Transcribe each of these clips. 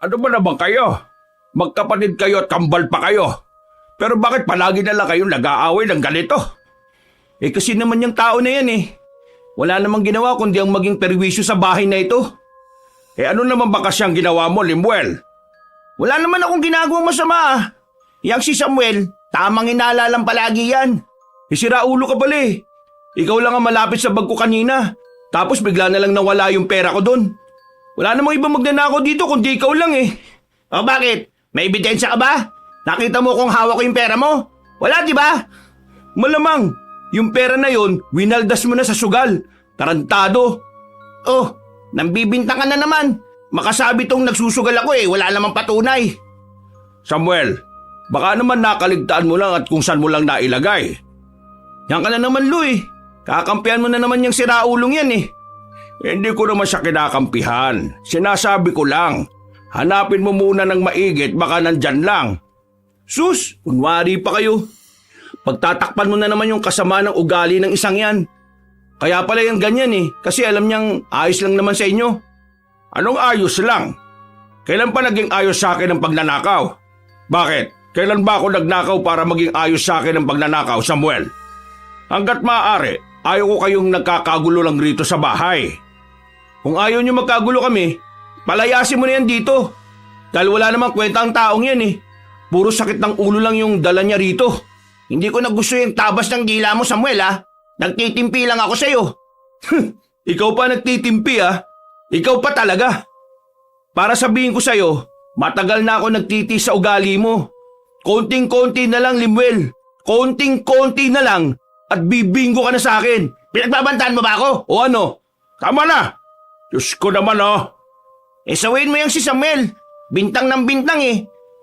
Ano ba naman kayo? Magkapatid kayo at kambal pa kayo. Pero bakit palagi na lang kayong nag-aaway ng ganito? Kasi naman yung tao na yan wala namang ginawa kundi ang maging perwisyo sa bahay na ito. Ano naman ba kasi ang ginawa mo, Limuel? Wala naman akong ginagawang masama. Yang si Samuel, tamang inala lang palagi yan. Sira ulo ka pala Ikaw lang ang malapit sa bag ko kanina. Tapos bigla na lang nawala yung pera ko doon. Wala namang ibang magnanakaw dito kundi ikaw lang O bakit? May ebidensya ka ba? Nakita mo kung hawak ko yung pera mo? Wala, di ba? Malamang, yung pera na yon, winaldas mo na sa sugal. Tarantado. Oh, nambibintang ka na naman. Makasabi tong nagsusugal ako wala namang patunay. Samuel, baka naman nakaligtaan mo lang at kung saan mo lang nailagay. Yan ka na naman, Lu Kakampihan mo na naman yung siraulong yan Hindi ko naman siya kinakampihan. Sinasabi ko lang, hanapin mo muna ng maigit baka nandyan lang. Sus, kunwari pa kayo. Pagtatakpan mo na naman yung kasama ng ugali ng isang yan. Kaya pala yung ganyan kasi alam niyang ayos lang naman sa inyo. Anong ayos lang? Kailan pa naging ayos sa akin ang pagnanakaw? Bakit? Kailan ba ako nagnakaw para maging ayos sa akin ang pagnanakaw, Samuel? Hanggat maaari, ayaw ko kayong nagkakagulo lang rito sa bahay. Kung ayaw niyo magkagulo kami, palayasin mo na yan dito. Dahil wala namang kwenta ang taong yan Puro sakit ng ulo lang yung dala niya rito. Hindi ko na gusto yung tabas ng dila mo, Samuel Nagtitimpi lang ako sa'yo. Ikaw pa nagtitimpi Ikaw pa talaga. Para sabihin ko sa'yo, matagal na ako nagtitis sa ugali mo. Konting-konti na lang, Limuel. Konting-konti na lang at bibinggo ka na sa akin. Pinagbabantaan mo ba ako? O ano? Tama na. Diyos ko naman sawin mo yung si Samuel. Bintang ng bintang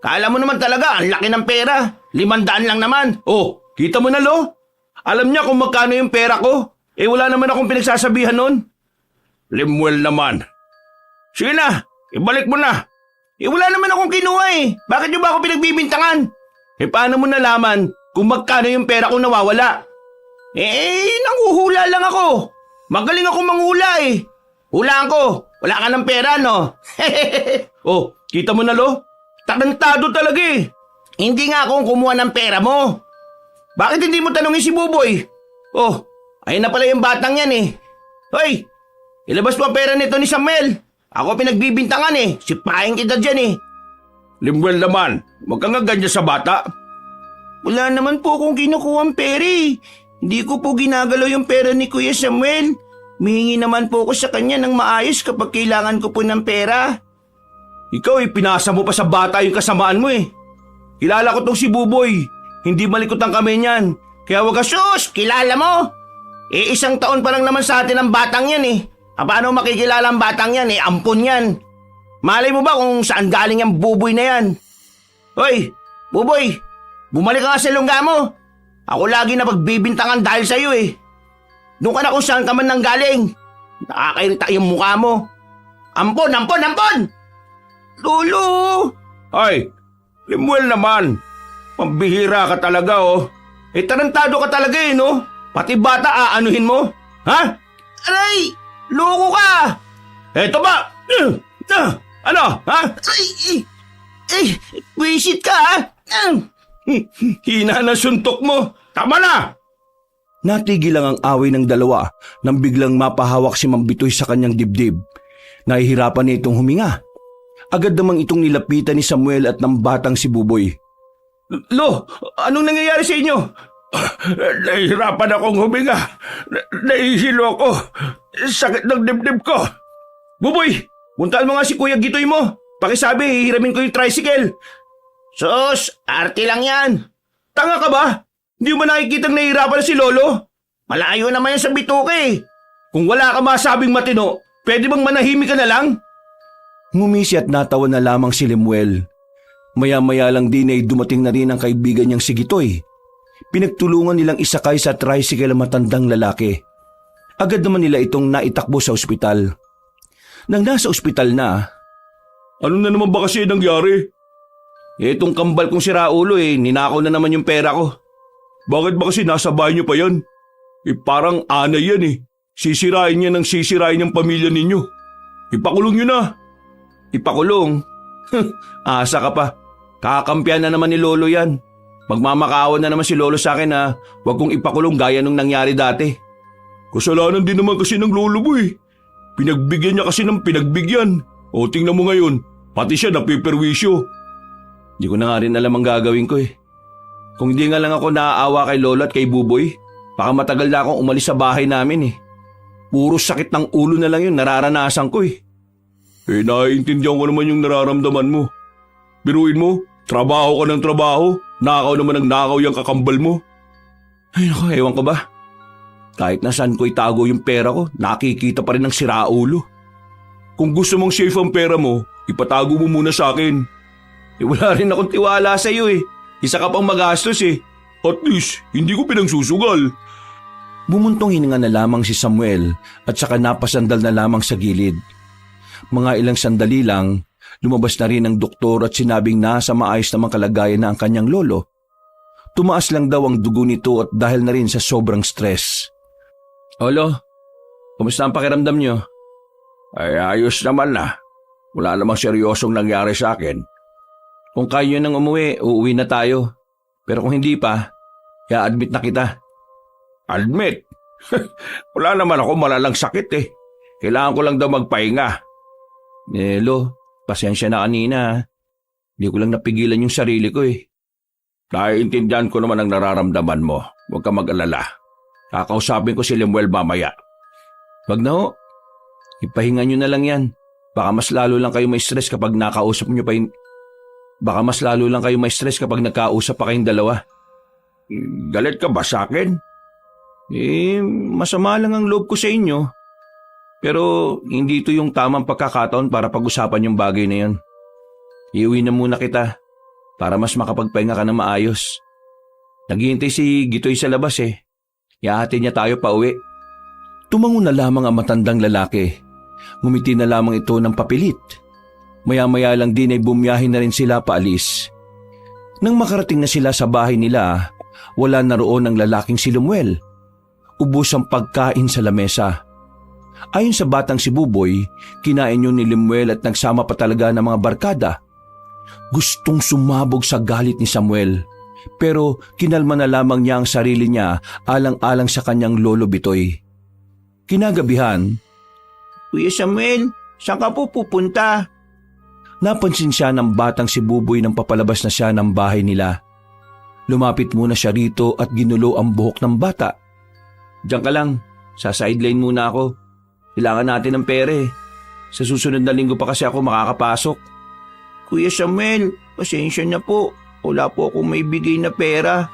Kala mo naman talaga, ang laki ng pera. 500 lang naman. Oh, kita mo na, Lo. Alam niya kung magkano yung pera ko. Wala naman akong pinagsasabihan nun. Limuel naman. Sige na, ibalik mo na. Wala naman akong kinuha Bakit niyo ba ako pinagbibintangan? Paano mo nalaman kung magkano yung pera ko nawawala? Nanguhula lang ako. Magaling ako manghula Hulaan ko, wala ka ng pera, no? Oh, kita mo na, Lo? Tarantado talaga Hindi nga akong kumuha ng pera mo. Bakit hindi mo tanongin si Buboy? Oh, ayun na pala yung batang yan Hoy, ilabas mo ang pera nito ni Samuel. Ako pinagbibintangan Sipahin kita dyan Limuel naman, wag ka nga ganyan sa bata. Wala naman po akong kinukuha ang pera Hindi ko po ginagalaw yung pera ni Kuya Samuel. Mihingi naman po ako sa kanya ng maayos kapag kailangan ko po ng pera. Ikaw pinasa mo pa sa bata yung kasamaan mo Kilala ko tong si Buboy. Hindi malikot ang kamay niyan. Kaya wag ka sus, kilala mo. 1 taon pa lang naman sa atin ang batang yan Paano makikilala ang batang yan ampon yan. Malay mo ba kung saan galing ang Buboy na yan? Hoy, Buboy, bumalik ka nga sa lungga mo. Ako lagi na pagbibintangan dahil sa'yo Doon ka na kung saan ka man nanggaling. Nakakairita yung mukha mo. Ampon, ampon, ampon! Lolo! Ay, Limuel naman. Pambihira ka talaga tarantado ka talaga no? Pati bata aanuhin mo? Ha? Aray! Loko ka! Eto ba? Ano? Ha? Ay, wisit ka Hina na suntok mo. Tama na! Natigil lang ang away ng dalawa nang biglang mapahawak si Mang Bitoy sa kanyang dibdib. Nahihirapan niya itong huminga. Agad namang itong nilapitan ni Samuel at ng batang si Buboy. Lo, anong nangyayari sa inyo? Nahihirapan akong huminga. Nahihilo ako. Sakit ng dibdib ko. Buboy, puntaan mo nga si Kuya Gitoy mo. Pakisabi, hihiramin ko yung tricycle. Sus, arte lang yan. Tanga ka ba? Hindi mo nakikitang nahihirapan na si Lolo? Malayo naman yan sa bituka Kung wala ka masabing matino, pwede bang manahimik ka na lang? Ngumisi at natawa na lamang si Limuel. Maya-maya lang din dumating na rin ang kaibigan niyang si Gitoy. Pinagtulungan nilang isakay sa tricycle ang matandang lalaki. Agad naman nila itong naitakbo sa ospital. Nang nasa ospital na, ano na naman ba kasi nangyari? Itong kambal kong siraulo ninakaw na naman yung pera ko. Bakit ba kasi nasa bahay niyo pa yan? Parang anay yan Sisirain niya ng sisirain yung pamilya ninyo. Ipakulong niyo na. Ipakulong? Asa ka pa. Kakampiyan na naman ni Lolo yan. Magmamakaawa na naman si Lolo sa akin na huwag kong ipakulong gaya nung nangyari dati. Kasalanan din naman kasi ng Lolo mo eh. Pinagbigyan niya kasi ng pinagbigyan. O tingnan mo ngayon, pati siya napiperwisyo. Hindi ko na nga rin alam ang gagawin ko eh. Kung hindi nga lang ako naaawa kay Lolo at kay Buboy, baka matagal na akong umalis sa bahay namin eh. Puro sakit ng ulo na lang yun nararanasan ko eh. Naiintindihan ko naman yung nararamdaman mo. Biruin mo, trabaho ka ng trabaho, nakaw naman ng nakaw yung kakambal mo. Ay naku, ewan ko ba? Kahit nasaan ko itago yung pera ko, nakikita pa rin ng siraulo. Kung gusto mong safe ang pera mo, ipatago mo muna sa akin. Wala rin akong tiwala sa iyo eh. Isa ka pang magastos eh. At least, hindi ko pinagsusugal. Bumuntong hininga na lamang si Samuel at saka napasandal na lamang sa gilid. Mga ilang sandali lang, lumabas na rin ang doktor at sinabing nasa maayos namang kalagayan na ang kanyang lolo. Tumaas lang daw ang dugo nito at dahil na rin sa sobrang stress. Olo, kumusta ang pakiramdam niyo? Ay ayos naman na. Wala namang seryosong nangyari sa akin. Kung kaya nang umuwi, uuwi na tayo. Pero kung hindi pa, i-admit na kita. Admit? Wala naman ako malalang sakit eh. Kailangan ko lang daw magpahinga. Lo, pasensya na kanina. Hindi ko lang napigilan yung sarili ko eh. Naiintindihan ko naman ang nararamdaman mo. Huwag ka mag-alala. Kakausapin ko si Lemuel mamaya. Wag na ho. Ipahinga nyo na lang yan. Baka mas lalo lang kayo may stress kapag nakausap nyo pa yung... Baka mas lalo lang kayo may stress kapag nagkausap pa kayong dalawa. Galit ka ba sa akin? Masama lang ang loob ko sa inyo. Pero hindi ito yung tamang pagkakataon para pag-usapan yung bagay na yun. Iuwi na muna kita para mas makapagpahinga ka na maayos. Naghihintay si Gitoy sa labas eh. Ihahatid niya tayo pa uwi. Tumango na lamang ang matandang lalaki. Ngumiti na lamang ito ng papilit. Maya-maya lang din ay bumiyahin na rin sila paalis. Nang makarating na sila sa bahay nila, wala na roon ang lalaking si Lemuel. Ubos ang pagkain sa lamesa. Ayon sa batang si Buboy, kinain yun ni Lemuel at nagsama pa talaga ng mga barkada. Gustong sumabog sa galit ni Samuel. Pero kinalma na lamang niya ang sarili niya alang-alang sa kanyang lolo Bitoy. Kinagabihan, Kuya Samuel, saan ka po pupunta? Napansin siya ng batang si Buboy nang papalabas na siya ng bahay nila. Lumapit muna siya rito at ginulo ang buhok ng bata. Diyan ka lang, sa sideline muna ako. Kailangan natin ng pera eh. Sa susunod na linggo pa kasi ako makakapasok. Kuya Samuel, pasensya na po. Wala po akong may bigay na pera.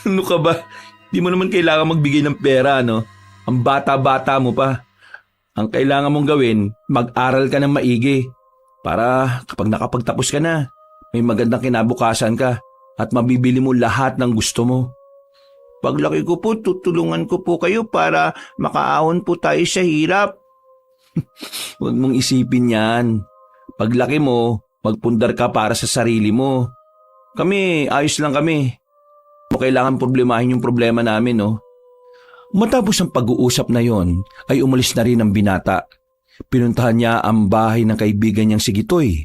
Ano ka ba? Di mo naman kailangan magbigay ng pera, no? Ang bata-bata mo pa. Ang kailangan mong gawin, mag-aral ka ng maigi. Para kapag nakapagtapos ka na, may magandang kinabukasan ka at mabibili mo lahat ng gusto mo. Paglaki ko po, tutulungan ko po kayo para makaahon po tayo sa hirap. Huwag mong isipin yan. Paglaki mo, magpundar ka para sa sarili mo. Kami, ayos lang kami. Kailangan problemahin yung problema namin, no? Matapos ang pag-uusap na yon, ay umalis na rin ang binata. Pinuntahan niya ang bahay ng kaibigan niyang si Gitoy.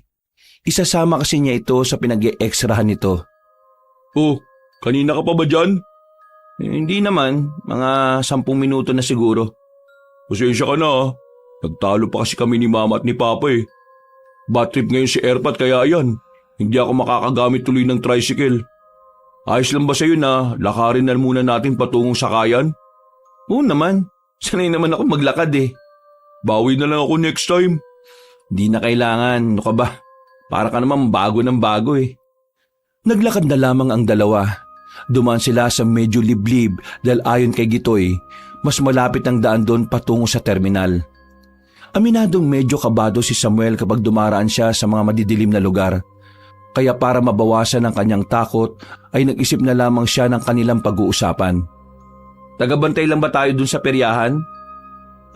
Isasama kasi niya ito sa pinag-e-extrahan nito. Oh, kanina ka pa ba dyan? Hindi naman, mga 10 minuto na siguro. Pasensya ka na ah. Nagtalo pa kasi kami ni Mama at ni Papa eh. Bad trip ngayon si Erpat kaya yan. Hindi ako makakagamit tuloy ng tricycle. Ayos lang ba sa'yo na lakarin na muna natin patungong sakayan? Oo naman. Sanay naman ako maglakad eh. Bawi na lang ako next time. Di na kailangan. Ano ka ba? Para ka naman bago ng bago eh. Naglakad na lamang ang dalawa. Dumaan sila sa medyo liblib dahil ayon kay Gitoy, mas malapit ang daan doon patungo sa terminal. Aminadong medyo kabado si Samuel kapag dumaraan siya sa mga madidilim na lugar. Kaya para mabawasan ang kanyang takot ay nag-isip na lamang siya ng kanilang pag-uusapan. Tagabantay lang ba tayo dun sa peryahan?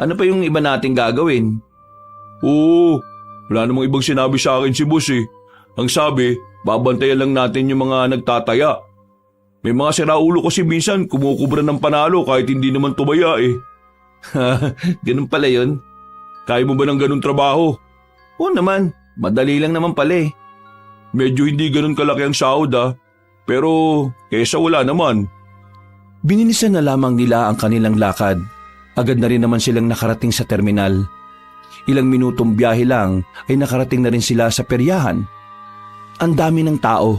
Ano pa yung iba nating gagawin? Oo, wala namang ibang sinabi sa akin si boss eh. Ang sabi, babantayan lang natin yung mga nagtataya. May mga siraulo kasi minsan kumukubra ng panalo kahit hindi naman tumaya eh. Ganun pala yun. Kaya mo ba ng ganun trabaho? Oo naman, Madali lang naman pala eh. Medyo hindi ganun kalaki ang sahod pero kesa wala naman. Binilisan na lamang nila ang kanilang lakad. Agad na rin naman silang nakarating sa terminal. Ilang minutong biyahe lang ay nakarating na rin sila sa peryahan. Ang dami ng tao.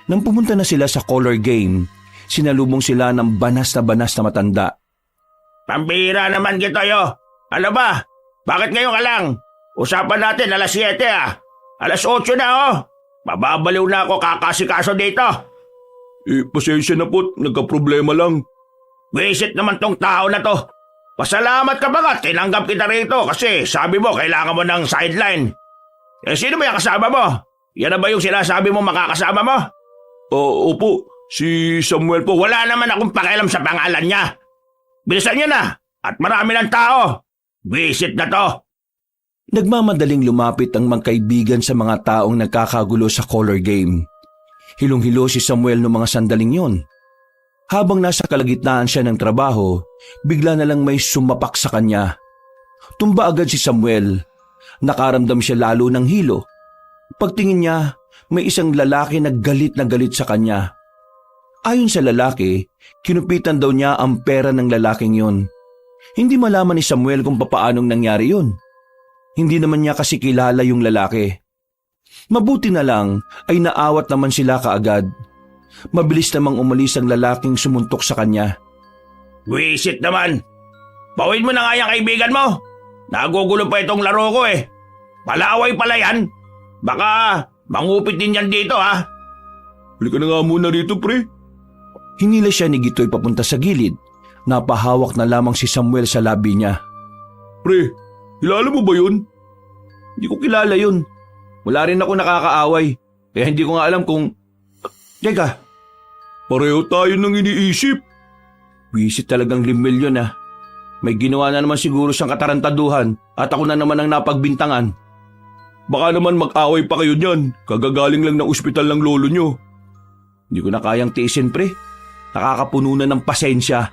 Nang pumunta na sila sa color game, sinalubong sila ng banas na matanda. Pambihira naman Gitoy. Ano ba? Bakit ngayon ka lang? Usapan natin alas 7 Alas 8 na Mababaliw na ako kakasikaso dito. Pasensya na po, nagka-problema lang. Visit naman tong tao na to. Pasalamat ka ba tinanggap kita rito kasi sabi mo kailangan mo ng sideline. Sino ba yung kasama mo? Yan na ba yung sinasabi mo makakasama mo? Opo, si Samuel po. Wala naman akong pakialam sa pangalan niya. Bilisan niyo na at marami ng tao. Visit na to. Nagmamadaling lumapit ang mga kaibigan sa mga taong nagkakagulo sa color game. Hilong-hilo si Samuel noong mga sandaling yon. Habang nasa kalagitnaan siya ng trabaho, bigla na lang may sumapak sa kanya. Tumba agad si Samuel. Nakaramdam siya lalo ng hilo. Pagtingin niya, may isang lalaki na galit sa kanya. Ayon sa lalaki, kinupitan daw niya ang pera ng lalaking yon. Hindi malaman ni Samuel kung papaanong nangyari yon. Hindi naman niya kasi kilala yung lalaki. Mabuti na lang ay naawat naman sila kaagad. Mabilis namang umalis ang lalaking sumuntok sa kanya. Wisit naman! Bawin mo na nga yung kaibigan mo! Nagugulo pa itong laro ko eh. Palaway pala yan. Baka mangupit din yan dito Halika na nga muna rito pre. Hinila siya ni Gitoy papunta sa gilid. Napahawak na lamang si Samuel sa labi niya. Pre, kilala mo ba yun? Hindi ko kilala yun. Wala rin ako nakakaaway. Kaya hindi ko nga alam kung... Teka, pareho tayo nang iniisip. Wisit talagang Limel yun May ginawa na naman siguro siyang katarantaduhan at ako na naman ang napagbintangan. Baka naman mag-away pa kayo niyan. Kagagaling lang ng ospital ng lolo nyo. Hindi ko na kayang tiisin pre. Nakakapuno na ng pasensya.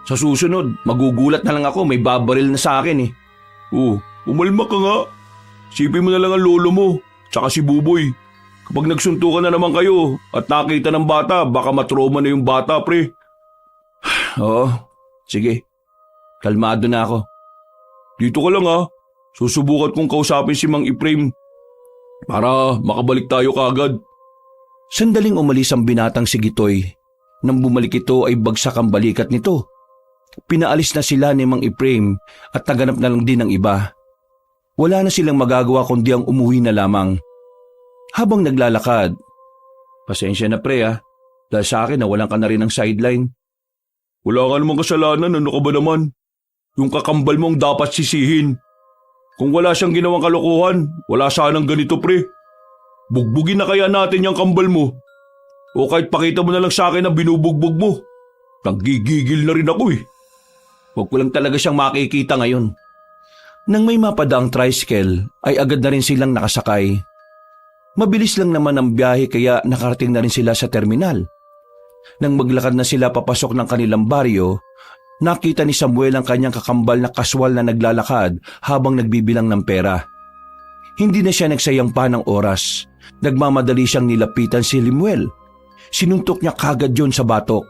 Sa susunod, magugulat na lang ako. May babaril na sa akin umalma ka nga. Sipin mo na lang ang lolo mo, tsaka si Buboy. Kapag nagsuntukan na naman kayo at nakita ng bata, baka matroma na yung bata, pre. Oo, sige. Kalmado na ako. Dito ka lang Susubukan kong kausapin si Mang Efraim para makabalik tayo kaagad. Sandaling umalis ang binatang si Gitoy. Nang bumalik ito ay bagsak ang balikat nito. Pinaalis na sila ni Mang Efraim at naganap na lang din ng iba. Wala na silang magagawa kundi ang umuwi na lamang. Habang naglalakad, pasensya na pre dahil sa akin nawalan ka na rin ng sideline. Wala ka namang kasalanan, ano ka ba naman? Yung kakambal mong dapat sisihin. Kung wala siyang ginawang kalokohan, wala sanang ganito pre. Bugbugin na kaya natin yung kambal mo. O kahit pakita mo na lang sa akin na binubugbog mo. Nanggigigil na rin ako Huwag ko lang talaga siyang makikita ngayon. Nang may mapadaang tricycle ay agad na rin silang nakasakay. Mabilis lang naman ang biyahe kaya nakarating na rin sila sa terminal. Nang maglakad na sila papasok ng kanilang baryo, nakita ni Samuel ang kanyang kakambal na kaswal na naglalakad habang nagbibilang ng pera. Hindi na siya nagsayang pa ng oras. Nagmamadali siyang nilapitan si Limuel. Sinuntok niya kagad yon sa batok.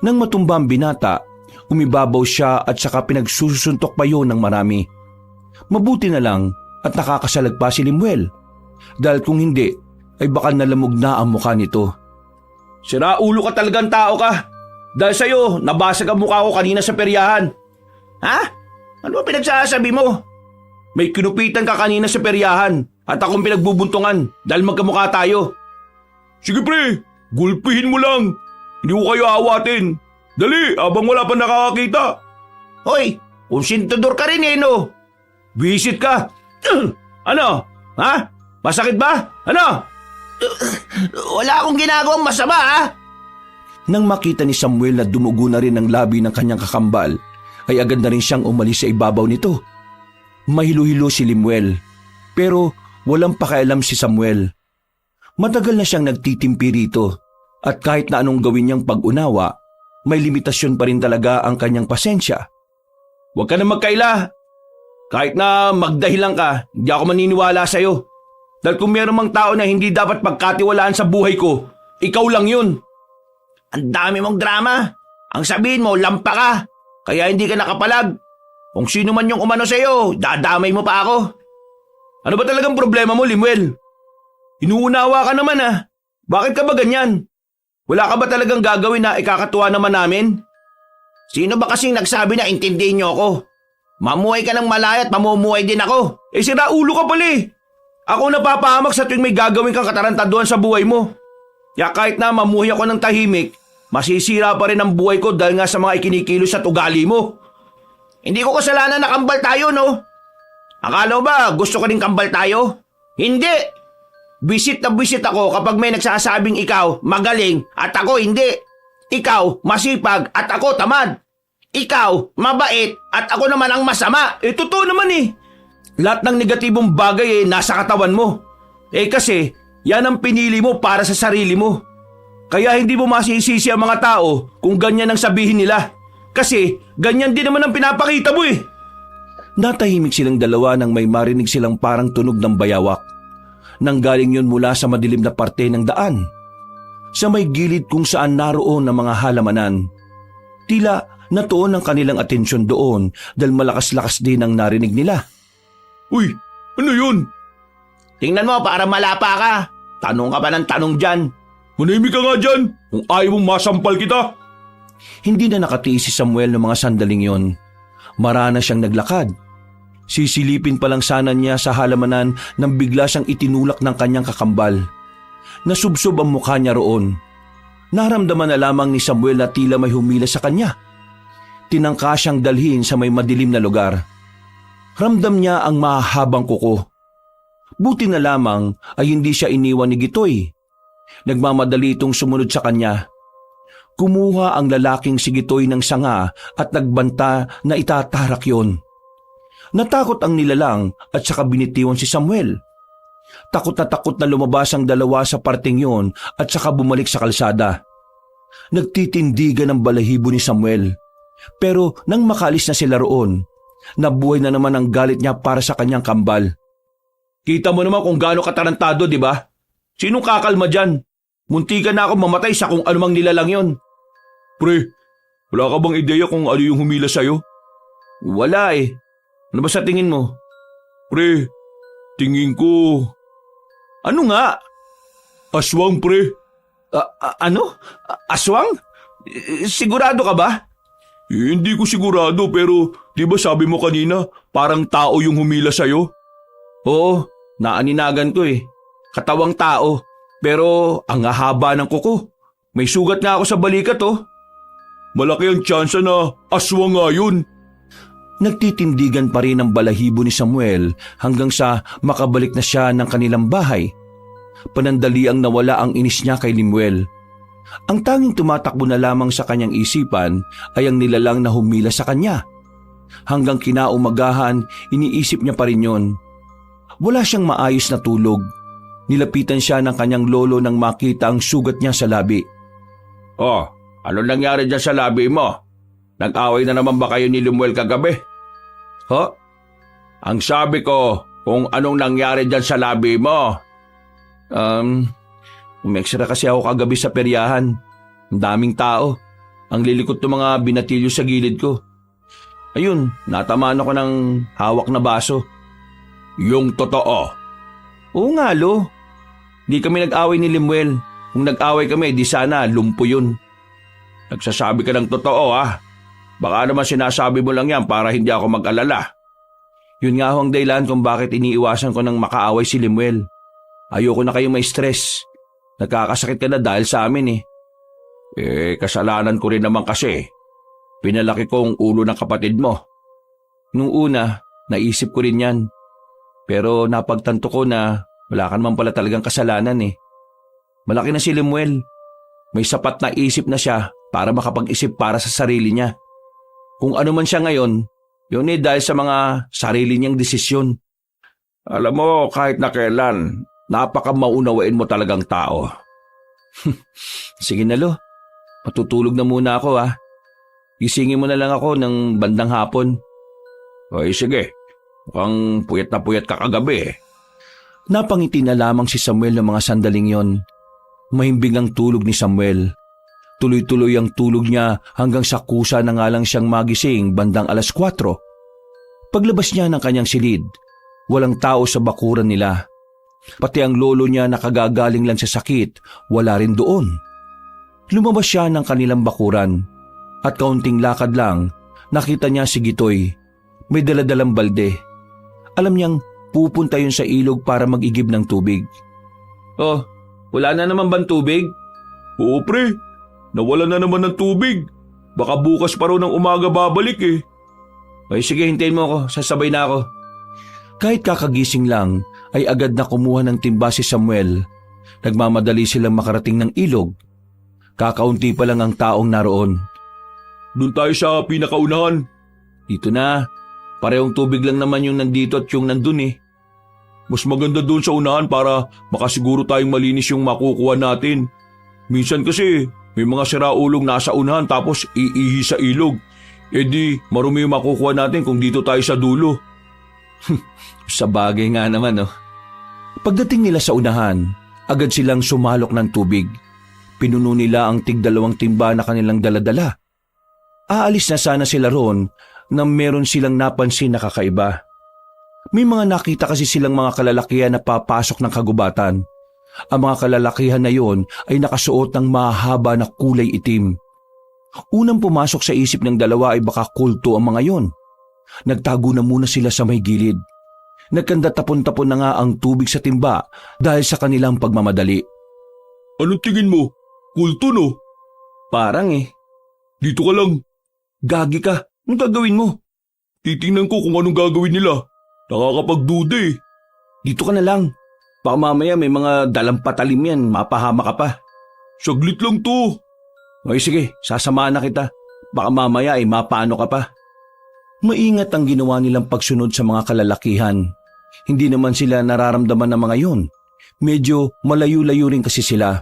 Nang matumba ang binata, umibabaw siya at saka pinagsusuntok pa yon ng marami. Mabuti na lang at nakakasalag pa si Limuel. Dahil kung hindi, ay baka nalamog na ang mukha nito. Sira ulo ka talagang tao ka. Dahil sa'yo, nabasag ang mukha ko kanina sa peryahan. Ano ba pinagsasabi mo? May kinupitan ka kanina sa peryahan at akong pinagbubuntungan dahil magkamukha tayo. Sige pre, gulpihin mo lang. Hindi ko kayo awatin. Dali, abang wala pa nakakakita. Hoy, konsentidor ka rin no? Visit ka. Ano? Masakit ba? Ano? Wala akong ginagawang masama Nang makita ni Samuel na dumugo na rin ang labi ng kanyang kakambal, ay agad na rin siyang umalis sa ibabaw nito. Mahilo-hilo si Limuel, pero walang pakialam si Samuel. Matagal na siyang nagtitimpi rito at kahit na anong gawin niyang pag-unawa, may limitasyon pa rin talaga ang kanyang pasensya. Huwag ka na magkaila. Kahit na magdahilan ka, hindi ako maniniwala sa'yo. Dahil kung meron mang tao na hindi dapat pagkatiwalaan sa buhay ko, ikaw lang yun. Ang dami mong drama. Ang sabihin mo, lampa ka. Kaya hindi ka nakapalag. Kung sino man yung umano sa'yo, dadamay mo pa ako. Ano ba talagang problema mo, Limuel? Inuunawa ka naman ah. Bakit ka ba ganyan? Wala ka ba talagang gagawin na ikakatuwa naman namin? Sino ba kasing nagsabi na intindihin niyo ako? Mamuhay ka ng malaya at mamumuhay din ako. Sira ulo ka pala eh. Ako napapahamak sa tuwing may gagawin kang katarantaduhan sa buhay mo. Kaya kahit na mamuhay ako ng tahimik, masisira pa rin ang buhay ko dahil nga sa mga ikinikilos at ugali mo. Hindi ko kasalanan na kambal tayo, no? Akala mo ba gusto ko rin kambal tayo? Hindi! Bisit na bisit ako kapag may nagsasabing ikaw magaling at ako hindi. Ikaw masipag at ako tamad. Ikaw mabait at ako naman ang masama. Totoo naman eh. Lahat ng negatibong bagay nasa katawan mo. Kasi yan ang pinili mo para sa sarili mo. Kaya hindi mo masisisi ang mga tao kung ganyan ang sabihin nila. Kasi ganyan din naman ang pinapakita mo eh. Natahimik silang dalawa nang may marinig silang parang tunog ng bayawak. Nanggaling yun mula sa madilim na parte ng daan. Sa may gilid kung saan naroon ang mga halamanan. Tila natuon ang kanilang atensyon doon dahil malakas-lakas din ang narinig nila. Uy, ano yun? Tingnan mo para malapa ka. Tanong ka pa ng tanong dyan. Manahimik ka nga dyan kung ayaw mong masampal kita. Hindi na nakatiis si Samuel ng mga sandaling yon. Marana siyang naglakad. Sisilipin pa lang sana niya sa halamanan nang bigla siyang itinulak ng kanyang kakambal. Nasubsob ang mukha niya roon. Naramdaman na lamang ni Samuel na tila may humila sa kanya. Tinangka siyang dalhin sa may madilim na lugar. Ramdam niya ang mahahabang kuko. Buti na lamang ay hindi siya iniwan ni Gitoy. Nagmamadali itong sumunod sa kanya. Kumuha ang lalaking si Gitoy ng sanga at nagbanta na itatarak yon. Natakot ang nilalang at saka binitiwan si Samuel. Takot na lumabas ang dalawa sa parting yon at saka bumalik sa kalsada. Nagtitindigan ang balahibo ni Samuel. Pero nang makalis na sila roon, nabuhay na naman ang galit niya para sa kanyang kambal. Kita mo naman kung gaano katarantado, di ba? Sinong kakalma dyan? Muntikan na ako mamatay sa kung anumang nilalang yon. Pre, wala ka bang ideya kung ano yung humila sa'yo? Wala eh. Ano ba sa tingin mo? Pre, tingin ko... Ano nga? Aswang, pre. Ano? Aswang? Sigurado ka ba? Hindi ko sigurado pero di ba sabi mo kanina parang tao yung humila sa'yo? Oo, naaninagan ko eh. Katawang tao pero ang hahaba ng kuko. May sugat nga ako sa balikat oh. Malaki ang tsansa na aswang nga yun. Nagtitindigan pa rin ang balahibo ni Samuel hanggang sa makabalik na siya ng kanilang bahay. Panandali ang nawala ang inis niya kay Limuel. Ang tanging tumatakbo na lamang sa kanyang isipan ay ang nilalang na humila sa kanya. Hanggang kinaumagahan, iniisip niya pa rin yon. Wala siyang maayos na tulog. Nilapitan siya ng kanyang lolo nang makita ang sugat niya sa labi. Oh, ano nangyari dyan sa labi mo? Nag-away na naman ba kayo ni Limuel kagabi? Ang sabi ko, kung anong nangyari dyan sa labi mo. Umextra kasi ako kagabi sa peryahan. Ang daming tao. Ang lilikot ng mga binatilyo sa gilid ko. Ayun, natamaan ako ng hawak na baso. Yung totoo? Oo nga, lo. Di kami nag-away ni Limuel. Kung nag-away kami, di sana lumpo yun. Nagsasabi ka ng totoo, ha? Baka naman sinasabi mo lang yan para hindi ako mag-alala. Yun nga ho ang dahilan kung bakit iniiwasan ko nang makaaway si Limuel. Ayoko na kayong may stress. Nagkakasakit ka na dahil sa amin eh. Kasalanan ko rin naman kasi. Pinalaki ko ang ulo ng kapatid mo. Nung una, naisip ko rin yan. Pero napagtanto ko na wala ka naman pala talagang kasalanan eh. Malaki na si Limuel. May sapat na isip na siya para makapag-isip para sa sarili niya. Kung ano man siya ngayon, yun dahil sa mga sarili niyang desisyon. Alam mo, kahit na kailan, napaka-maunawain mo talagang tao. Sige na, lo. Matutulog na muna ako, ha. Gisingin mo na lang ako ng bandang hapon. Sige. Mukhang puyat na puyat ka kagabi eh. Napangiti na lamang si Samuel ng mga sandaling yon. Mahimbing ang tulog ni Samuel. Tuloy-tuloy ang tulog niya hanggang sa kusa na nga lang siyang magising bandang 4:00. Paglabas niya ng kanyang silid, walang tao sa bakuran nila. Pati ang lolo niya na kagagaling lang sa sakit, wala rin doon. Lumabas siya ng kanilang bakuran at kaunting lakad lang, nakita niya si Gitoy. May daladalang balde. Alam niyang pupunta yun sa ilog para mag-igib ng tubig. Oh, wala na naman bang tubig? Oo pre, nawala na naman ng tubig. Baka bukas pa raw ng umaga babalik eh. Ay sige, hintayin mo ako, sasabay na ako. Kahit kakagising lang, ay agad na kumuha ng timba si Samuel. Nagmamadali silang makarating ng ilog. Kakaunti pa lang ang taong naroon. Doon tayo sa pinakaunahan. Dito na, parehong tubig lang naman yung nandito at yung nandun eh. Mas maganda doon sa unahan para makasiguro tayong malinis yung makukuha natin. Minsan kasi may mga siraulong nasa unahan tapos iihi sa ilog. E di marumi yung makukuha natin kung dito tayo sa dulo. Sa bagay nga naman oh. Pagdating nila sa unahan, agad silang sumalok ng tubig. Pinuno nila ang tig-2 timba na kanilang daladala. Aalis na sana sila roon nang meron silang napansin na kakaiba. May mga nakita kasi silang mga kalalakihan na papasok ng kagubatan. Ang mga kalalakihan na yon ay nakasuot ng mahaba na kulay itim. Unang pumasok sa isip ng dalawa ay baka kulto ang mga yon. Nagtago na muna sila sa may gilid. Nagkanda tapon-tapon na nga ang tubig sa timba dahil sa kanilang pagmamadali. Anong tingin mo? Kulto no? Parang eh. Dito ka lang. Gagi ka. Anong gagawin mo? Titingnan ko kung anong gagawin nila. Nakakapagduda eh. Dito ka na lang. Baka mamaya may mga dalang patalim yan. Mapahama ka pa. Saglit lang to. Okay sige, sasamahan na kita. Baka mamaya ay mapaano ka pa. Maingat ang ginawa nilang pagsunod sa mga kalalakihan. Hindi naman sila nararamdaman ng mga yon. Medyo malayo-layo rin kasi sila.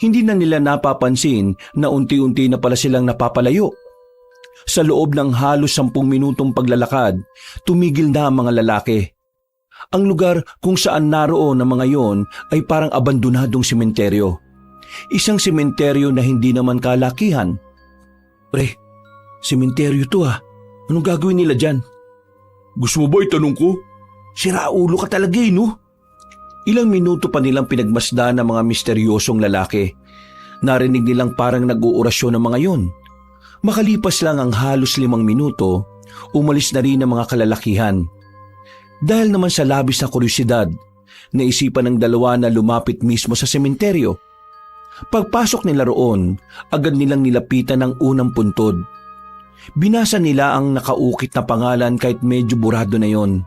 Hindi na nila napapansin na unti-unti na pala silang napapalayo. Sa loob ng halos 10 minutong paglalakad, tumigil na ang mga lalaki. Ang lugar kung saan naroon ang mga yon ay parang abandonadong sementeryo. Isang sementeryo na hindi naman kalakihan. Pre, sementeryo to ah. Anong gagawin nila dyan? Gusto mo ba itanong ko? Siraulo ka talaga eh, no? Ilang minuto pa nilang pinagmasdan ng mga misteryosong lalaki. Narinig nilang parang nag-uurasyon ng mga yon. Makalipas lang ang halos 5 minuto, umalis na rin ang mga kalalakihan. Dahil naman sa labis na kuryosidad, naisipan ng dalawa na lumapit mismo sa sementeryo. Pagpasok nila roon, agad nilang nilapitan ang unang puntod. Binasa nila ang nakaukit na pangalan kahit medyo burado na yon.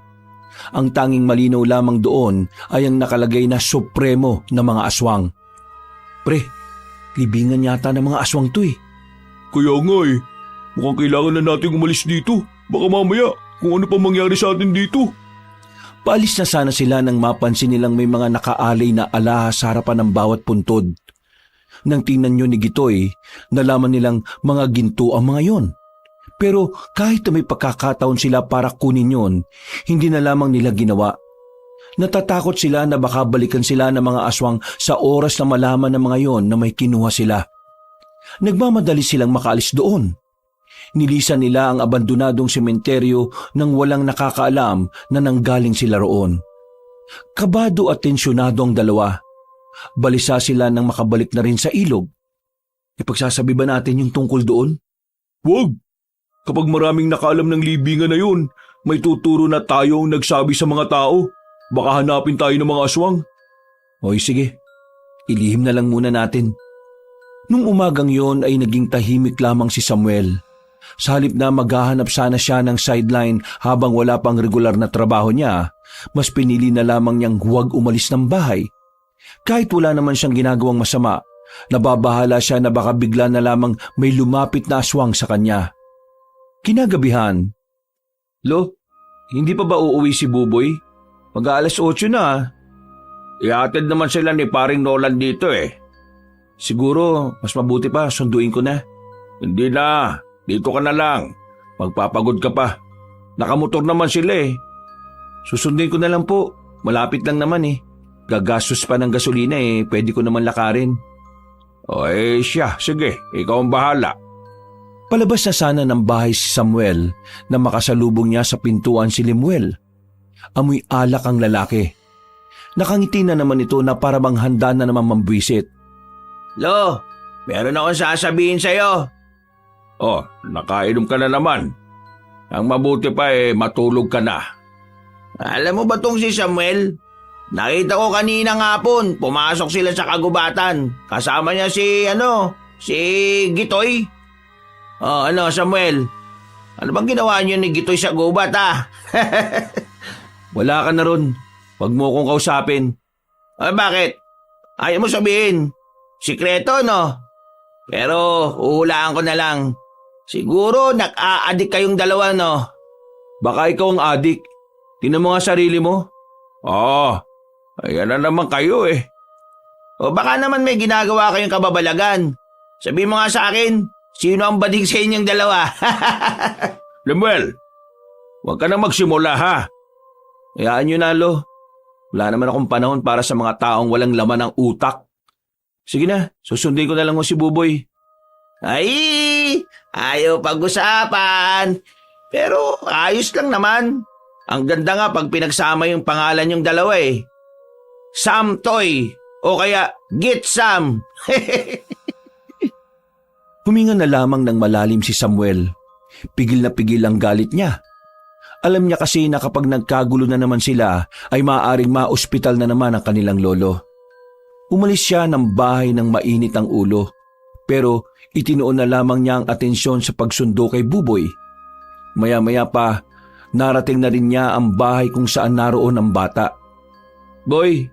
Ang tanging malinaw lamang doon ay ang nakalagay na supremo na mga aswang. Pre, libingan yata ng mga aswang to eh. Kaya nga eh, mukhang kailangan na natin umalis dito. Baka mamaya kung ano pa mangyari sa atin dito. Paalis na sana sila nang mapansin nilang may mga nakaalay na alahas sa harapan ng bawat puntod. Nang tingnan nyo ni Gitoy, nalaman nilang mga ginto ang mga yon. Pero kahit na may pagkakataon sila para kunin yon, hindi na lamang nila ginawa. Natatakot sila na baka balikan sila ng mga aswang sa oras na malaman ng mga yon na may kinuha sila. Nagmamadali silang makaalis doon. Nilisan nila ang abandonadong sementeryo nang walang nakakaalam na nanggaling sila roon. Kabado at tensyonado ang dalawa. Balisa sila nang makabalik na rin sa ilog. Ipagsasabi ba natin yung tungkol doon? Wag! Kapag maraming nakaalam ng libingan na yun, may tuturo na tayo ang nagsabi sa mga tao. Baka hanapin tayo ng mga aswang. Oy sige, ilihim na lang muna natin. Nung umagang yon ay naging tahimik lamang si Samuel. Sa halip na maghahanap sana siya ng sideline habang wala pang regular na trabaho niya, mas pinili na lamang niyang huwag umalis ng bahay. Kahit wala naman siyang ginagawang masama, nababahala siya na baka bigla na lamang may lumapit na aswang sa kanya. Kinagabihan, Lo, hindi pa ba uuwi si Buboy? Mag-aalas 8 na ah. Ihatid naman sila ni paring Nolan dito eh. Siguro mas mabuti pa sunduin ko na. Hindi na, dito ka na lang. Magpapagod ka pa. Nakamotor naman sila eh. Susundin ko na lang po. Malapit lang naman eh. Gagastos pa ng gasolina eh, pwede ko naman lakarin. O siya, sige, ikaw ang bahala. Palabas na sana ng bahay si Samuel na makasalubong niya sa pintuan si Lemuel. Amoy alak ang lalaki. Nakangiti na naman ito na para bang handa na naman mambwisit. Lo, meron akong sasabihin sa'yo. Oh, nakainom ka na naman. Ang mabuti pa matulog ka na. Alam mo ba tong si Samuel? Nakita ko kanina ng hapon, pumasok sila sa kagubatan. Kasama niya si Gitoy. Oh, Samuel? Ano bang ginawa niyo ni Gitoy sa gubat, ha? Wala ka na ron. Huwag mo akong kausapin. Bakit? Ayaw mo sabihin. Sikreto, no? Pero uhulaan ko na lang. Siguro nag-a-addict kayong dalawa, no? Baka ikaw ang adik. Tingnan mo nga sarili mo. Ayan na naman kayo eh. O baka naman may ginagawa kayong kababalagan. Sabihin mo nga sa akin, sino ang bading sa inyong dalawa? Lemuel, huwag ka na magsimula ha. Hayaan nyo na, Lo. Wala naman akong panahon para sa mga taong walang laman ng utak. Sige na, susundin ko na lang si Buboy. Ay, ayaw pag-usapan. Pero ayos lang naman. Ang ganda nga pag pinagsama yung pangalan yung dalawa eh. Sam Toy o kaya Git Sam. Huminga na lamang ng malalim si Samuel. Pigil na pigil ang galit niya. Alam niya kasi na kapag nagkagulo na naman sila ay maaaring ma-ospital na naman ang kanilang lolo. Umalis siya ng bahay ng mainit ang ulo, pero itinoon na lamang niya ang atensyon sa pagsundo kay Buboy. Maya-maya pa, narating na rin niya ang bahay kung saan naroon ang bata. Boy,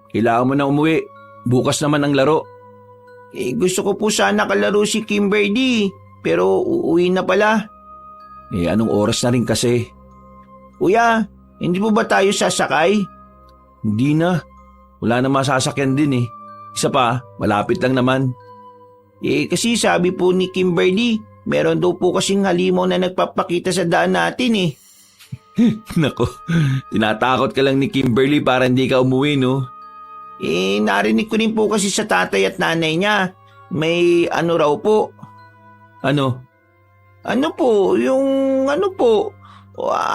kailangan mo na umuwi. Bukas naman ang laro. Gusto ko po sana kalaro si Kimberly, pero uuwi na pala. Anong oras na rin kasi? Kuya, hindi po ba tayo sasakay? Hindi na. Wala na masasakyan din eh. Isa pa, malapit lang naman. Kasi sabi po ni Kimberly, meron daw po kasing halimaw na nagpapakita sa daan natin eh. Nako, tinatakot ka lang ni Kimberly para hindi ka umuwi, no? Narinig ko rin po kasi sa tatay at nanay niya. May raw po. Ano?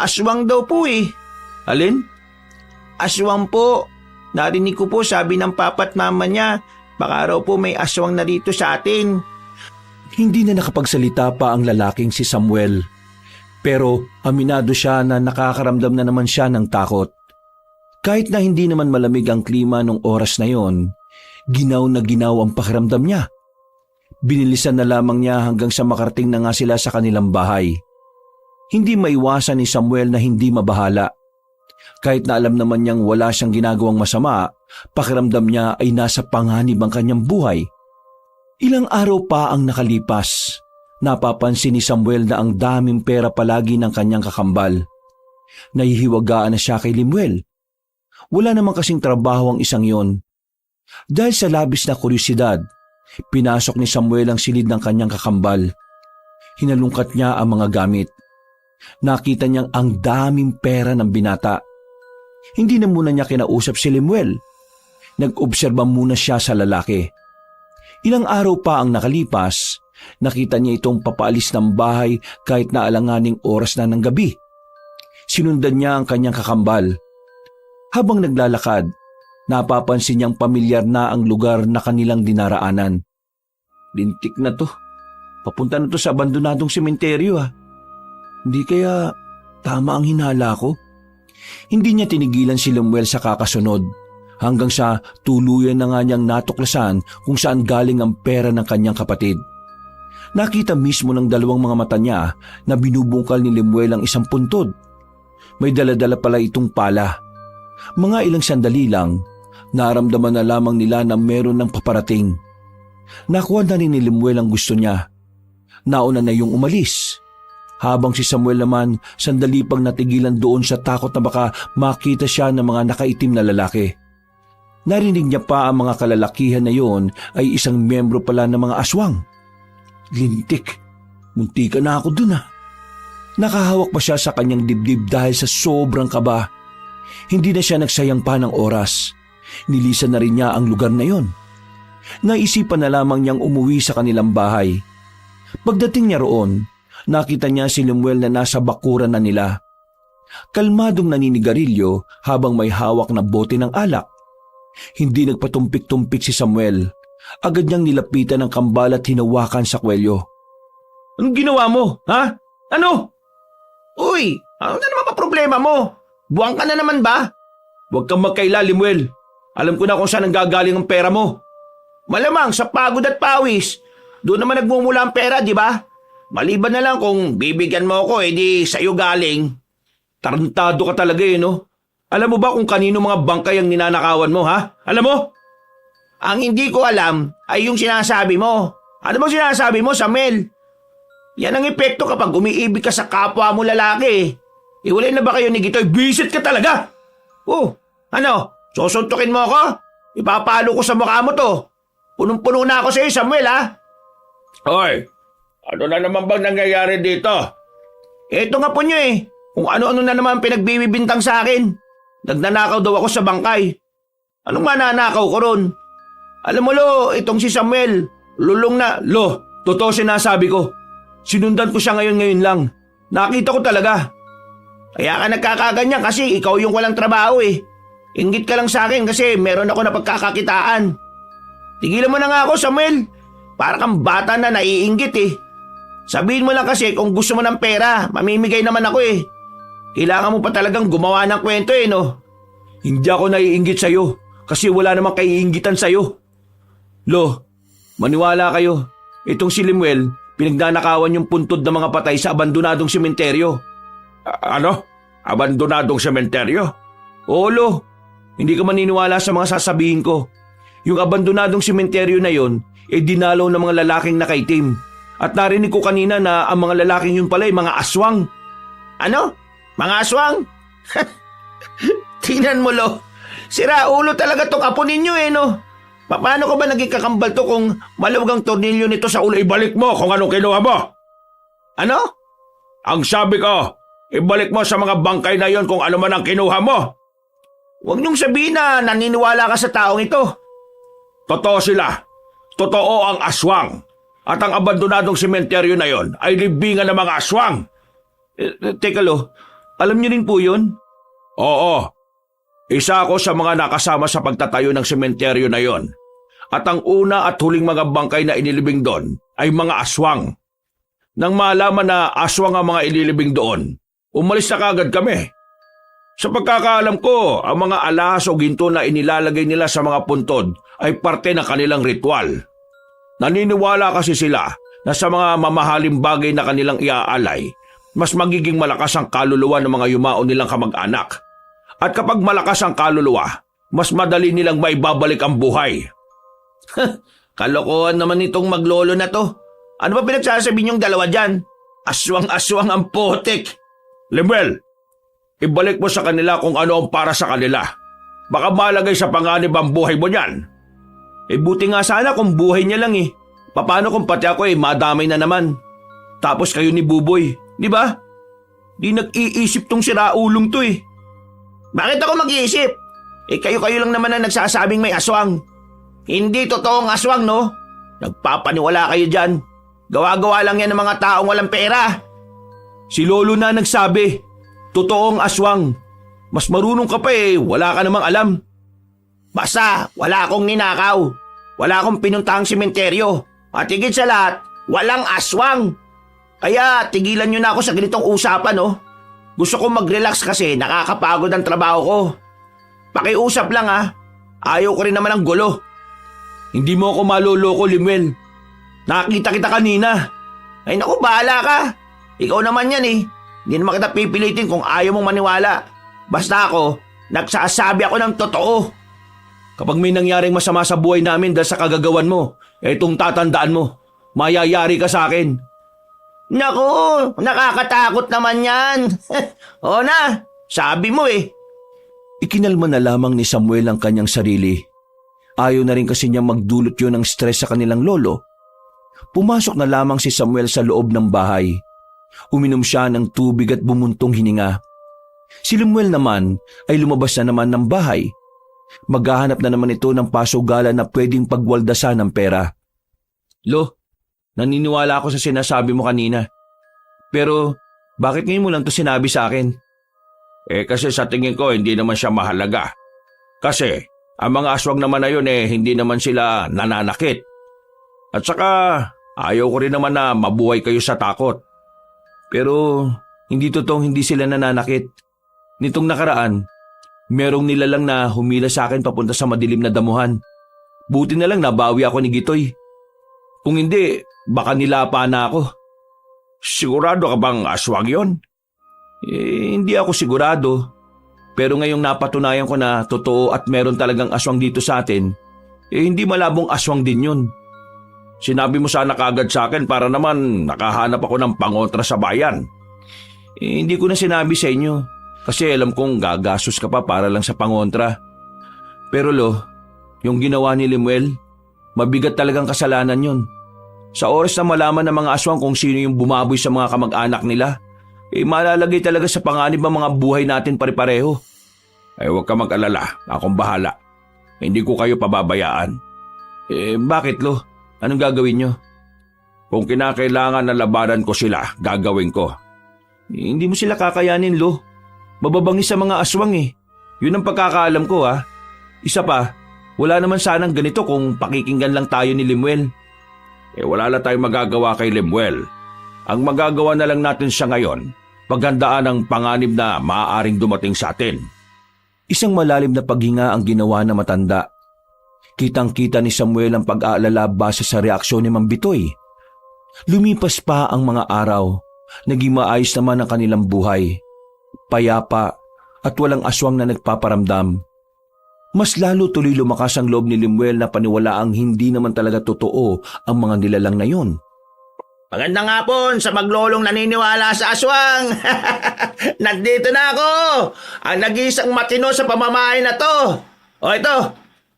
Aswang daw po eh. Alin? Aswang po. Narinig ko po sabi ng papa at mama niya, baka raw po may aswang na dito sa atin. Hindi na nakapagsalita pa ang lalaking si Samuel. Pero aminado siya na nakakaramdam na naman siya ng takot. Kahit na hindi naman malamig ang klima nung oras na yon, ginaw na ginaw ang pakiramdam niya. Binilisan na lamang niya hanggang sa makarating na nga sila sa kanilang bahay. Hindi maiwasan ni Samuel na hindi mabahala. Kahit na alam naman niyang wala siyang ginagawang masama, pakiramdam niya ay nasa panganib ang kanyang buhay. Ilang araw pa ang nakalipas. Napapansin ni Samuel na ang daming pera palagi ng kanyang kakambal. Nahihiwagaan na siya kay Lemuel. Wala naman kasing trabaho ang isang yon. Dahil sa labis na kuryosidad, pinasok ni Samuel ang silid ng kanyang kakambal. Hinalungkat niya ang mga gamit. Nakita niyang ang daming pera ng binata. Hindi na muna niya kinausap si Lemuel. Nag-obserba muna siya sa lalaki. Ilang araw pa ang nakalipas, nakita niya itong papaalis ng bahay kahit na alanganing oras na ng gabi. Sinundan niya ang kanyang kakambal. Habang naglalakad, napapansin niyang pamilyar na ang lugar na kanilang dinaraanan. Lintik na to. Papunta na to sa abandonadong sementeryo ah. Hindi kaya tama ang hinala ko? Hindi niya tinigilan si Lemuel sa kakasunod hanggang sa tuluyan na nga niyang natuklasan kung saan galing ang pera ng kanyang kapatid. Nakita mismo ng dalawang mga mata niya na binubungkal ni Lemuel ang isang puntod. May daladala pala itong pala. Mga ilang sandali lang, naramdaman na lamang nila na meron ng paparating. Nakuha na rin ni Lemuel ang gusto niya. Nauna na yung umalis. Habang si Samuel naman sandali pang natigilan doon sa takot na baka makita siya ng mga nakaitim na lalaki. Narinig niya pa ang mga kalalakihan na yon ay isang miyembro pala ng mga aswang. Lintik, munti ka na ako dun ah. Nakahawak pa siya sa kanyang dibdib dahil sa sobrang kaba. Hindi na siya nagsayang pa ng oras. Nilisan na rin niya ang lugar na yon. Naisipan na lamang niyang umuwi sa kanilang bahay. Pagdating niya roon, nakita niya si Lemuel na nasa bakuran na nila. Kalmadong naninigarilyo habang may hawak na bote ng alak. Hindi nagpatumpik-tumpik si Samuel. Agad niyang nilapitan ng kambal at hinawakan sa kwelyo. Anong ginawa mo, ha? Ano? Uy, ano na naman pa problema mo? Buwang ka na naman ba? Huwag kang magkaila, Lemuel. Alam ko na kung saan nanggagaling ang pera mo. Malamang sa pagod at pawis. Doon naman nagmumula ang pera, di ba? Maliban na lang kung bibigyan mo ako, edi sa'yo galing. Tarantado ka talaga no? Alam mo ba kung kanino mga bangkay ang ninanakawan mo, ha? Alam mo? Ang hindi ko alam ay yung sinasabi mo. Ano bang sinasabi mo, Samuel? Yan ang epekto kapag umiibig ka sa kapwa mo lalaki. Iwalay na ba kayo ni Gitoy? Visit ka talaga! Oh, ano? Susuntukin mo ako? Ipapalo ko sa mukha mo to. Punong-puno na ako sa iyo, Samuel, ha? Hoy, ano na naman bang nangyayari dito? Ito nga po nyo Kung ano-ano na naman pinagbibintang sa akin. Nagnanakaw daw ako sa bangkay. Anong mananakaw ko ron? Alam mo, Lo, itong si Samuel, lulong na. Lo, totoo sinasabi ko. Sinundan ko siya ngayon lang. Nakita ko talaga. Kaya ka nagkakaganyan kasi ikaw yung walang trabaho Inggit ka lang sa akin kasi meron ako na pagkakakitaan. Tigilan mo na nga ako, Samuel. Para kang bata na naiinggit Sabihin mo lang kasi kung gusto mo ng pera, mamimigay naman ako Kailangan mo pa talagang gumawa ng kwento no? Hindi ako naiinggit sa'yo kasi wala namang kaiinggitan sa'yo. Lo, maniwala kayo. Itong si Lemuel, pinagnanakawan yung puntod ng mga patay sa abandonadong sementeryo. Ano? Abandonadong sementeryo? Oo, Lo. Hindi ka maniniwala sa mga sasabihin ko. Yung abandonadong sementeryo na yon, dinalaw ng mga lalaking nakaitim. At narinig ko kanina na ang mga lalaking yun pala ay mga aswang. Ano? Mga aswang? Tingnan mo, Lo. Sira ulo talaga tong apo ninyo no? Paano ko ba naging kakambal to kung maluwag ang tornilyo nito sa ulo? Ibalik mo kung anong kinuha mo. Ano? Ang sabi ko, ibalik mo sa mga bangkay na yon kung ano man ang kinuha mo. Huwag niyong sabihin na naniniwala ka sa taong ito. Totoo sila. Totoo ang aswang. At ang abandonadong sementeryo na yon ay libingan ng mga aswang. Teka, Lo. Alam niyo rin po yun? Oo. Isa ako sa mga nakasama sa pagtatayo ng sementeryo na yon. At ang una at huling mga bangkay na inilibing doon ay mga aswang. Nang malaman na aswang ang mga inilibing doon, umalis na kagad kami. Sa pagkakaalam ko, ang mga alahas o ginto na inilalagay nila sa mga puntod ay parte ng kanilang ritual. Naniniwala kasi sila na sa mga mamahaling bagay na kanilang iaalay, mas magiging malakas ang kaluluwa ng mga yumao nilang kamag-anak. At kapag malakas ang kaluluwa, mas madali nilang maibabalik ang buhay. Kalokohan naman itong maglolo na to. Ano ba pinagsasabi niyong dalawa dyan? Aswang-aswang ang potek. Lemuel, ibalik mo sa kanila kung ano ang para sa kanila. Baka malagay sa panganib ang buhay mo niyan. Buti nga sana kung buhay niya lang Paano kung pati ako madamay na naman? Tapos kayo ni Buboy, di ba? Di nag-iisip tong siraulong to Bakit ako mag-iisip? Kayo-kayo lang naman ang nagsasabing may aswang. Hindi totoong aswang, no? Nagpapaniwala kayo dyan. Gawa-gawa lang yan ng mga taong walang pera. Si Lolo na nagsabi, totoong aswang. Mas marunong ka pa wala ka namang alam. Basta, wala akong ninakaw. Wala akong pinuntahang sementeryo. At higit sa lahat, walang aswang. Kaya tigilan nyo na ako sa ganitong usapan, no? Gusto ko mag-relax kasi nakakapagod ang trabaho ko. Pakiusap lang Ayaw ko rin naman ng gulo. Hindi mo ako maloloko, Lemuel. Nakita kita kanina. Ay naku, bahala ka. Ikaw naman yan Hindi naman kita pipilitin kung ayaw mong maniwala. Basta ako, nagsasabi ako ng totoo. Kapag may nangyaring masama sa buhay namin dahil sa kagagawan mo, itong tatandaan mo, mayayari ka sa akin. Naku, nakakatakot naman yan. O na, sabi mo Ikinalma na lamang ni Samuel ang kanyang sarili. Ayaw na rin kasi niya magdulot yun ng stress sa kanilang lolo. Pumasok na lamang si Samuel sa loob ng bahay. Uminom siya ng tubig at bumuntong hininga. Si Lemuel naman ay lumabas na naman ng bahay. Maghahanap na naman ito ng pasugalan na pwedeng pagwaldasan ng pera. Lo, naniniwala ako sa sinasabi mo kanina. Pero bakit ngayon mo lang ito sinabi sa akin? Kasi sa tingin ko hindi naman siya mahalaga. Kasi ang mga aswang naman na yun hindi naman sila nananakit. At saka ayaw ko rin naman na mabuhay kayo sa takot. Pero hindi totoong hindi sila nananakit. Nitong nakaraan, merong nilalang na humila sa akin papunta sa madilim na damuhan. Buti na lang nabawi ako ni Gitoy. Kung hindi, baka nilapa na ako. Sigurado ka bang aswang yon? Hindi ako sigurado. Pero ngayong napatunayan ko na totoo at meron talagang aswang dito sa atin, hindi malabong aswang din yun. Sinabi mo sana kaagad sa akin para naman nakahanap ako ng pangontra sa bayan. Hindi ko na sinabi sa inyo. Kasi alam kong gagastos ka pa para lang sa pangontra. Pero Lo, yung ginawa ni Lemuel, mabigat talagang kasalanan yun. Sa oras na malaman ng mga aswang kung sino yung bumaboy sa mga kamag-anak nila, malalagay talaga sa panganib ang mga buhay natin pare-pareho. Huwag ka mag-alala, akong bahala. Hindi ko kayo pababayaan. Bakit Lo? Anong gagawin nyo? Kung kinakailangan na labanan ko sila, gagawin ko. Hindi mo sila kakayanin Lo. Mababangis sa mga aswang Yun ang pagkakaalam ko Isa pa, wala naman sanang ganito kung pakikinggan lang tayo ni Lemuel. Wala na tayong magagawa kay Lemuel. Ang magagawa na lang natin siya ngayon, paghandaan ang panganib na maaaring dumating sa atin. Isang malalim na paghinga ang ginawa na matanda. Kitang-kita ni Samuel ang pag-aalala base sa reaksyon ni Mang Bitoy. Lumipas pa ang mga araw, naging maayos naman ang kanilang buhay. Payapa at walang aswang na nagpaparamdam. Mas lalo tuloy lumakas ang loob ni Lemuel na paniwalaang hindi naman talaga totoo ang mga nilalang na yun. Magandang hapon sa maglolong naniniwala sa aswang. Nandito na ako, ang nag-iisang matino sa pamamahay na to. Ito,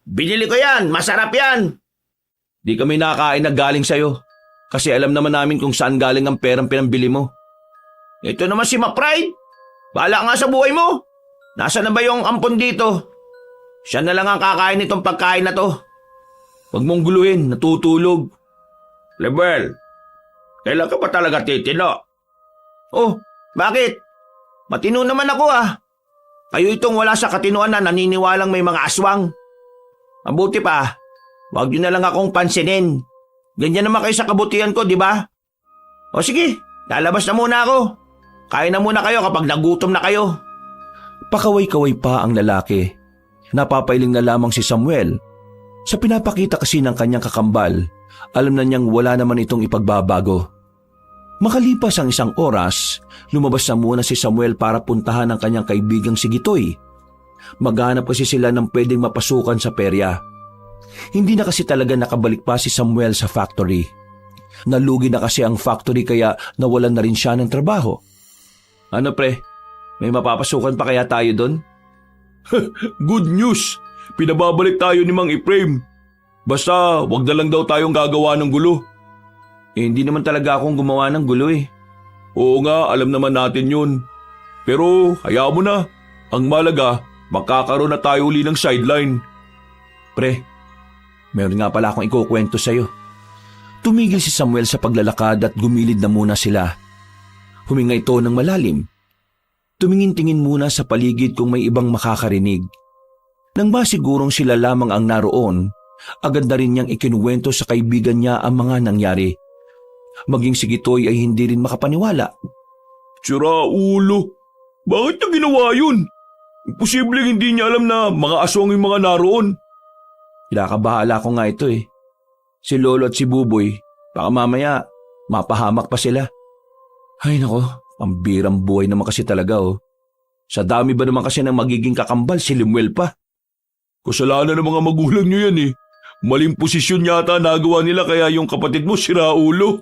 binili ko yan, masarap yan. Di kami nakain na galing sa'yo kasi alam naman namin kung saan galing ang perang pinambili mo. Ito naman si McBride. Bahala nga sa buhay mo. Nasaan na ba yung ampon dito? Siya na lang ang kakain nitong pagkain na to. Huwag mong guluhin, natutulog. Lemuel, kailan ka ba talaga titino? Oh, bakit? Matino naman ako Kayo itong wala sa katinuan na naniniwalang may mga aswang. Mabuti pa, huwag nyo na lang akong pansinin. Ganyan naman kayo sa kabutihan ko, di ba? O sige, lalabas na muna ako. Kain na muna kayo kapag nagutom na kayo. Pakaway-kaway pa ang lalaki. Napapailing na lamang si Samuel. Sa pinapakita kasi ng kanyang kakambal, alam na niyang wala naman itong ipagbabago. Makalipas ang isang oras, lumabas na muna si Samuel para puntahan ang kanyang kaibigang si Gitoy. Maghanap kasi sila ng pwedeng mapasukan sa perya. Hindi na kasi talaga nakabalik pa si Samuel sa factory. Nalugi na kasi ang factory kaya nawalan na rin siya ng trabaho. Ano pre, may mapapasukan pa kaya tayo doon? Good news! Pinababalik tayo ni Mang Ephraim. Basta wag na lang daw tayong gagawa ng gulo. Hindi naman talaga akong gumawa ng gulo Oo nga, alam naman natin yun. Pero hayaan mo na. Ang malaga, magkakaroon na tayo uli ng sideline. Pre, meron nga pala akong ikukwento sa'yo. Tumigil si Samuel sa paglalakad at gumilid na muna sila. Huminga ito ng malalim. Tumingin-tingin muna sa paligid kung may ibang makakarinig. Nang masigurong sila lamang ang naroon, agad na rin niyang ikinuwento sa kaibigan niya ang mga nangyari. Maging si Gitoy ay hindi rin makapaniwala. Sira ulo! Bakit niya ginawa yun? Imposibleng hindi niya alam na mga aswang yung mga naroon. Kinakabahala ko nga ito Si Lolo at si Buboy, baka mamaya mapahamak pa sila. Ay nako, pambirang buhay naman kasi talaga Sa dami ba naman kasi ng magiging kakambal si Lemuel pa? Kasalanan ng mga magulang niyo yan Maling posisyon yata nagawa nila kaya yung kapatid mo sira ulo.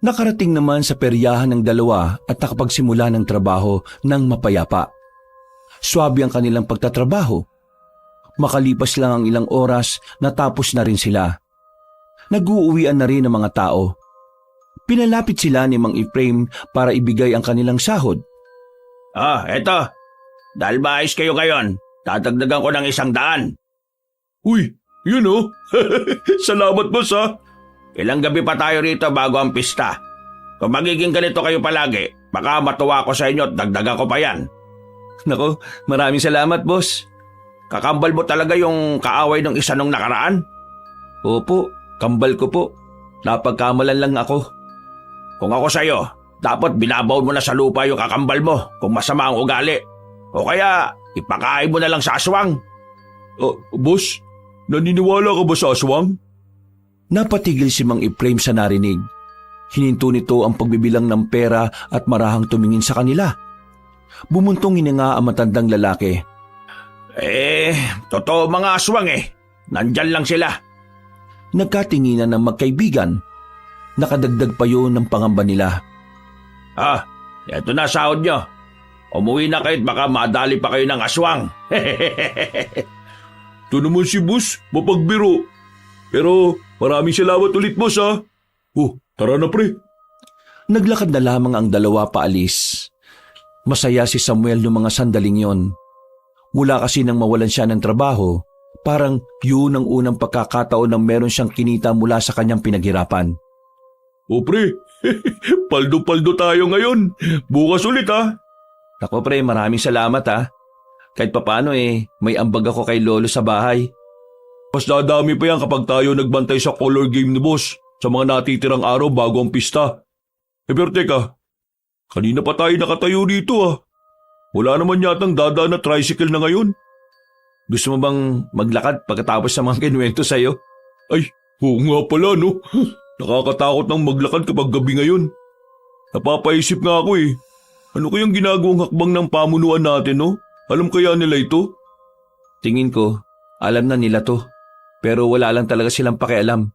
Nakarating naman sa peryahan ng dalawa at nakapagsimula ng trabaho ng mapayapa. Swabe ang kanilang pagtatrabaho. Makalipas lang ang ilang oras, natapos na rin sila. Nag-uuwian na rin ang mga tao. Pinalapit sila ni Mang Efraim para ibigay ang kanilang sahod. Eto. Dahil maayos kayo ngayon, tatagdagan ko ng 100. Uy, yun oh. Salamat boss ha. Ilang gabi pa tayo rito bago ang pista. Kung magiging ganito kayo palagi, baka matuwa ko sa inyo at dagdagan ko pa yan. Nako, maraming salamat, boss. Kakambal mo talaga yung kaaway ng isa nung nakaraan? Opo, kambal ko po. Napagkamalan lang ako. Kung ako sa'yo, dapat binabaon mo na sa lupa yung kakambal mo kung masama ang ugali. O kaya, ipakain mo na lang sa aswang. Boss, naniniwala ka ba sa aswang? Napatigil si Mang Efraim sa narinig. Hininto nito ang pagbibilang ng pera at marahang tumingin sa kanila. Bumuntong hininga ang matandang lalaki. Totoo mga aswang Nandyan lang sila. Nagkatinginan ng magkaibigan. Nakadagdag pa yun ng pangamba nila. Eto na sahod nyo. Umuwi na kayo't baka madali pa kayo ng aswang. Ito naman si boss, mapagbiro. Pero maraming salamat ulit boss ha. Tara na pre. Naglakad na lamang ang dalawa paalis. Masaya si Samuel noong mga sandaling yon. Mula kasi nang mawalan siya ng trabaho, parang yun ang unang pagkakataon na meron siyang kinita mula sa kanyang pinaghirapan. Pre, paldo-paldo tayo ngayon. Bukas ulit ha. Nako pre, maraming salamat ha. Kahit papano may ambag ako kay Lolo sa bahay. Mas dadami pa yan kapag tayo nagbantay sa color game ni boss sa mga natitirang araw bago ang pista. Pero teka, kanina pa tayo nakatayo dito Wala naman yatang dadaan na tricycle na ngayon. Gusto mo bang maglakad pagkatapos sa mga kinuwento sa'yo? Ay, oo nga pala no. Nakakatakot ng maglakad kapag gabi ngayon. Napapaisip nga ako Ano kayang ginagawang hakbang ng pamunuan natin no? Alam kaya nila ito? Tingin ko, alam na nila to. Pero wala lang talaga silang pakialam.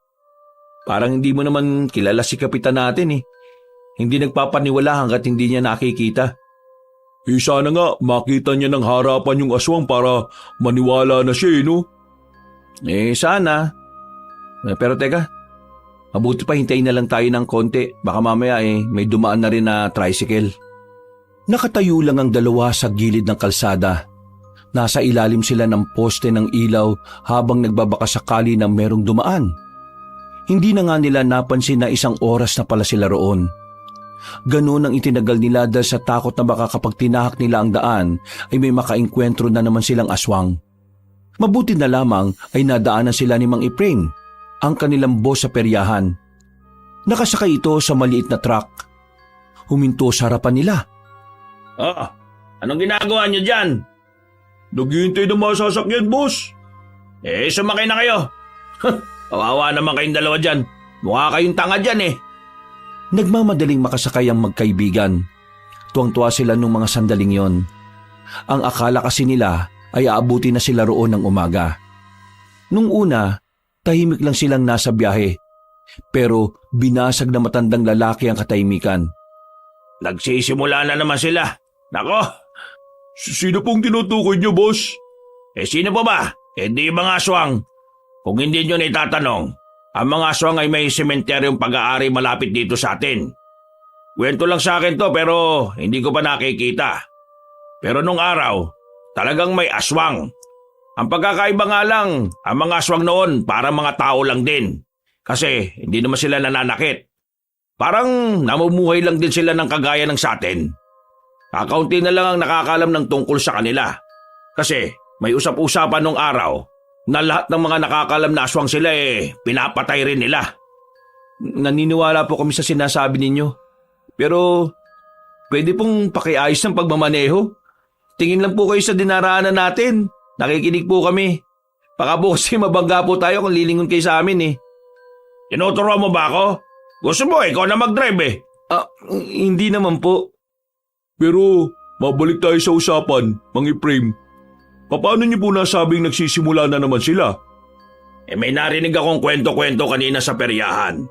Parang hindi mo naman kilala si kapitan natin Hindi nagpapaniwala hanggat hindi niya nakikita. Sana nga makita niya ng harapan yung aswang para maniwala na siya no? Sana. Pero teka, mabuti pa hintayin na lang tayo ng konti. Baka mamaya may dumaan na rin na tricycle. Nakatayo lang ang dalawa sa gilid ng kalsada. Nasa ilalim sila ng poste ng ilaw habang nagbabaka sakali na merong dumaan. Hindi na nga nila napansin na 1 oras na pala sila roon. Ganun ang itinagal nila dahil sa takot na baka kapag tinahak nila ang daan ay may makaengkwentro na naman silang aswang. Mabuti na lamang ay nadaanan sila ni Mang Efraim, ang kanilang boss sa peryahan. Nakasakay ito sa maliit na truck. Huminto sa harapan nila. Anong ginagawa niyo dyan? Naghihintay ng mga sasakyan, boss. Sumakay na kayo. Kawawa naman kayong dalawa dyan. Mukha kayong tanga dyan Nagmamadaling makasakay ang magkaibigan. Tuwang-tuwa sila nung mga sandaling yon. Ang akala kasi nila ay aabuti na sila roon ng umaga. Nung una, tahimik lang silang nasa biyahe. Pero binasag na matandang lalaki ang katahimikan. Nagsisimula na naman sila. Nako, sino pong tinutukoy niyo, boss? Sino pa ba? Di mga aswang. Kung hindi niyo na itatanong, ang mga aswang ay may sementeryong pag-aari malapit dito sa atin. Kwento lang sa akin to pero hindi ko pa nakikita. Pero nung araw, talagang may aswang. Ang pagkakaiba nga lang, ang mga aswang noon para mga tao lang din. Kasi hindi naman sila nananakit. Parang namumuhay lang din sila ng kagaya ng sa atin. Kakaunti na lang ang nakakalam ng tungkol sa kanila. Kasi may usap-usapan nung araw na lahat ng mga nakakalam na aswang sila pinapatay rin nila. Naniniwala po kami sa sinasabi ninyo. Pero pwede pong pakiayos ng pagmamaneho. Tingin lang po kayo sa dinaraanan natin. Nakikinig po kami. Baka po kasi mabangga po tayo kung lilingon kayo sa amin Tinuturuan mo ba ako? Gusto mo ikaw na mag-drive Hindi naman po. Pero mabalik tayo sa usapan, Mang Efraim. Paano niyo po nasabing nagsisimula na naman sila? May narinig akong kwento-kwento kanina sa peryahan.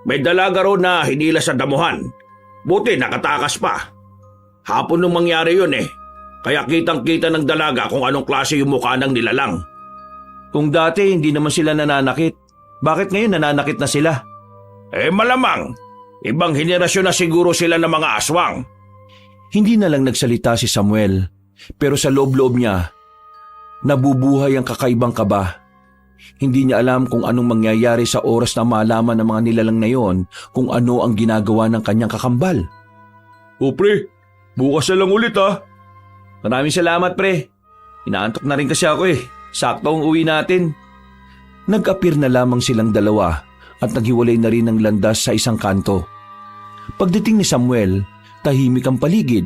May dalaga raw na hinila sa damuhan. Buti nakatakas pa. Hapon nung mangyari yun Kaya kitang-kita ng dalaga kung anong klase yung mukha ng nilalang. Kung dati hindi naman sila nananakit, bakit ngayon nananakit na sila? Malamang. Ibang henerasyon na siguro sila ng mga aswang. Hindi na lang nagsalita si Samuel, pero sa loob-loob niya, nabubuhay ang kakaibang kaba. Hindi niya alam kung anong mangyayari sa oras na malaman ng mga nilalang na yon kung ano ang ginagawa ng kanyang kakambal. O pre, bukas na lang ulit ha. Maraming salamat pre. Inaantok na rin kasi ako eh. Sakto ang uwi natin. Nag-appear na lamang silang dalawa at naghiwalay na rin ng landas sa isang kanto. Pagdating ni Samuel, tahimik ang paligid.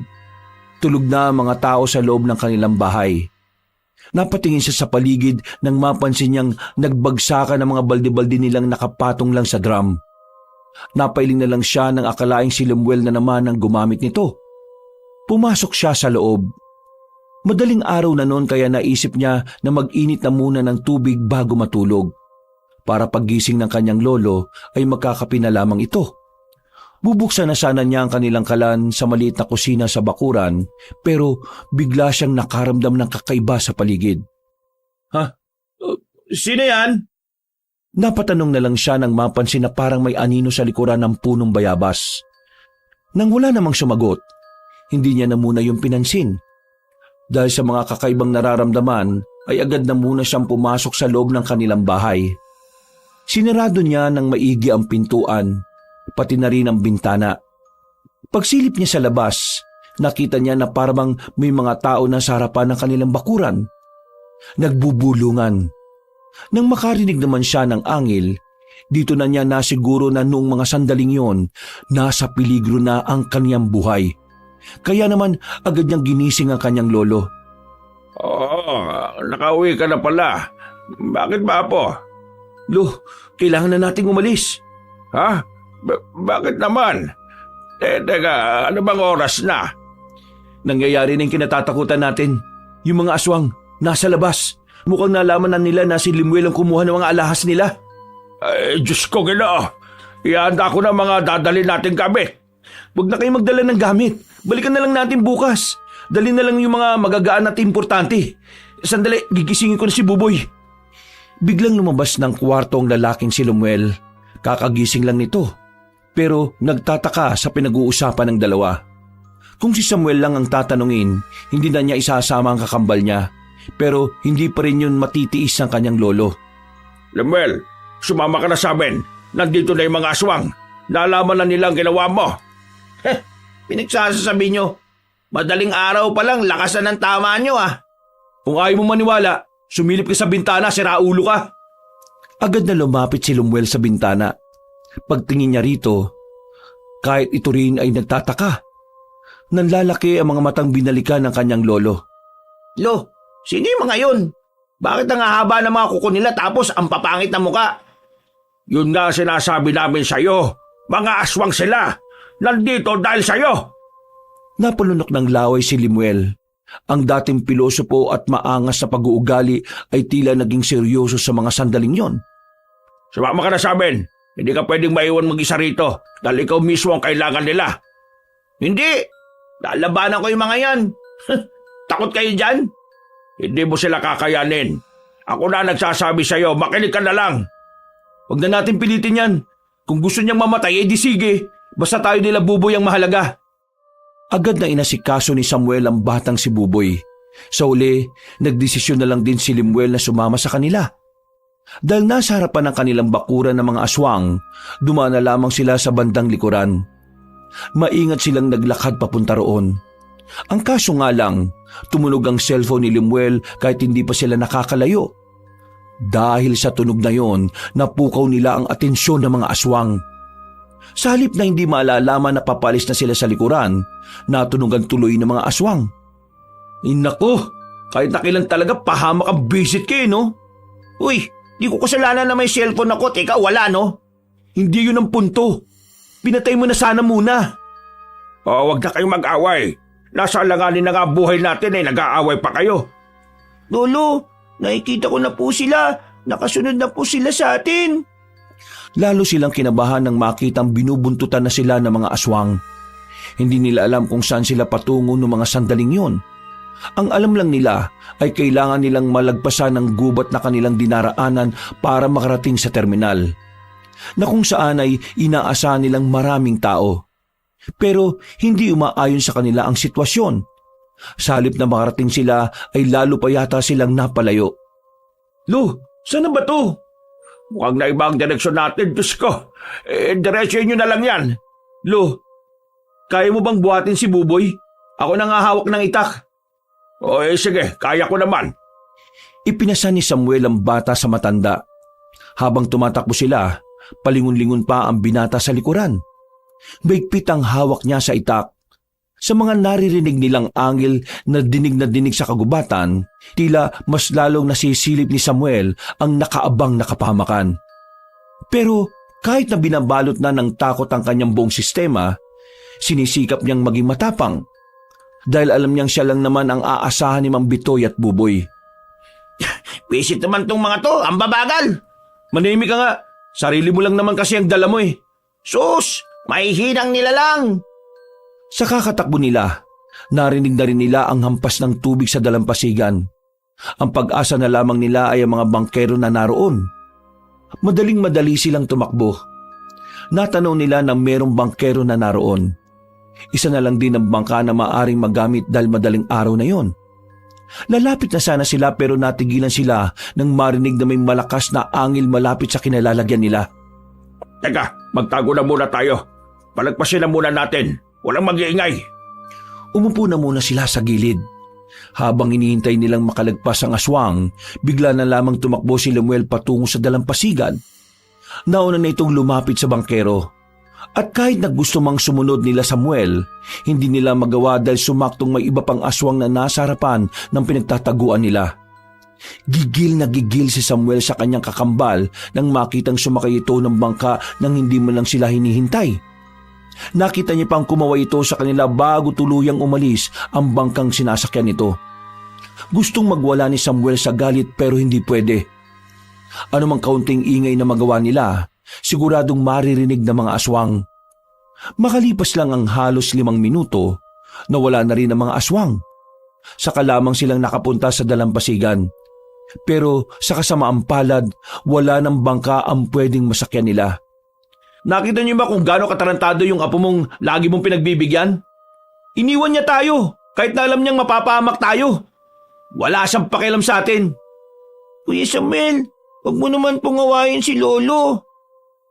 Tulog na ang mga tao sa loob ng kanilang bahay. Napatingin siya sa paligid nang mapansin niyang nagbagsakan ng mga balde-balde nilang nakapatong lang sa drum. Napailing na lang siya nang akalaing si Lemuel na naman ang gumamit nito. Pumasok siya sa loob. Madaling araw na noon kaya naisip niya na mag-init na muna ng tubig bago matulog. Para paggising ng kanyang lolo ay magkakape na lamang ito. Bubuksan na sana niya ang kanilang kalan sa maliit na kusina sa bakuran pero bigla siyang nakaramdam ng kakaiba sa paligid. Ha? Sino yan? Napatanong na lang siya nang mapansin na parang may anino sa likuran ng punong bayabas. Nang wala namang sumagot, hindi niya na muna yung pinansin. Dahil sa mga kakaibang nararamdaman ay agad na muna siyang pumasok sa loob ng kanilang bahay. Sinarado niya ng maigi ang pintuan, pati na rin ang bintana. Pagsilip niya sa labas, nakita niya na parang may mga tao na sa harapan ng kanilang bakuran. Nagbubulungan. Nang makarinig naman siya ng angil, dito na niya nasiguro na noong mga sandaling yon, nasa peligro na ang kaniyang buhay. Kaya naman agad niyang ginising ang kanyang lolo. Nakauwi ka na pala. Bakit ba po? Lo, kailangan na nating umalis. Ha? Bakit naman? Teka, ano bang oras na? Nangyayari na yung kinatatakutan natin. Yung mga aswang, nasa labas. Mukhang nalaman na nila na si Lemuel ang kumuha ng mga alahas nila. Ay, Diyos ko, Ginoo. Ihanda ko na mga dadali natin gamit. Huwag na kayong magdala ng gamit. Balikan na lang natin bukas. Dali na lang yung mga magagaan at importante. Sandali, gigisingin ko na si Buboy. Biglang lumabas ng kwarto ang lalaking si Lemuel. Kakagising lang nito. Pero nagtataka sa pinag-uusapan ng dalawa. Kung si Samuel lang ang tatanungin, hindi na niya isasama ang kakambal niya. Pero hindi pa rin yun matitiis ng kanyang lolo. Lemuel, sumama ka na sa amin. Nandito na yung mga aswang. Nalaman na nilang ginawa mo. Pinagsasabi nyo. Madaling araw pa lang, lakas na ng tama nyo ah. Kung ayaw mo maniwala, sumilip ka sa bintana, siraulo ka. Agad na lumapit si Lemuel sa bintana. Pagtingin niya rito, kahit ito rin ay nagtataka. Nanlalaki ang mga matang binalikan ng kanyang lolo. Lo, sino yung mga yun? Bakit ang hahaba ng mga kuko nila tapos ang papangit na muka? Yun nga sinasabi namin sa'yo. Mga aswang sila. Nandito dahil sa'yo. Napalunok ng laway si Lemuel. Ang dating pilosopo at maangas na pag-uugali ay tila naging seryoso sa mga sandaling yon. Sumama ka na sa amin. Hindi ka pwedeng maiwan mag-isa rito dahil ikaw mismo ang kailangan nila. Hindi. Lalabanan ko yung mga yan. Takot kayo dyan? Hindi mo sila kakayanin. Ako na nagsasabi sa'yo, makinig ka na lang. Huwag na natin pilitin yan. Kung gusto niyang mamatay, edi sige. Basta tayo nila Buboy ang mahalaga. Agad na inasikaso ni Samuel ang batang si Buboy. Sa uli, nagdesisyon na lang din si Lemuel na sumama sa kanila. Dahil nasa harapan ng kanilang bakuran ng mga aswang, dumaan na lamang sila sa bandang likuran. Maingat silang naglakad papunta roon. Ang kaso nga lang, tumunog ang cellphone ni Lemuel kahit hindi pa sila nakakalayo. Dahil sa tunog na yon, napukaw nila ang atensyon ng mga aswang. Sa halip na hindi maalalaman na papalis na sila sa likuran, natunugan tuloy ng mga aswang. Nako, kahit nakilan talaga pahamak ang visit kayo, no? Uy, di ko kasalanan na may cellphone ako. Teka, wala no? Hindi yun ang punto. Pinatay mo na sana muna. Huwag na kayong mag-away. Nasa alanganin na nga buhay natin nag-aaway pa kayo. Lolo, nakikita ko na po sila. Nakasunod na po sila sa atin. Lalo silang kinabahan nang makitang binubuntutan na sila ng mga aswang. Hindi nila alam kung saan sila patungo ng mga sandaling yon. Ang alam lang nila ay kailangan nilang malagpasan ng gubat na kanilang dinaraanan para makarating sa terminal. na kung saan ay inaasahan nilang maraming tao. Pero hindi umaayon sa kanila ang sitwasyon. Sa halip na makarating sila ay lalo pa yata silang napalayo. Lo, saan na ba to? Mukhang naiba ang direksyon natin, Diyos ko. Diretsyon nyo na lang yan. Lo, kaya mo bang buhatin si Buboy? Ako nang hahawak ng itak. O sige, kaya ko naman. Ipinasa ni Samuel ang bata sa matanda. Habang tumatakbo sila, palingon-lingon pa ang binata sa likuran. Maigpit ang hawak niya sa itak. Sa mga naririnig nilang angel na dinig sa kagubatan, tila mas lalong nasisilip ni Samuel ang nakaabang na kapahamakan. Pero kahit na binabalot na ng takot ang kanyang buong sistema, sinisikap niyang maging matapang dahil alam niyang siya lang naman ang aasahan ni Mang Bitoy at Buboy. Visit naman tong mga to, ang babagal. Manahimik ka nga. Sarili mo lang naman kasi ang dala mo eh. Sus, may hinang nila lang. Sa kakatakbo nila, narinig na rin nila ang hampas ng tubig sa dalampasigan. Ang pag-asa na lamang nila ay ang mga bangkero na naroon. Madaling-madali silang tumakbo. Natanaw nila na merong bangkero na naroon. Isa na lang din ang bangka na maaring magamit dahil madaling araw na yon. Lalapit na sana sila pero natigilan sila nang marinig na may malakas na angil malapit sa kinalalagyan nila. Teka, magtago na muna tayo. Palagpasin na muna natin. Walang mag-iingay. Umupo na muna sila sa gilid. Habang inihintay nilang makalagpas ang aswang, bigla na lamang tumakbo si Lemuel patungo sa dalampasigan. Nauna na itong lumapit sa bangkero. At kahit na gusto mang sumunod nila Samuel, hindi nila magawa dahil sumaktong may iba pang aswang na nasa harapan ng pinagtataguan nila. Gigil na gigil si Samuel sa kanyang kakambal nang makitang sumakay ito ng bangka nang hindi man lang sila hinihintay. Nakita niya pang kumaway ito sa kanila bago tuluyang umalis ang bangkang sinasakyan nito. Gustong magwala ni Samuel sa galit pero hindi pwede. Anumang kaunting ingay na magawa nila, siguradong maririnig ng mga aswang. Makalipas lang ang halos 5 minuto, nawala na rin ang mga aswang. Saka lamang silang nakapunta sa dalampasigan. Pero sa kasamaang palad, wala ng bangka ang pwedeng masakyan nila. Nakita niyo ba kung gaano katarantado yung apo mong lagi mong pinagbibigyan? Iniwan niya tayo, kahit na alam niyang mapapahamak tayo. Wala siyang pakialam sa atin. Kuya Samuel, wag mo naman pungawain si Lolo.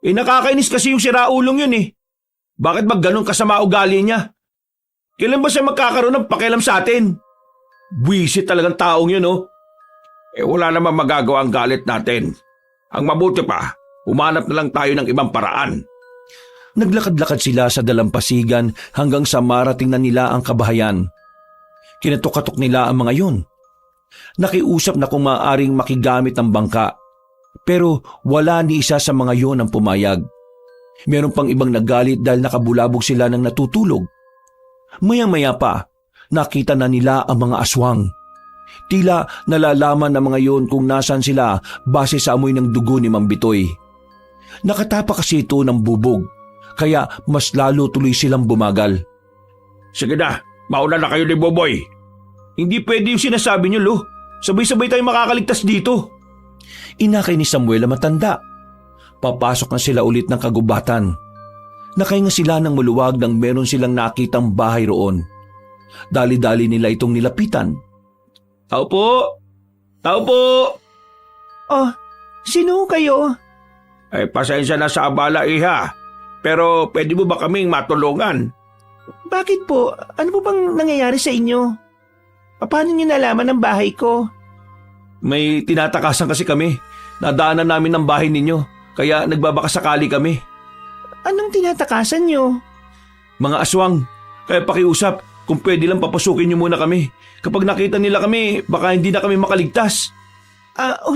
Nakakainis kasi yung siraulong yun eh. Bakit ba ganun kasama ugali niya? Kailan ba siya magkakaroon ng pakialam sa atin? Buwisit talagang taong yun oh. Wala namang magagawa ang galit natin. Ang mabuti pa, humanap na lang tayo ng ibang paraan. Naglakad-lakad sila sa dalampasigan hanggang sa marating na nila ang kabahayan. Kinatok-katok nila ang mga yun. Nakiusap na kung maaaring makigamit ng bangka. Pero wala ni isa sa mga yun ang pumayag. Meron pang ibang nagalit dahil nakabulabog sila ng natutulog. Maya-maya pa, nakita na nila ang mga aswang. Tila nalalaman ng mga yun kung nasan sila base sa amoy ng dugo ni Mang Bitoy. Nakatapa kasi ito ng bubog, kaya mas lalo tuloy silang bumagal. Sige na, mauna na kayo ni Boboy. Hindi pwede yung sinasabi niyo, Lo. Sabay-sabay tayong makakaligtas dito. Inakay ni Samuel ang matanda. Papasok na sila ulit ng kagubatan. Nakahinga sila ng maluwag nang meron silang nakitang bahay roon. Dali-dali nila itong nilapitan. Tao po! Tao po! Oh, sino kayo? Pasensya na sa abala, iha. Pero pwede mo ba kaming matulungan? Bakit po? Ano po bang nangyayari sa inyo? Paano niyo nalaman ang bahay ko? May tinatakasan kasi kami. Nadaanan namin ang bahay ninyo. Kaya nagbabakasakali kami. Anong tinatakasan niyo? Mga aswang. Kaya pakiusap kung pwede lang papasukin niyo muna kami. Kapag nakita nila kami, baka hindi na kami makaligtas.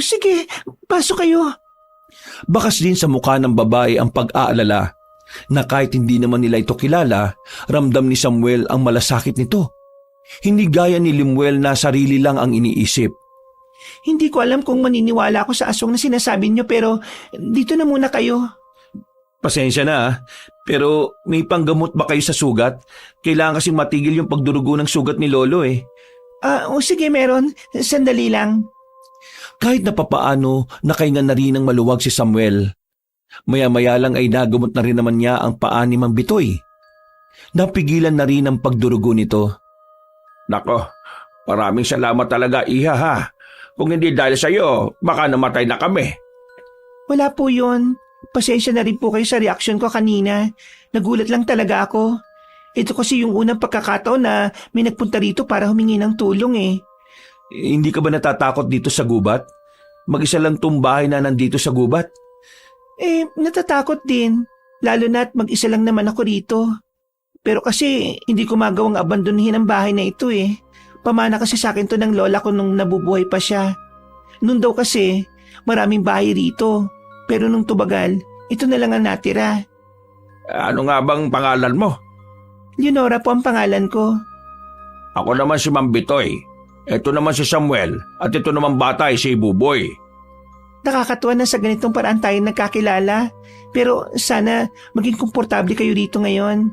Sige. Pasok kayo. Bakas din sa mukha ng babae ang pag-aalala na kahit hindi naman nila ito kilala, ramdam ni Samuel ang malasakit nito. Hindi gaya ni Lemuel na sarili lang ang iniisip. Hindi ko alam kung maniniwala ako sa aswang na sinasabi niyo pero dito na muna kayo. Pasensya na pero may panggamot ba kayo sa sugat? Kailangan kasing matigil yung pagdurugo ng sugat ni Lolo eh. Sige meron. Sandali lang. Kahit na papaano, nakahinga na rin ng maluwag si Samuel. Maya-maya lang ay nagamot na rin naman niya ang paa ni Mang Bitoy. Napigilan na rin ang pagdurugo nito. Nako, maraming salamat talaga, Iha ha. Kung hindi dahil sa'yo, baka namatay na kami. Wala po yun. Pasensya na rin po kayo sa reaksyon ko kanina. Nagulat lang talaga ako. Ito kasi yung unang pagkakataon na may nagpunta rito para humingi ng tulong eh. Hindi ka ba natatakot dito sa gubat? Mag-isa lang tong bahay na nandito sa gubat. Natatakot din. Lalo na't mag-isa lang naman ako rito. Pero kasi hindi ko magawang abandonihin ang bahay na ito eh. Pamana kasi sa akin to ng lola ko nung nabubuhay pa siya. Noon daw kasi maraming bahay rito. Pero nung tubagal, ito na lang ang natira. Ano nga bang pangalan mo? Leonora po ang pangalan ko. Ako naman si Mang Bitoy. Ito naman si Samuel. At ito naman bata ay si Buboy. Nakakatuwa na sa ganitong paraan tayo nagkakilala. Pero sana maging komportable kayo rito ngayon.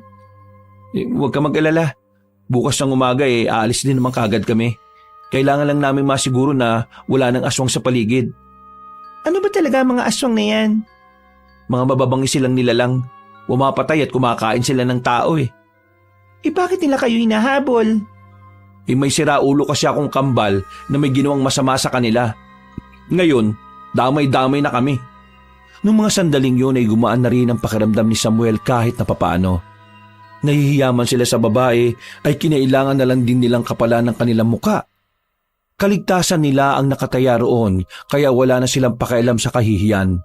Huwag ka mag-alala. Bukas ng umaga aalis din naman kagad kami. Kailangan lang namin masiguro na wala nang aswang sa paligid. Ano ba talaga ang mga aswang na yan? Mga mababangis silang nilalang. Pumapatay at kumakain sila ng tao eh. Bakit nila kayo hinahabol? May siraulo kasi akong kambal na may ginawang masama sa kanila. Ngayon, damay-damay na kami. Noong mga sandaling yun ay gumaan na rin ang pakiramdam ni Samuel kahit na papaano. Nahihiyaman sila sa babae ay kinailangan na lang din nilang kapalan ng kanilang muka. Kaligtasan nila ang nakataya roon kaya wala na silang pakialam sa kahihiyan.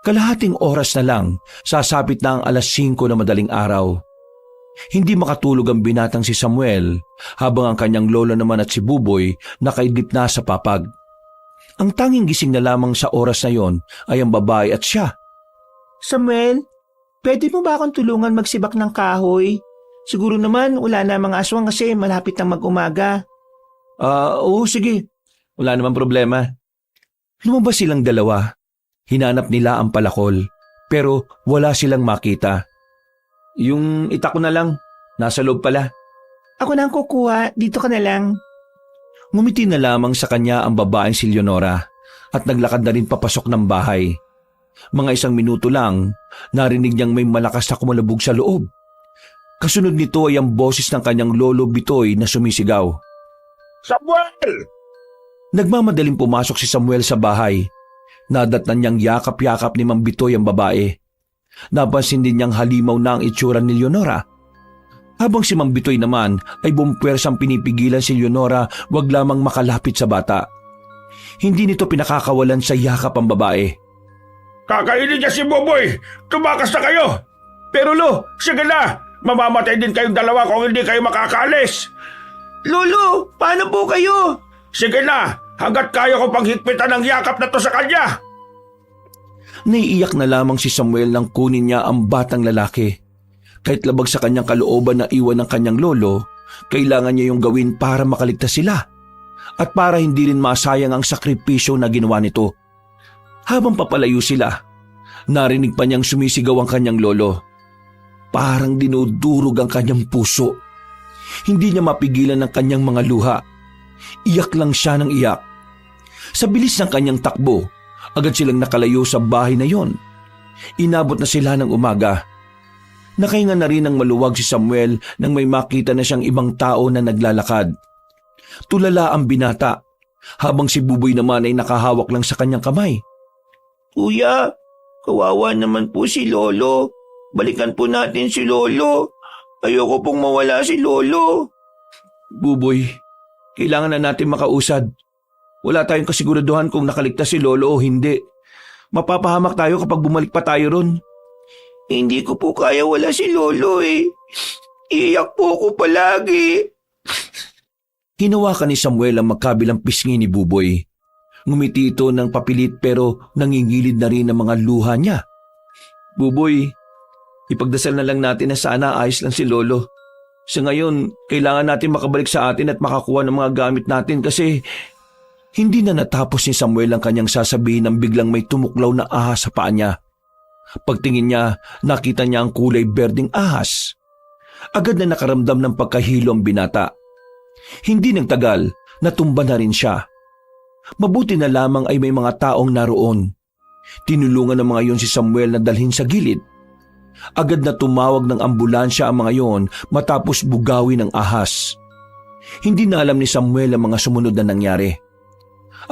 Kalahating oras na lang, sasapit na ang 5:00 na madaling araw. Hindi makatulog ang binatang si Samuel habang ang kanyang lola naman at si Buboy nakaidlip na sa papag. Ang tanging gising na lamang sa oras na yon ay ang babae at siya. Samuel, pwede mo ba akong tulungan magsibak ng kahoy? Siguro naman wala na mga aswang kasi malapit na mag-umaga. Oo sige. Wala namang problema. Lumabas silang dalawa. Hinanap nila ang palakol pero wala silang makita. Yung itak ko na lang, nasa loob pala. Ako na ang kukuha, dito ka na lang. Ngumiti na lamang sa kanya ang babaeng si Leonora at naglakad na rin papasok ng bahay. Mga 1 minuto lang, narinig niyang may malakas na kumalabog sa loob. Kasunod nito ay ang boses ng kanyang lolo Bitoy na sumisigaw. Samuel! Nagmamadaling pumasok si Samuel sa bahay. Nadatnan niyang yakap-yakap ni Mang Bitoy ang babae. Napansin din niyang halimaw na ang itsura ni Leonora. Habang si Mang Bitoy naman ay bumpuwersang pinipigilan si Leonora wag lamang makalapit sa bata. Hindi nito pinakakawalan sa yakap ang babae. Kakainin niya si Buboy! Tumakas na kayo! Pero Lo, sige na! Mamamatay din kayong dalawa kung hindi kayo makakaalis! Lolo, paano po kayo? Sige na! Hanggat kaya ko pang higpitan ang yakap na to sa kanya! Naiiyak na lamang si Samuel nang kunin niya ang batang lalaki. Kahit labag sa kanyang kalooban na iwan ng kanyang lolo, kailangan niya yung gawin para makaligtas sila at para hindi rin masayang ang sakripisyo na ginawa nito. Habang papalayo sila, narinig pa niyang sumisigaw ang kanyang lolo. Parang dinudurog ang kanyang puso. Hindi niya mapigilan ang kanyang mga luha. Iyak lang siya ng iyak. Sa bilis ng kanyang takbo, agad silang nakalayo sa bahay na yon. Inabot na sila ng umaga. Nakahinga na rin ng maluwag si Samuel nang may makita na siyang ibang tao na naglalakad. Tulala ang binata, habang si Buboy naman ay nakahawak lang sa kanyang kamay. Kuya, kawawa naman po si Lolo. Balikan po natin si Lolo. Ayoko pong mawala si Lolo. Buboy, kailangan na natin makausad. Wala tayong kasiguraduhan kung nakaligtas si Lolo o hindi. Mapapahamak tayo kapag bumalik pa tayo ron. Hindi ko po kaya wala si Lolo eh. Iyak po ako palagi. Hinawakan ni Samuel ang magkabilang pisngi ni Buboy. Ngumiti ito ng papilit pero nangingilid na rin ang mga luha niya. Buboy, ipagdasal na lang natin na sana ayos lang si Lolo. Sa ngayon, kailangan natin makabalik sa atin at makakuha ng mga gamit natin kasi hindi na natapos ni Samuel ang kanyang sasabihin nang biglang may tumuklaw na ahas sa paa niya. Pagtingin niya, nakita niya ang kulay berdeng ahas. Agad na nakaramdam ng pagkahilo ang binata. Hindi nagtagal, natumba na rin siya. Mabuti na lamang ay may mga taong naroon. Tinulungan ng mga yon si Samuel na dalhin sa gilid. Agad na tumawag ng ambulansya ang mga yon matapos bugawin ng ahas. Hindi na alam ni Samuel ang mga sumunod na nangyari.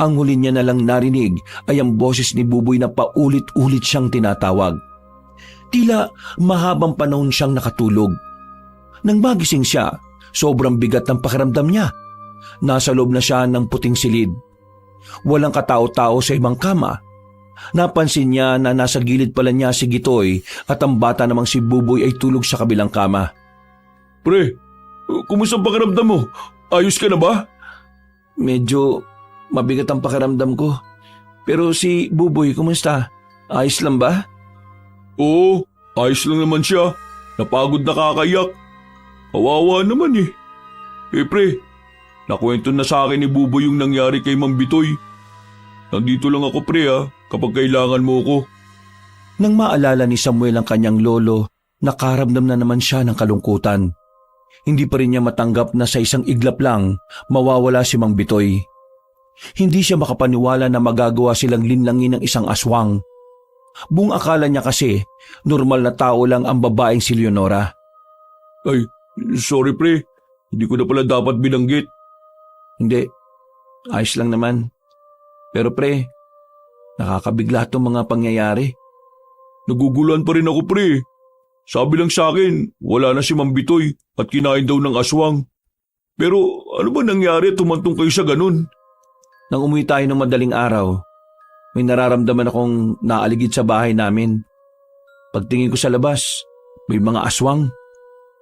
Ang huli niya na lang narinig ay ang boses ni Buboy na paulit-ulit siyang tinatawag. Tila mahabang panahon siyang nakatulog. Nang magising siya, sobrang bigat ng pakiramdam niya. Nasa loob na siya ng puting silid. Walang katao-tao sa ibang kama. Napansin niya na nasa gilid pala niya si Gitoy at ang bata namang si Buboy ay tulog sa kabilang kama. Pre, kumusta ang pakiramdam mo? Ayos ka na ba? Medyo mabigat ang pakiramdam ko. Pero si Buboy, kumusta? Ayos lang ba? Oo, ayos lang naman siya. Napagod na kakayak. Kawawa naman eh. Pre, nakwento na sa akin ni Buboy yung nangyari kay Mang Bitoy. Nandito lang ako pre kapag kailangan mo ko. Nang maalala ni Samuel ang kanyang lolo, nakaramdam na naman siya ng kalungkutan. Hindi pa rin niya matanggap na sa isang iglap lang mawawala si Mang Bitoy. Hindi siya makapaniwala na magagawa silang linlangin ng isang aswang. Buong akala niya kasi normal na tao lang ang babaeng si Leonora. Ay, sorry pre. Hindi ko na pala dapat binanggit. Hindi, ayos lang naman. Pero pre, nakakabigla itong mga pangyayari. Naguguluhan pa rin ako pre. Sabi lang sa akin, wala na si Mang Bitoy at kinain daw ng aswang. Pero ano ba nangyari at tumantong kayo sa ganun? Nang umuwi tayo ng madaling araw, may nararamdaman akong naaligid sa bahay namin. Pagtingin ko sa labas, may mga aswang.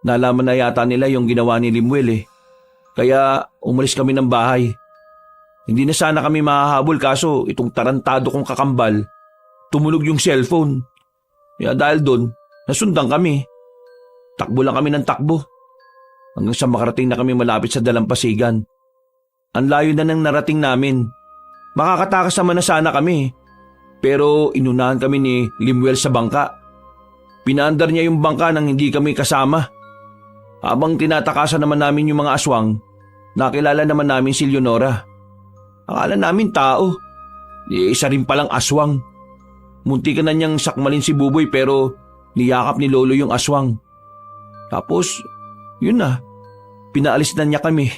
Nalaman na yata nila yung ginawa ni Limuel eh. Kaya umalis kami ng bahay. Hindi na sana kami mahahabol kaso itong tarantado kong kakambal, tumunog yung cellphone. Kaya dahil doon, nasundan kami. Takbo lang kami ng takbo. Hanggang sa makarating na kami malapit sa dalampasigan. Ang layo na nang narating namin. Makakatakas naman na sana kami. Pero inunahan kami ni Limuel sa bangka. Pinaandar niya yung bangka nang hindi kami kasama. Habang tinatakasan naman namin yung mga aswang, nakilala naman namin si Leonora. Akala namin tao. Isa rin palang aswang. Munti ka na niyang sakmalin si Buboy pero niyakap ni Lolo yung aswang. Tapos, yun na. Pinaalis na niya kami.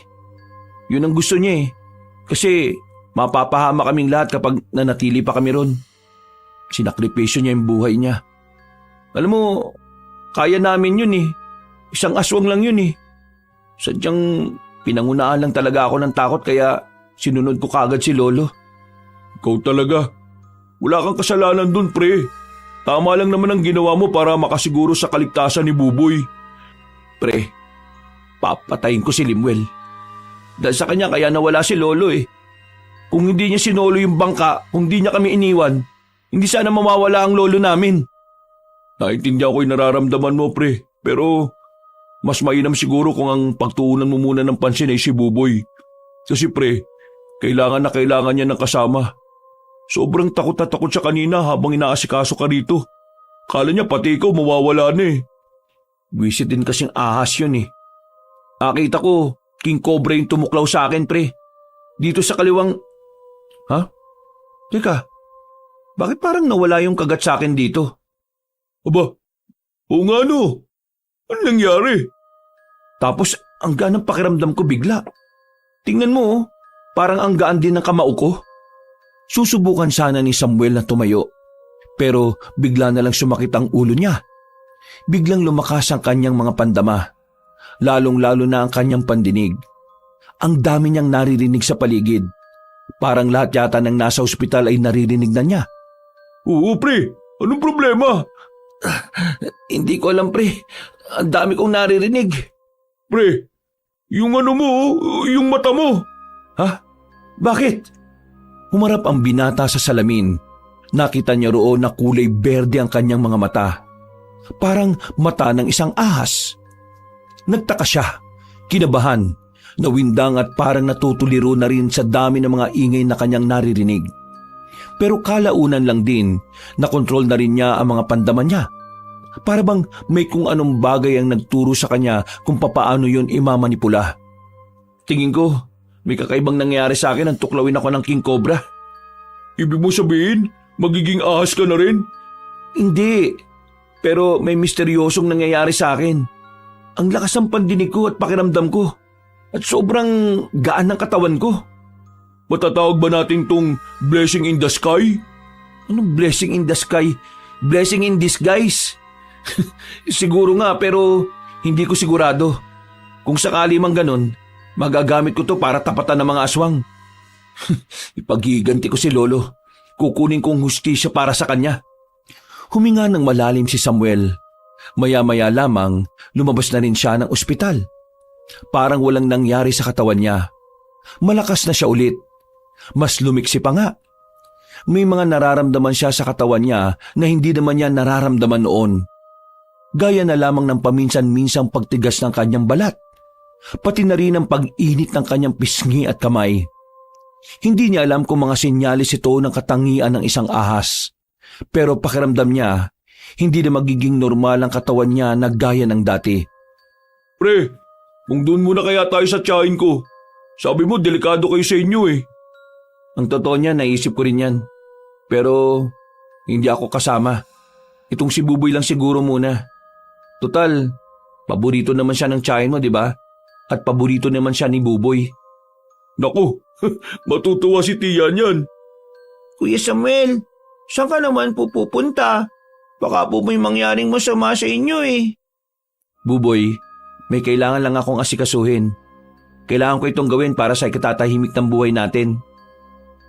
Yun ang gusto niya eh. Kasi mapapahama kaming lahat kapag nanatili pa kami ron. Sinakripisyo niya yung buhay niya. Alam mo, kaya namin yun eh. Isang aswang lang yun eh. Sadyang pinangunaan lang talaga ako ng takot kaya sinunod ko kagad si Lolo. Ikaw talaga. Wala kang kasalanan dun, pre. Tama lang naman ang ginawa mo para makasiguro sa kaligtasan ni Buboy. Pre, papatayin ko si Limuel. Dahil sa kanya kaya nawala si Lolo eh. Kung hindi niya sinolo yung bangka, kung hindi niya kami iniwan, hindi sana mawawala ang lolo namin. Naintindihan ko yung nararamdaman mo, pre. Pero mas mainam siguro kung ang pagtuunan mo muna ng pansin ay si Buboy. Kasi pre, kailangan na kailangan niya ng kasama. Sobrang takot na takot siya kanina habang inaasikaso ka rito. Kala niya pati ikaw mawawala na eh. Wisit din kasing ahas yun eh. Nakita ko, King Cobra yung tumuklaw sa akin, pre. Dito sa kaliwang... Ha? Teka, bakit parang nawala yung kagat sa akin dito? Aba, oo nga no. Ano nangyari? Tapos ang gaan ng pakiramdam ko bigla. Tingnan mo oh, parang ang gaan din ng kamao ko. Susubukan sana ni Samuel na tumayo. Pero bigla na lang sumakit ang ulo niya. Biglang lumakas ang kanyang mga pandama. Lalong-lalo na ang kanyang pandinig. Ang dami niyang naririnig sa paligid. Parang lahat yata ng nasa ospital ay naririnig na niya. Oo pre, anong problema? Hindi ko alam pre, ang dami kong naririnig. Pre, yung ano mo, yung mata mo. Ha? Bakit? Humarap ang binata sa salamin. Nakita niya roon na kulay berde ang kanyang mga mata. Parang mata ng isang ahas. Nagtaka siya, kinabahan, nawindang at parang natutuliro na rin sa dami ng mga ingay na kanyang naririnig. Pero kalaunan lang din, nakontrol na rin niya ang mga pandaman niya. Para bang may kung anong bagay ang nagturo sa kanya kung papaano yun imamanipula. Tingin ko, may kakaibang nangyari sa akin nang tuklawin ako ng King Cobra. Ibig mo sabihin, Magiging ahas ka na rin? Hindi, pero may misteryosong nangyayari sa akin. Ang lakas ng pandinig ko at pakiramdam ko. At sobrang gaan ng katawan ko. Matatawag ba natin tong blessing in the sky? Anong blessing in the sky? Blessing in disguise? Siguro nga pero hindi ko sigurado. Kung sakali mang ganun, magagamit ko to para tapatan ng mga aswang. Ipagiganti ko si Lolo. Kukunin kong hustisya para sa kanya. Huminga ng malalim si Samuel. Maya-maya lamang lumabas na rin siya ng ospital. Parang walang nangyari sa katawan niya. Malakas na siya ulit. Mas lumiksi pa nga. May mga nararamdaman siya sa katawan niya na hindi naman niya nararamdaman noon. Gaya na lamang ng paminsan-minsang pagtigas ng kanyang balat. Pati na rin ang pag-init ng kanyang pisngi at kamay. Hindi niya alam kung mga sinyalis ito ng katangian ng isang ahas. Pero pakiramdam niya, hindi na magiging normal ang katawan niya na gaya ng dati. Pre, kung doon muna kaya tayo sa tiyahin ko. Sabi mo, delikado kayo sa inyo eh. Ang totoo niya, naisip ko rin yan. Pero hindi ako kasama. Itong si Buboy lang siguro muna. Total, paborito naman siya ng tiyahin mo, di ba? At paborito naman siya ni Buboy. Naku, matutuwa si Tiya niyan. Kuya Samuel, saan ka naman po pupunta? Baka po may mangyaring masama sa inyo eh. Buboy, may kailangan lang akong asikasuhin. Kailangan ko itong gawin para sa ikatatahimik ng buhay natin.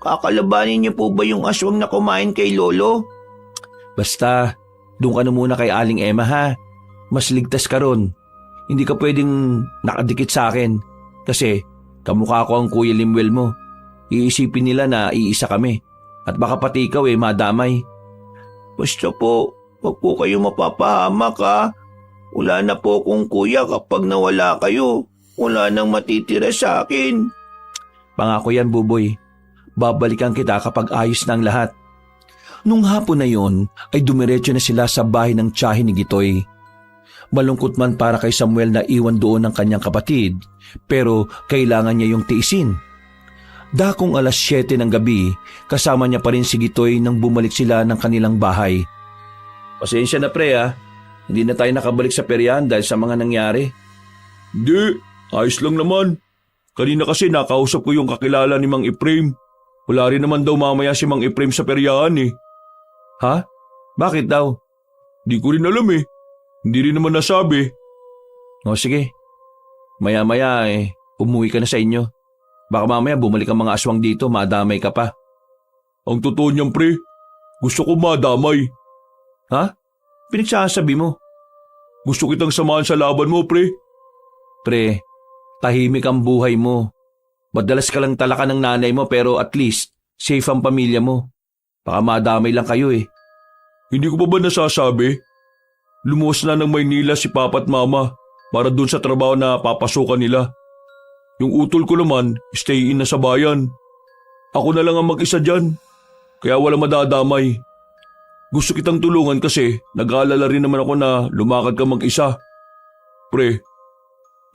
Kakalabanin niyo po ba yung aswang na kumain kay Lolo? Basta, doon ka na muna kay Aling Emma ha. Mas ligtas ka ron. Hindi ka pwedeng nakadikit sa akin. Kasi, kamukha ko ang Kuya Limuel mo. Iisipin nila na iisa kami. At baka pati ikaw madamay. Basta po, wag po kayo mapapahamak ha. Wala na po akong kuya kapag nawala kayo. Wala nang matitira sa akin. Pangako yan, Buboy. Babalikan kita kapag ayos na ang lahat. Nung hapon na yon, ay dumiretso na sila sa bahay ng tiyahin ni Gitoy. Malungkot man para kay Samuel na iwan doon ng kanyang kapatid, pero kailangan niya yung tiisin. Dakong 7:00 ng gabi, kasama niya pa rin si Gitoy nang bumalik sila ng kanilang bahay. Pasensya na pre hindi na tayo nakabalik sa peryahan dahil sa mga nangyari. Hindi, ayos lang naman. Kanina kasi nakausap ko yung kakilala ni Mang Ephraim. Wala rin naman daw mamaya si Mang Ephraim sa peryahan eh. Ha? Bakit daw? Di ko rin alam eh. Hindi rin naman nasabi. O sige, maya-maya umuwi ka na sa inyo. Baka mamaya bumalik ang mga aswang dito, madamay ka pa. Ang totoo niyan pre, gusto ko madamay. Ha? Pinagsasabi mo? Gusto kitang samahan sa laban mo pre. Pre, tahimik ang buhay mo. Madalas ka lang talakan ng nanay mo pero at least safe ang pamilya mo. Baka madamay lang kayo eh. Hindi ko pa ba nasasabi? Lumuwas na ng Maynila si Papa at Mama para dun sa trabaho na papasukan nila. Yung utol ko naman, stay in na sa bayan. Ako na lang ang mag-isa dyan, kaya wala madadamay. Gusto kitang tulungan kasi nag-aalala rin naman ako na lumakad ka mag-isa. Pre,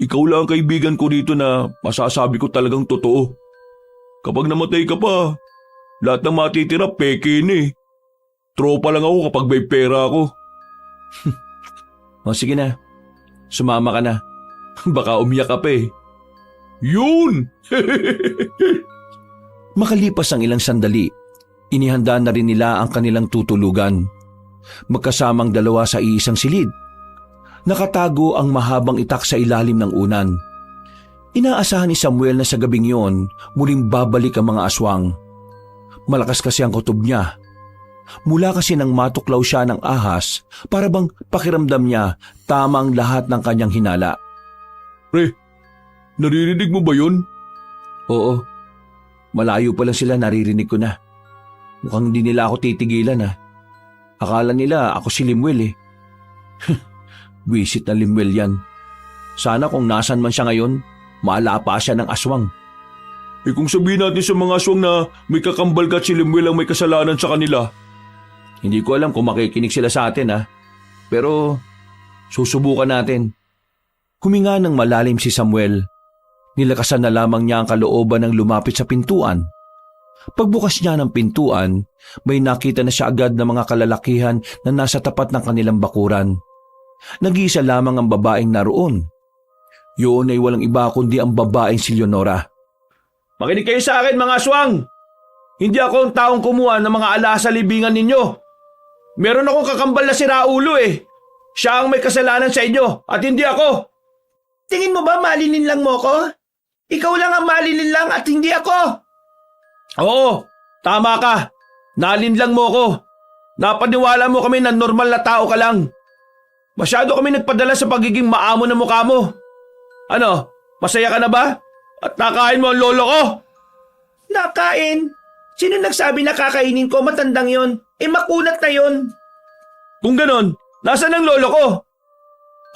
ikaw lang ang kaibigan ko dito na masasabi ko talagang totoo. Kapag namatay ka pa, lahat ng matitira peke na eh. Tropa lang ako kapag may pera ako. O sige na, sumama ka na. Baka umiyak ka pa eh. Yun! Makalipas ang ilang sandali, inihanda na rin nila ang kanilang tutulugan. Magkasamang dalawa sa iisang silid. Nakatago ang mahabang itak sa ilalim ng unan. Inaasahan ni Samuel na sa gabing yon, muling babalik ang mga aswang. Malakas kasi ang kutob niya. Mula kasi nang matuklaw siya ng ahas, para bang pakiramdam niya tamang lahat ng kanyang hinala. Pre, naririnig mo ba yun? Oo, malayo pa lang sila, naririnig ko na. Mukhang hindi nila ako titigilan Akala nila ako si Limuel eh. Wisit na Limuel yan. Sana kung nasan man siya ngayon, maalapa siya ng aswang. Kung sabihin natin sa mga aswang na may kakambal ka at si Limuel ang may kasalanan sa kanila. Hindi ko alam kung makikinig sila sa atin Pero susubukan natin. Huminga ng malalim si Samuel. Nilakasan na lamang niya ang kalooban ng lumapit sa pintuan. Pagbukas niya ng pintuan, may nakita na siya agad ng mga kalalakihan na nasa tapat ng kanilang bakuran. Nag-iisa lamang ang babaeng naroon. Yun ay walang iba kundi ang babaeng si Leonora. Makinig kayo sa akin mga aswang! Hindi ako ang taong kumuha ng mga alahas sa libingan ninyo. Meron akong kakambal na si Raulo eh. Siya ang may kasalanan sa inyo at hindi ako. Tingin mo ba malilinlang mo ko? Ikaw lang ang malilinlang at hindi ako. Oo, tama ka. Nalinlang mo ko. Napaniwala mo kami na normal na tao ka lang. Masyado kami nagpadala sa pagiging maamo na mukha mo. Ano, masaya ka na ba? At nakain mo ang lolo ko? Nakain? Sino nagsabi na kakainin ko? Matandang yon. Makunat na yon. Kung ganon, nasaan ang lolo ko?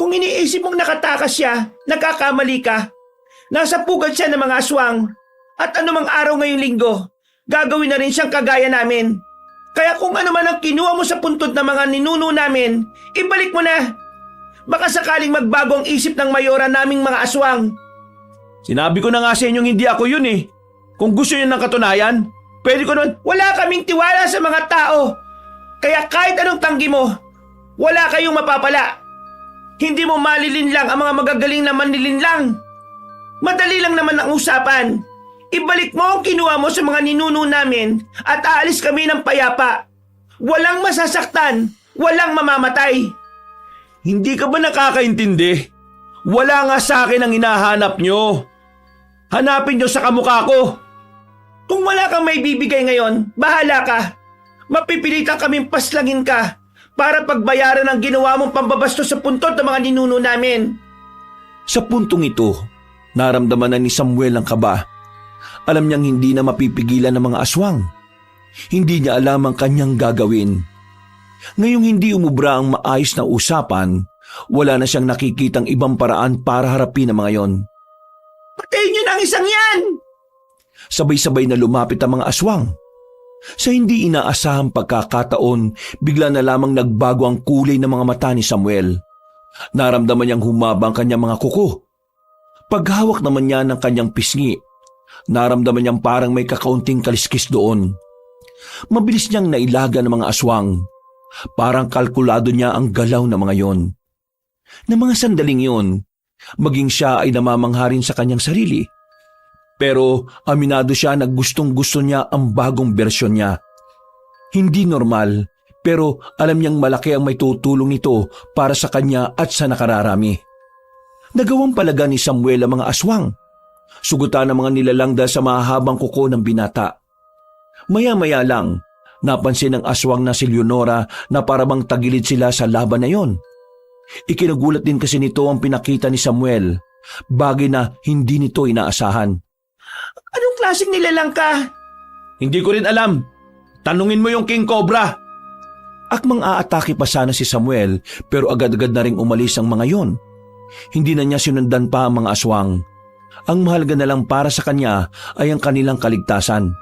Kung iniisip mong nakatakas siya, nagkakamali ka. Nasa pugad siya ng mga aswang. At anumang araw ngayong linggo, gagawin na rin siyang kagaya namin. Kaya kung ano man ang kinuha mo sa puntod ng mga ninuno namin, ibalik mo na. Baka sakaling magbago ang isip ng mayora naming mga aswang. Sinabi ko na nga sa inyong hindi ako yun eh. Kung gusto niyo ng katunayan, pwede ko naman. Wala kaming tiwala sa mga tao. Kaya kahit anong tanggi mo, wala kayong mapapala. Hindi mo malilinlang ang mga magagaling na manlilinlang. Madali lang naman ang usapan. Ibalik mo ang kinuha mo sa mga ninuno namin at aalis kami ng payapa. Walang masasaktan, walang mamamatay. Hindi ka ba nakakaintindi? Wala nga sa akin ang hinahanap nyo. Hanapin nyo sa kamukha ko. Kung wala kang may bibigay ngayon, bahala ka. Mapipilitan kaming paslangin ka para pagbayaran ang ginawa mong pambabastos sa puntot ng mga ninuno namin. Sa puntong ito, naramdaman na ni Samuel ang kaba. Alam niyang hindi na mapipigilan ng mga aswang. Hindi niya alam ang kanyang gagawin. Ngayong hindi umubra ang maayos na usapan, wala na siyang nakikitang ibang paraan para harapin ang mga yon. Patayin niyo na ang isang yan! Sabay-sabay na lumapit ang mga aswang. Sa hindi inaasahang pagkakataon, bigla na lamang nagbago ang kulay ng mga mata ni Samuel. Naramdaman niyang humaba ang kanyang mga kuko. Paghawak naman niya ng kanyang pisngi, naramdaman niyang parang may kakaunting kaliskis doon. Mabilis niyang nailaga ng mga aswang. Parang kalkulado niya ang galaw ng mga yon. Na mga sandaling yon, maging siya ay namamangha rin sa kanyang sarili. Pero aminado siya na gustong-gusto niya ang bagong bersyon niya. Hindi normal, pero alam niyang malaki ang may tutulong nito para sa kanya at sa nakararami. Nagawang palaga ni Samuel ang mga aswang. Sugutan ang mga nilalang dahil sa mahahabang kuko ng binata. Maya-maya lang, napansin ng aswang na si Leonora na parabang tagilid sila sa laban na yon. Ikinagulat din kasi nito ang pinakita ni Samuel, bagay na hindi nito inaasahan. Anong klaseng nilalang ka? Hindi ko rin alam. Tanungin mo yung King Cobra. Akmang aatake pa sana si Samuel pero agad-agad na ring umalis ang mga yon. Hindi na niya sinundan pa ang mga aswang. Ang mahalaga na lang para sa kanya ay ang kanilang kaligtasan.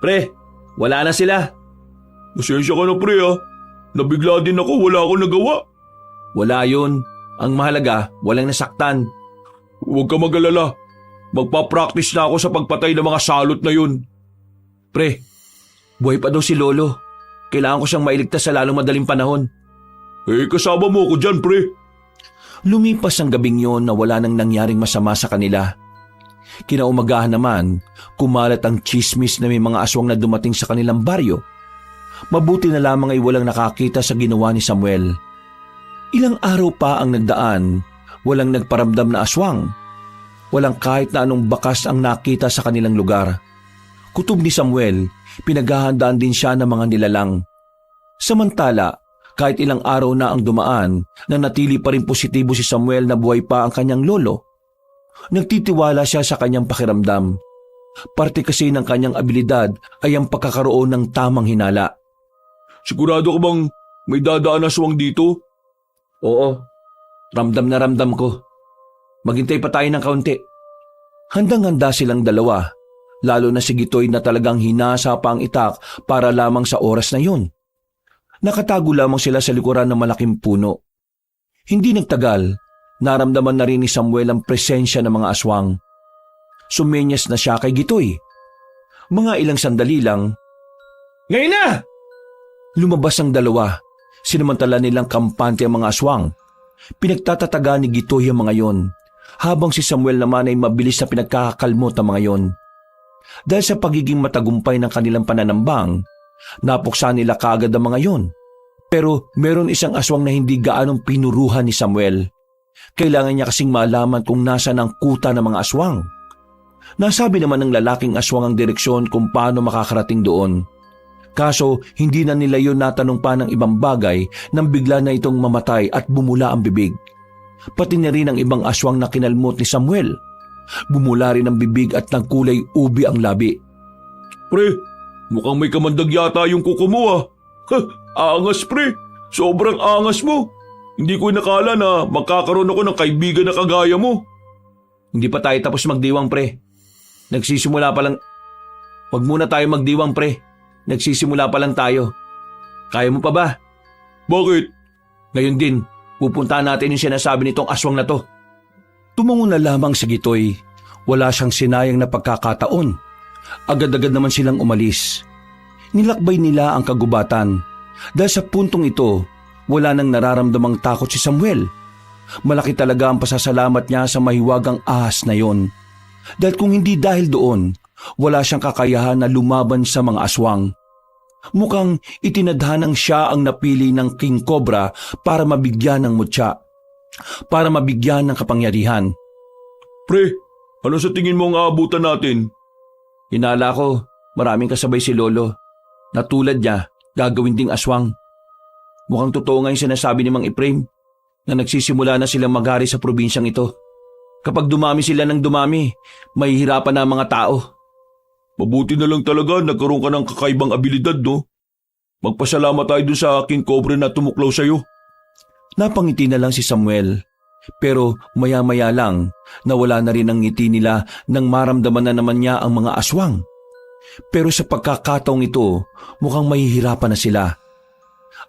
Pre, wala na sila. Pasensya ka na pre ah. Nabigla din ako, wala akong nagawa. Wala yun. Ang mahalaga, walang nasaktan. Huwag ka mag-alala. Magpa-practice na ako sa pagpatay ng mga salot na yun. Pre, buhay pa daw si Lolo. Kailangan ko siyang mailigtas sa lalong madaling panahon. Kasama mo ako dyan pre. Lumipas ang gabing yon na wala nang nangyaring masama sa kanila. Kinaumagahan naman, kumalat ang chismis na may mga aswang na dumating sa kanilang baryo. Mabuti na lamang ay walang nakakita sa ginawa ni Samuel. Ilang araw pa ang nagdaan, walang nagparamdam na aswang. Walang kahit na anong bakas ang nakita sa kanilang lugar. Kutob ni Samuel, pinaghahandaan din siya ng mga nilalang. Samantala, kahit ilang araw na ang dumaan, nanatili pa rin positibo si Samuel na buhay pa ang kanyang lolo. Nagtitiwala siya sa kanyang pakiramdam. Parte kasi ng kanyang abilidad ay ang pagkakaroon ng tamang hinala. Sigurado ka bang may dadaan na aswang dito? Oo, ramdam na ramdam ko. Maghintay pa tayo ng kaunti. Handang-handa silang dalawa, lalo na si Gitoy na talagang hinasa pa ang itak para lamang sa oras na yun. Nakatago lamang sila sa likuran ng malaking puno. Hindi nagtagal, naramdaman na rin ni Samuel ang presensya ng mga aswang. Sumenyas na siya kay Gitoy. Mga ilang sandali lang, Ngayon na! lumabas ang dalawa. Sinamantala nilang kampante ang mga aswang. Pinagtatataga ni Gitoy ang mga yon, habang si Samuel naman ay mabilis na pinagkakakalmot ang mga yon. Dahil sa pagiging matagumpay ng kanilang pananambang, napuksa nila kaagad ang mga yon. Pero meron isang aswang na hindi gaanong pinuruhan ni Samuel. Kailangan niya kasing malaman kung nasaan ang kuta ng mga aswang. Nasabi naman ng lalaking aswang ang direksyon kung paano makakarating doon. Kaso hindi na nila yun natanong pa ng ibang bagay nang bigla na itong mamatay at bumula ang bibig. Pati na rin ang ibang aswang na kinalmot ni Samuel. Bumula rin ang bibig at nagkulay ubi ang labi. Pre, mukhang may kamandag yata yung kuko mo ah. Angas pre, sobrang angas mo. Hindi ko nakala na magkakaroon ako ng kaibigan na kagaya mo. Hindi pa tayo tapos magdiwang pre. Nagsisimula pa lang. Huwag muna tayo magdiwang pre. Nagsisimula pa lang tayo. Kaya mo pa ba? Bakit? Ngayon din, pupuntahan natin yung sinasabi nitong aswang na to. Tumango na lamang si Gitoy. Wala siyang sinayang na pagkakataon. Agad-agad naman silang umalis. Nilakbay nila ang kagubatan. Dahil sa puntong ito, wala nang nararamdamang takot si Samuel. Malaki talaga ang pasasalamat niya sa mahiwagang ahas na yon. Dahil kung hindi dahil doon, wala siyang kakayahan na lumaban sa mga aswang. Mukhang itinadhanang siya ang napili ng King Cobra para mabigyan ng mutya, para mabigyan ng kapangyarihan. Pre, ano sa tingin mo ang aabutan natin? Hinala ko, maraming kasabay si Lolo. Na tulad niya, gagawin ding aswang. Mukhang totoo nga yung sinasabi ni Mang Efraim na nagsisimula na silang maghari sa probinsyang ito. Kapag dumami sila ng dumami, mahihirapan na ang mga tao. Mabuti na lang talaga nagkaroon ka ng kakaibang abilidad, no? Magpasalamat tayo dun sa King Cobra na tumuklaw sa'yo. Napangiti na lang si Samuel. Pero maya-maya lang, nawala na rin ang ngiti nila nang maramdaman na naman niya ang mga aswang. Pero sa pagkakataong ito, mukhang mahihirapan na sila.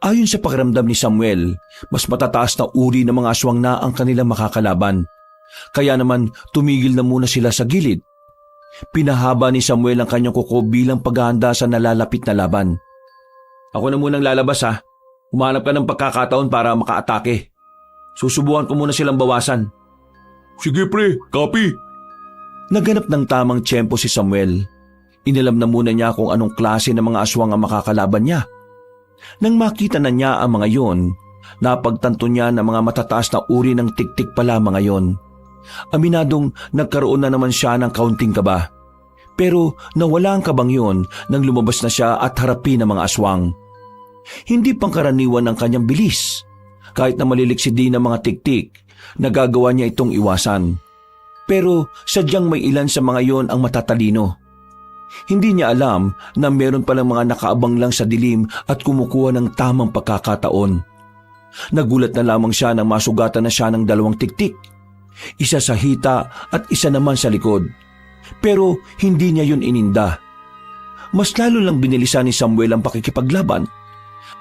Ayon sa pakiramdam ni Samuel, mas matataas na uri ng mga aswang na ang kanilang makakalaban. Kaya naman tumigil na muna sila sa gilid. Pinahaba ni Samuel ang kanyang kuko bilang paghahanda sa nalalapit na laban. Ako na munang lalabas ha. Humanap ka ng pagkakataon para makaatake. Susubukan ko muna silang bawasan. Sige pre, copy. Naganap ng tamang tiyempo si Samuel. Inalam na muna niya kung anong klase ng mga aswang ang makakalaban niya. Nang makita na niya ang mga yon, napagtanto niya na mga matataas na uri ng tiktik pala mga yon. Aminadong nagkaroon na naman siya ng kaunting kaba. Pero nawala ang kabang yon nang lumabas na siya at harapin ang mga aswang. Hindi pangkaraniwan ang kanyang bilis. Kahit na maliliksi din ang mga tiktik, nagagawa niya itong iwasan. Pero sadyang may ilan sa mga yon ang matatalino. Hindi niya alam na meron palang mga nakaabang lang sa dilim at kumukuha ng tamang pagkakataon. Nagulat na lamang siya nang masugatan na siya ng 2 tiktik. Isa sa hita at isa naman sa likod. Pero hindi niya yun ininda. Mas lalo lang binilisan ni Samuel ang pakikipaglaban.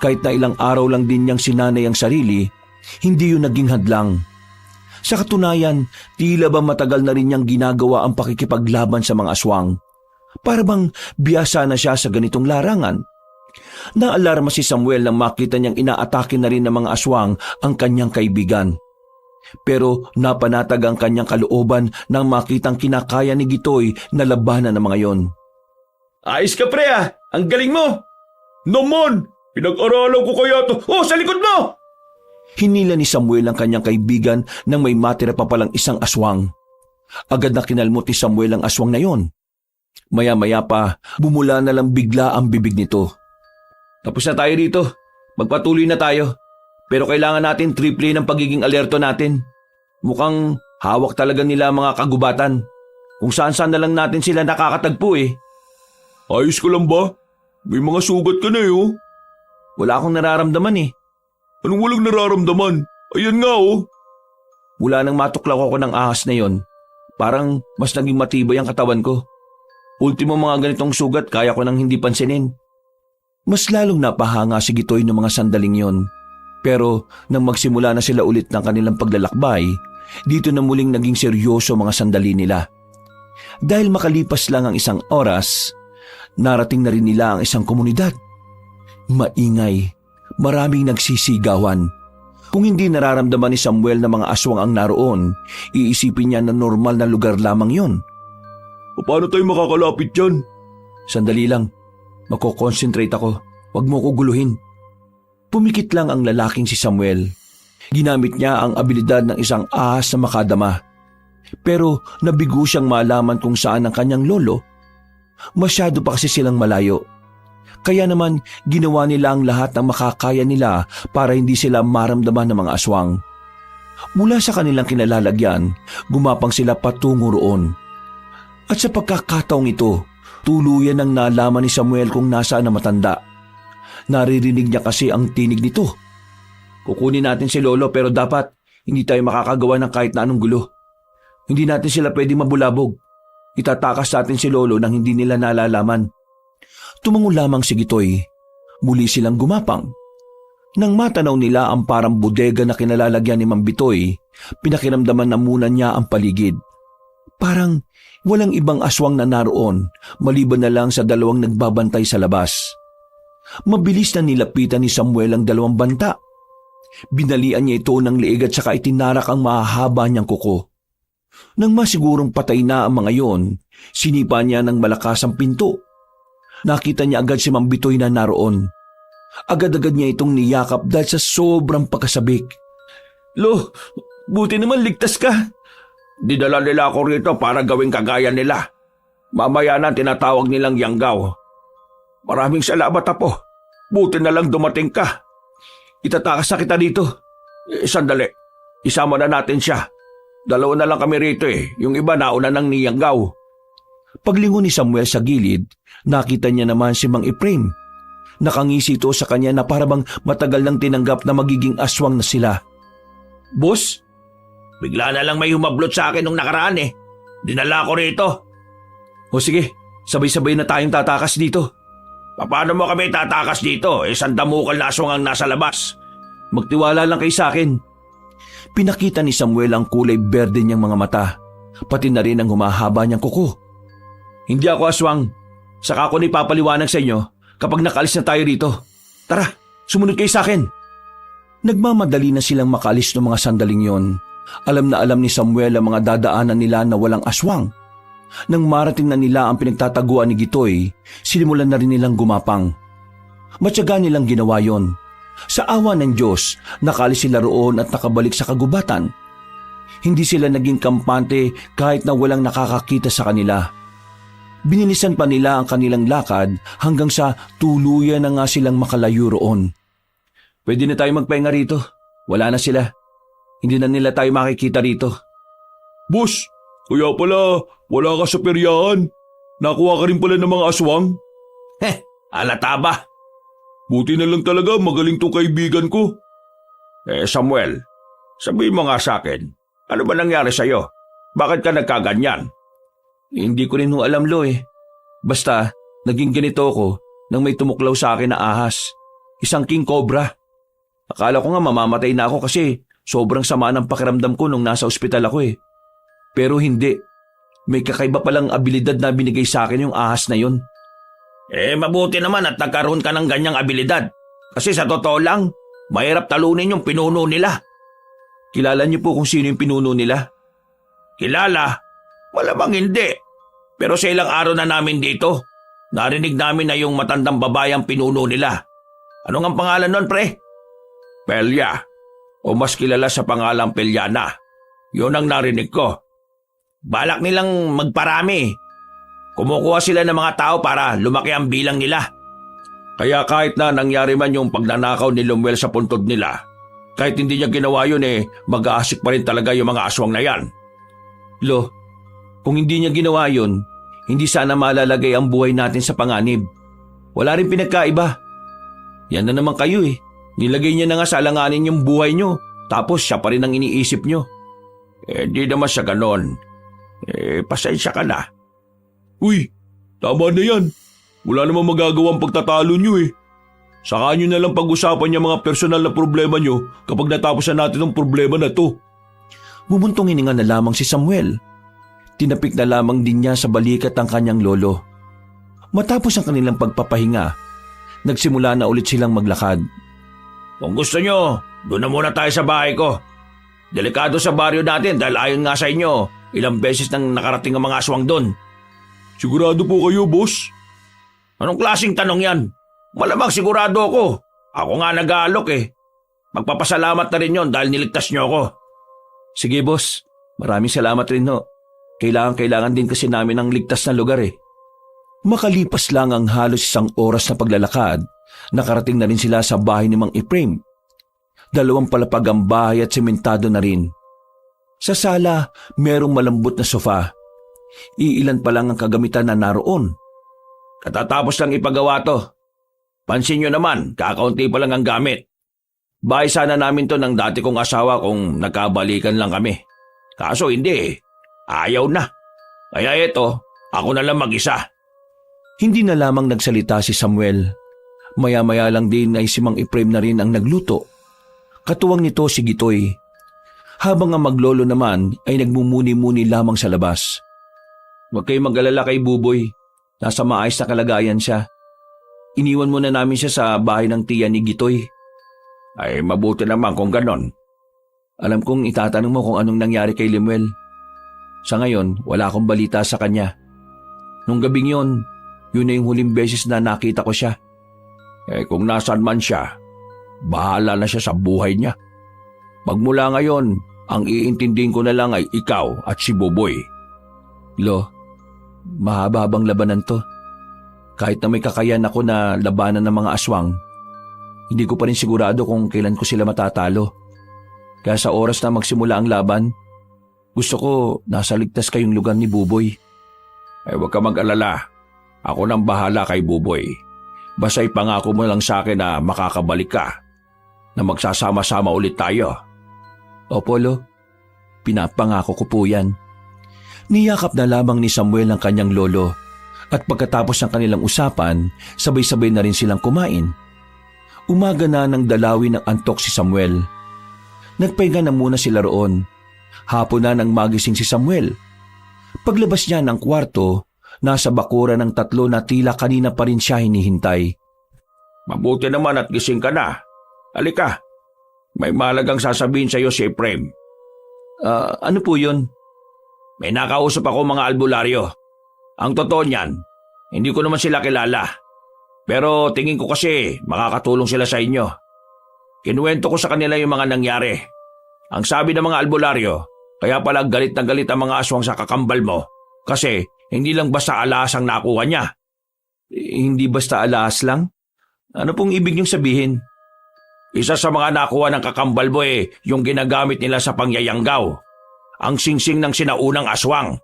Kahit na ilang araw lang din niyang sinanay ang sarili, hindi yun naging hadlang. Sa katunayan, tila ba matagal na rin niyang ginagawa ang pakikipaglaban sa mga aswang. Para bang biyasa na siya sa ganitong larangan. Naalarma si Samuel nang makita niyang inaatake na rin ng mga aswang ang kanyang kaibigan. Pero napanatag ang kanyang kalooban nang makitang kinakaya ni Gitoy na labanan ng mga yon. Ayos ka pre ah! Ang galing mo! Naman! Pinag-aralan ko kaya to. Oh, sa likod mo! Hinila ni Samuel ang kanyang kaibigan nang may matira pa palang isang aswang. Agad na kinalmot ni Samuel ang aswang na yon. Maya-maya pa, bumula na lang bigla ang bibig nito. Tapos na tayo dito. Magpatuloy na tayo. Pero kailangan natin triple ng pagiging alerto natin. Mukhang hawak talaga nila mga kagubatan. Kung saan-saan na lang natin sila nakakatagpo eh. Ayos ka lang ba? May mga sugat ka na eh oh. Wala akong nararamdaman eh. Anong walang nararamdaman? Ayan nga oh. Mula nang matuklaw ako ng ahas na yon, parang mas naging matibay ang katawan ko. Ultimo mga ganitong sugat kaya ko nang hindi pansinin. Mas lalong napahanga si Gitoy ng mga sandaling yon. Pero nang magsimula na sila ulit ng kanilang paglalakbay, dito na muling naging seryoso mga sandali nila. Dahil makalipas lang ang 1 oras, narating na rin nila ang isang komunidad. Maingay, maraming nagsisigawan. Kung hindi nararamdaman ni Samuel na mga aswang ang naroon, iisipin niya na normal na lugar lamang yon. Paano tayo makakalapit dyan? Sandali lang, mako-concentrate ako. Huwag mo ko guluhin. Pumikit lang ang lalaking si Samuel. Ginamit niya ang abilidad ng isang ahas na makadama. Pero nabigo siyang malaman kung saan ang kanyang lolo. Masyado pa kasi silang malayo. Kaya naman ginawa nila ang lahat ng makakaya nila para hindi sila maramdaman ng mga aswang. Mula sa kanilang kinalalagyan, gumapang sila patungo roon. At sa pagkakataong ito, tuluyan ang nalaman ni Samuel kung nasaan ang matanda. Naririnig niya kasi ang tinig nito. Kukunin natin si Lolo pero dapat hindi tayo makakagawa ng kahit na anong gulo. Hindi natin sila pwedeng mabulabog. Itatakas natin si Lolo nang hindi nila nalalaman. Tumango lamang si Gitoy. Muli silang gumapang. Nang matanaw nila ang parang bodega na kinalalagyan ni Mang Bitoy, pinakiramdaman na muna niya ang paligid. Parang walang ibang aswang na naroon maliban na lang sa dalawang nagbabantay sa labas. Mabilis na nilapitan ni Samuel ang dalawang banta. Binalian niya ito ng leeg at saka itinarak ang mahahaba niyang kuko. Nang masigurong patay na ang mga yon, sinipa niya ng malakas ang pinto. Nakita niya agad si Mang Bitoy na naroon. Agad-agad niya itong niyakap dahil sa sobrang pagkasabik. Lo, buti naman ligtas ka. Dinala nila ako rito para gawing kagaya nila. Mamaya na tinatawag nilang Yanggaw. Maraming salamat, Apo. Buti na lang dumating ka. Itatakas na kita dito. Sandali, isama na natin siya. Dalawa na lang kami rito yung iba nauna ng ni Yanggaw. Paglingon ni Samuel sa gilid, nakita niya naman si Mang Efraim. Nakangisi ito sa kanya na parabang matagal nang tinanggap na magiging aswang na sila. Boss, bigla na lang may humablot sa akin nung nakaraan Dinala ko rito. O sige, sabay-sabay na tayong tatakas dito. Paano mo kami tatakas dito? Sandamukal na aswang ang nasa labas. Magtiwala lang kay sa akin. Pinakita ni Samuel ang kulay berde niyang mga mata, pati na rin ang humahaba niyang kuko. Hindi ako aswang. Saka ako nipapaliwanag sa inyo kapag nakalis na tayo rito. Tara, sumunod kayo sa akin. Nagmamadali na silang makalis ng mga sandaling yon. Alam na alam ni Samuel ang mga dadaanan nila na walang aswang. Nang marating na nila ang pinagtataguan ni Gitoy, sinimulan na rin nilang gumapang. Matyaga nilang ginawa yon. Sa awa ng Diyos, nakalis sila roon at nakabalik sa kagubatan. Hindi sila naging kampante kahit na walang nakakakita sa kanila. Binilisan pa nila ang kanilang lakad hanggang sa tuluyan na nga silang makalayo roon. Pwede na tayo magpahinga rito. Wala na sila. Hindi na nila tayo makikita rito. Boss, kaya pala wala ka sa peryahan. Nakuha ka rin pala ng mga aswang. Alata ba? Buti na lang talaga magaling tong kaibigan ko. Samuel, sabihin mo nga sa akin, ano ba nangyari sa'yo? Bakit ka nagkaganyan? Hindi ko rin alam, Lo. Basta, naging ganito ako nang may tumuklaw sa akin na ahas. Isang king cobra. Akala ko nga mamamatay na ako kasi sobrang sama ng pakiramdam ko nung nasa ospital ako Pero hindi. May kakaiba palang abilidad na binigay sa akin yung ahas na yun. Mabuti naman at nagkaroon ka ng ganyang abilidad. Kasi sa totoo lang, mahirap talunin yung pinuno nila. Kilala niyo po kung sino yung pinuno nila? Kilala? Malamang hindi. Pero sa ilang araw na namin dito, narinig namin na yung matandang babae ang pinuno nila. Ano ang pangalan nun, pre? Pelya. O mas kilala sa pangalang Pelyana. Yun ang narinig ko. Balak nilang magparami. Kumukuha sila ng mga tao para lumaki ang bilang nila. Kaya kahit na nangyari man yung pagnanakaw ni Lumuel sa puntod nila, kahit hindi niya ginawa yun mag-aasik pa rin talaga yung mga aswang na yan. Lo, kung hindi niya ginawa yun, hindi sana malalagay ang buhay natin sa panganib. Wala rin pinagkaiba. Yan na naman kayo Nilagay niya na nga sa alanganin yung buhay niyo, tapos siya pa rin ang iniisip niyo. Di naman sa ganon. Pasensya ka na. Uy, tama na yan. Wala namang magagawang pagtatalo nyo Saka nyo na lang pag-usapan yung mga personal na problema nyo kapag natapos na natin ang problema na to. Bumuntong hininga na lamang si Samuel. Tinapik na lamang din niya sa balikat ang kanyang lolo. Matapos ang kanilang pagpapahinga, nagsimula na ulit silang maglakad. Kung gusto nyo, doon na muna tayo sa bahay ko. Delikado sa baryo natin dahil ayon nga sa inyo, ilang beses nang nakarating ang mga aswang doon. Sigurado po kayo, boss? Anong klaseng tanong yan? Malamang sigurado ako. Ako nga nag-aalok eh. Magpapasalamat na rin yon dahil niligtas nyo ako. Sige boss, maraming salamat rin ho. Kailangan din kasi namin ng ligtas na lugar eh. Makalipas lang ang halos 1 oras na paglalakad, nakarating na rin sila sa bahay ni Mang Ephraim. 2 palapag ang bahay at sementado na rin. Sa sala, merong malambot na sofa. Iilan pa lang ang kagamitan na naroon. Katatapos lang ipagawa to. Pansin nyo naman, kakaunti pa lang ang gamit. Bahay sana namin to ng dati kong asawa kung nagkabalikan lang kami. Kaso hindi eh. Ayaw na. Kaya eto, ako na lang mag-isa. Hindi na lamang nagsalita si Samuel. Maya-maya lang din ay si Mang Ephraim na rin ang nagluto. Katuwang nito si Gitoy. Habang ang maglolo naman ay nagmumuni-muni lamang sa labas. Huwag kayong mag-alala kay Buboy. Nasa maayos na kalagayan siya. Iniwan muna namin siya sa bahay ng tiya ni Gitoy. Ay mabuti naman kung ganon. Alam kong itatanong mo kung anong nangyari kay Lemuel. Sa ngayon, wala akong balita sa kanya. Nung gabing yun na yung huling beses na nakita ko siya. Kung nasaan man siya, bahala na siya sa buhay niya. Magmula ngayon, ang iintindihin ko na lang ay ikaw at si Buboy. Lo, mahaba bang labanan to? Kahit na may kakayan ako na labanan ng mga aswang, hindi ko pa rin sigurado kung kailan ko sila matatalo. Kaya sa oras na magsimula ang laban, gusto ko nasa ligtas kayong lugar ni Buboy. Huwag ka mag-alala. Ako nang bahala kay Buboy. Basta ipangako mo lang sa akin na makakabalik ka. Na magsasama-sama ulit tayo. Opo, Lo. Pinapangako ko po yan. Niyakap na lamang ni Samuel ang kanyang lolo. At pagkatapos ng kanilang usapan, sabay-sabay na rin silang kumain. Umaga na nang dalawin ng antok si Samuel. Nagpahinga na muna sila roon. Hapon na nang magising si Samuel. Paglabas niya ng kwarto, nasa bakuran ng 3 na tila kanina pa rin siya hinihintay. Mabuti naman at gising ka na. Halika, may malagang sasabihin sa iyo si Ephraim. Ano po yun? May nakausap ako mga albularyo. Ang totoo niyan, hindi ko naman sila kilala. Pero tingin ko kasi makakatulong sila sa inyo. Kinuwento ko sa kanila yung mga nangyari. Ang sabi ng mga albularyo, kaya pala galit na galit ang mga aswang sa kakambal mo. Kasi hindi lang basta alahas ang nakuha niya. Hindi basta alahas lang? Ano pong ibig niyong sabihin? Isa sa mga nakuha ng kakambal mo yung ginagamit nila sa pangyayanggaw. Ang singsing ng sinaunang aswang.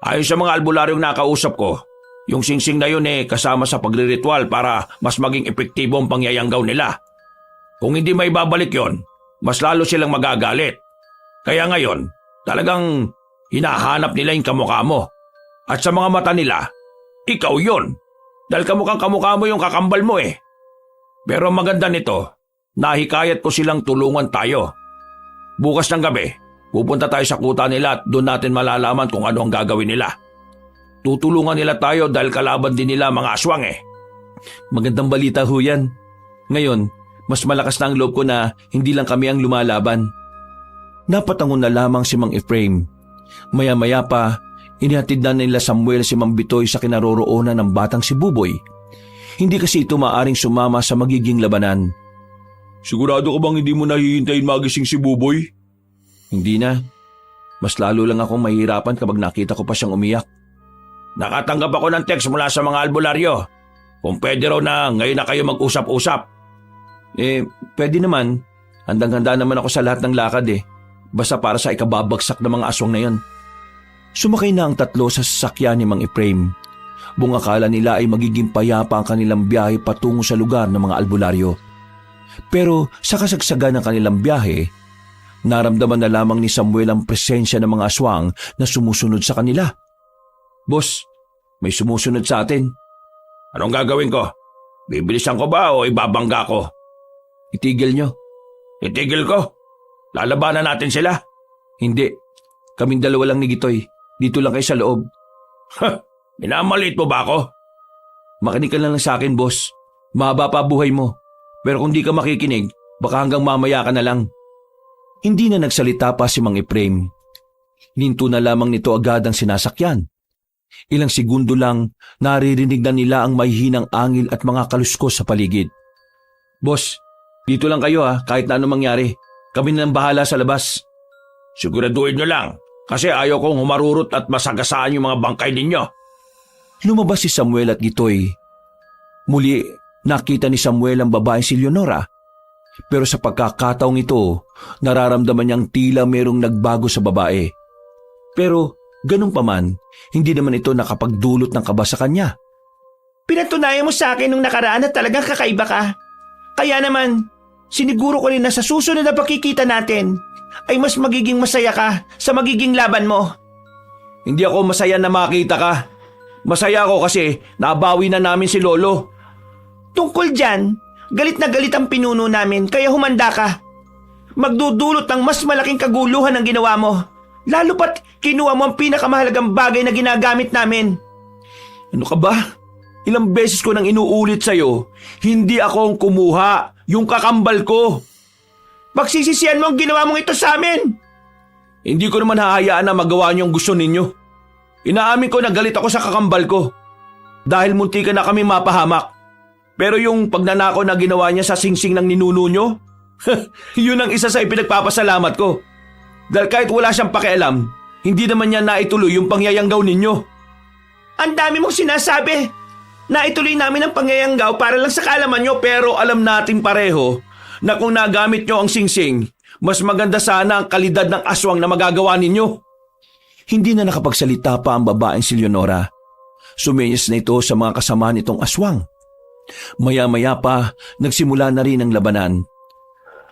Ayon sa mga albularyong nakausap ko, yung singsing na yun kasama sa pagriritual para mas maging epektibo ang pangyayanggaw nila. Kung hindi may babalik yon, mas lalo silang magagalit. Kaya ngayon, talagang hinahanap nila yung kamukha mo. At sa mga mata nila, ikaw yon. Dahil kamukhang kamukha mo yung kakambal mo Pero maganda nito, nahikayat ko silang tulungan tayo. Bukas ng gabi, pupunta tayo sa kuta nila at doon natin malalaman kung ano ang gagawin nila. Tutulungan nila tayo dahil kalaban din nila mga aswang Magandang balita ho yan. Ngayon, mas malakas na ang loob ko na hindi lang kami ang lumalaban. Napatangon na lamang si Mang Ephraim. Maya-maya pa, inihatid na nila Samuel si Mang Bitoy sa kinaroroonan ng batang si Buboy. Hindi kasi ito maaring sumama sa magiging labanan. Sigurado ka bang hindi mo nahihintayin magising si Buboy? Hindi na. Mas lalo lang akong mahihirapan kapag nakita ko pa siyang umiyak. Nakatanggap ako ng text mula sa mga albularyo. Kung pwede raw na ngayon na kayo mag-usap-usap. Pwede naman. Handang-handa naman ako sa lahat ng lakad Basta para sa ikababagsak ng mga aswang na yon. Sumakay na ang 3 sa sasakyan ni Mang Ephraim. Buong akala nila ay magiging payapa ang kanilang biyahe patungo sa lugar ng mga albularyo. Pero sa kasagsagan ng kanilang biyahe, naramdaman na lamang ni Samuel ang presensya ng mga aswang na sumusunod sa kanila. Boss, may sumusunod sa atin. Anong gagawin ko? Bibilisan ko ba o ibabangga ko? Itigil nyo. Itigil ko? Lalabanan natin sila? Hindi. Kaming 2 lang ni Gitoy. Dito lang kayo sa loob. Minamaliit mo ba ako? Makinig ka lang sa akin, boss. Mahaba pa buhay mo. Pero kung di ka makikinig, baka hanggang mamaya ka na lang. Hindi na nagsalita pa si Mang Ephraim. Hinto na lamang nito agad ang sinasakyan. Ilang segundo lang, naririnig na nila ang mahihinang angil at mga kaluskos sa paligid. Boss, dito lang kayo kahit na anong mangyari. Kami na ang bahala sa labas. Siguraduhin nyo lang, kasi ayaw kong humarurot at masagasaan yung mga bangkay ninyo. Lumabas si Samuel at Gitoy. Muli, nakita ni Samuel ang babae si Leonora. Pero sa pagkakataong ito, nararamdaman niyang tila merong nagbago sa babae. Pero ganun pa man, hindi naman ito nakapagdulot ng kaba sa kanya. Pinatunayan mo sa akin nung nakaraan na talagang kakaiba ka. Kaya naman, siniguro ko rin na sa susunod na pagkikita natin ay mas magiging masaya ka sa magiging laban mo. Hindi ako masaya na makita ka. Masaya ako kasi nabawi na namin si Lolo. Tungkol dyan, galit na galit ang pinuno namin kaya humanda ka. Magdudulot ng mas malaking kaguluhan ang ginawa mo. Lalo pat kinuha mo ang pinakamahalagang bagay na ginagamit namin. Ano ka ba? Ilang beses ko nang inuulit sa'yo, hindi ako ang kumuha, yung kakambal ko. Pagsisisihan mo ang ginawa mong ito sa amin. Hindi ko naman hahayaan na magawa niyo ang gusto ninyo. Inaamin ko na galit ako sa kakambal ko. Dahil munti ka na kami mapahamak. Pero yung pagnanakaw na ginawa niya sa singsing ng ninuno niyo, yun ang isa sa ipinagpapasalamat ko. Dahil kahit wala siyang pakialam, hindi naman niya naituloy yung pangyayanggaw ninyo. Ang dami mong sinasabi. Naituloy namin ang pangyayanggaw para lang sa kaalaman nyo Pero alam natin pareho na kung nagamit niyo ang singsing, mas maganda sana ang kalidad ng aswang na magagawa ninyo. Hindi na nakapagsalita pa ang babaeng si Leonora. Sumenyas na ito sa mga kasama nitong aswang. Maya-maya pa, nagsimula na rin ang labanan.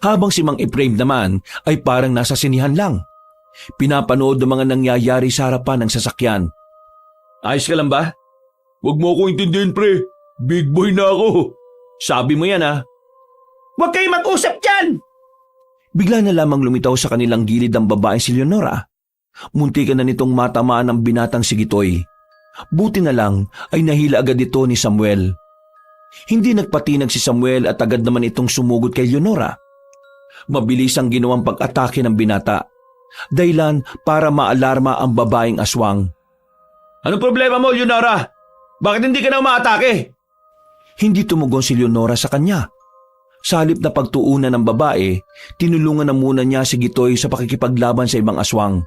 Habang si Mang Ephraim naman ay parang nasa sinihan lang. Pinapanood ang mga nangyayari sa harapan ng sasakyan. Ayos ka lang ba? Huwag mo akong intindihin, pre. Big boy na ako. Sabi mo yan Huwag kayo mag-usap dyan! Bigla na lamang lumitaw sa kanilang gilid ang babaeng si Leonora. Muntikan na nitong matamaan ang binatang si Gitoy. Buti na lang ay nahila agad ito ni Samuel. Hindi nagpatinag si Samuel at agad naman itong sumugod kay Leonora. Mabilis ang ginawang pag-atake ng binata. Dahilan para maalarma ang babaeng aswang. Anong problema mo, Leonora? Bakit hindi ka na umaatake? Hindi tumugon si Leonora sa kanya. Sa halip na pagtuunan ng babae, tinulungan na muna niya si Gitoy sa pakikipaglaban sa ibang aswang.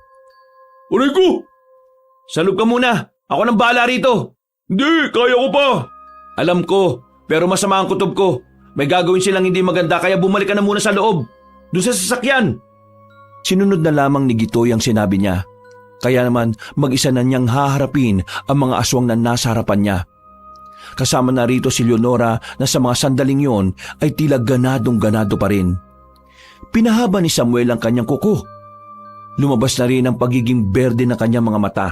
Aray ko! Salub ka muna. Ako nang bahala rito. Hindi, kaya ko pa. Alam ko, pero masama ang kutob ko. May gagawin silang hindi maganda kaya bumalik ka na muna sa loob. Doon sa sasakyan. Sinunod na lamang ni Gitoy ang sinabi niya. Kaya naman mag-isa na niyang haharapin ang mga aswang na nasa harapan niya. Kasama na rito si Leonora na sa mga sandaling yon ay tila ganadong-ganado pa rin. Pinahaba ni Samuel ang kanyang kuko. Lumabas na rin ang pagiging berde ng kanyang mga mata.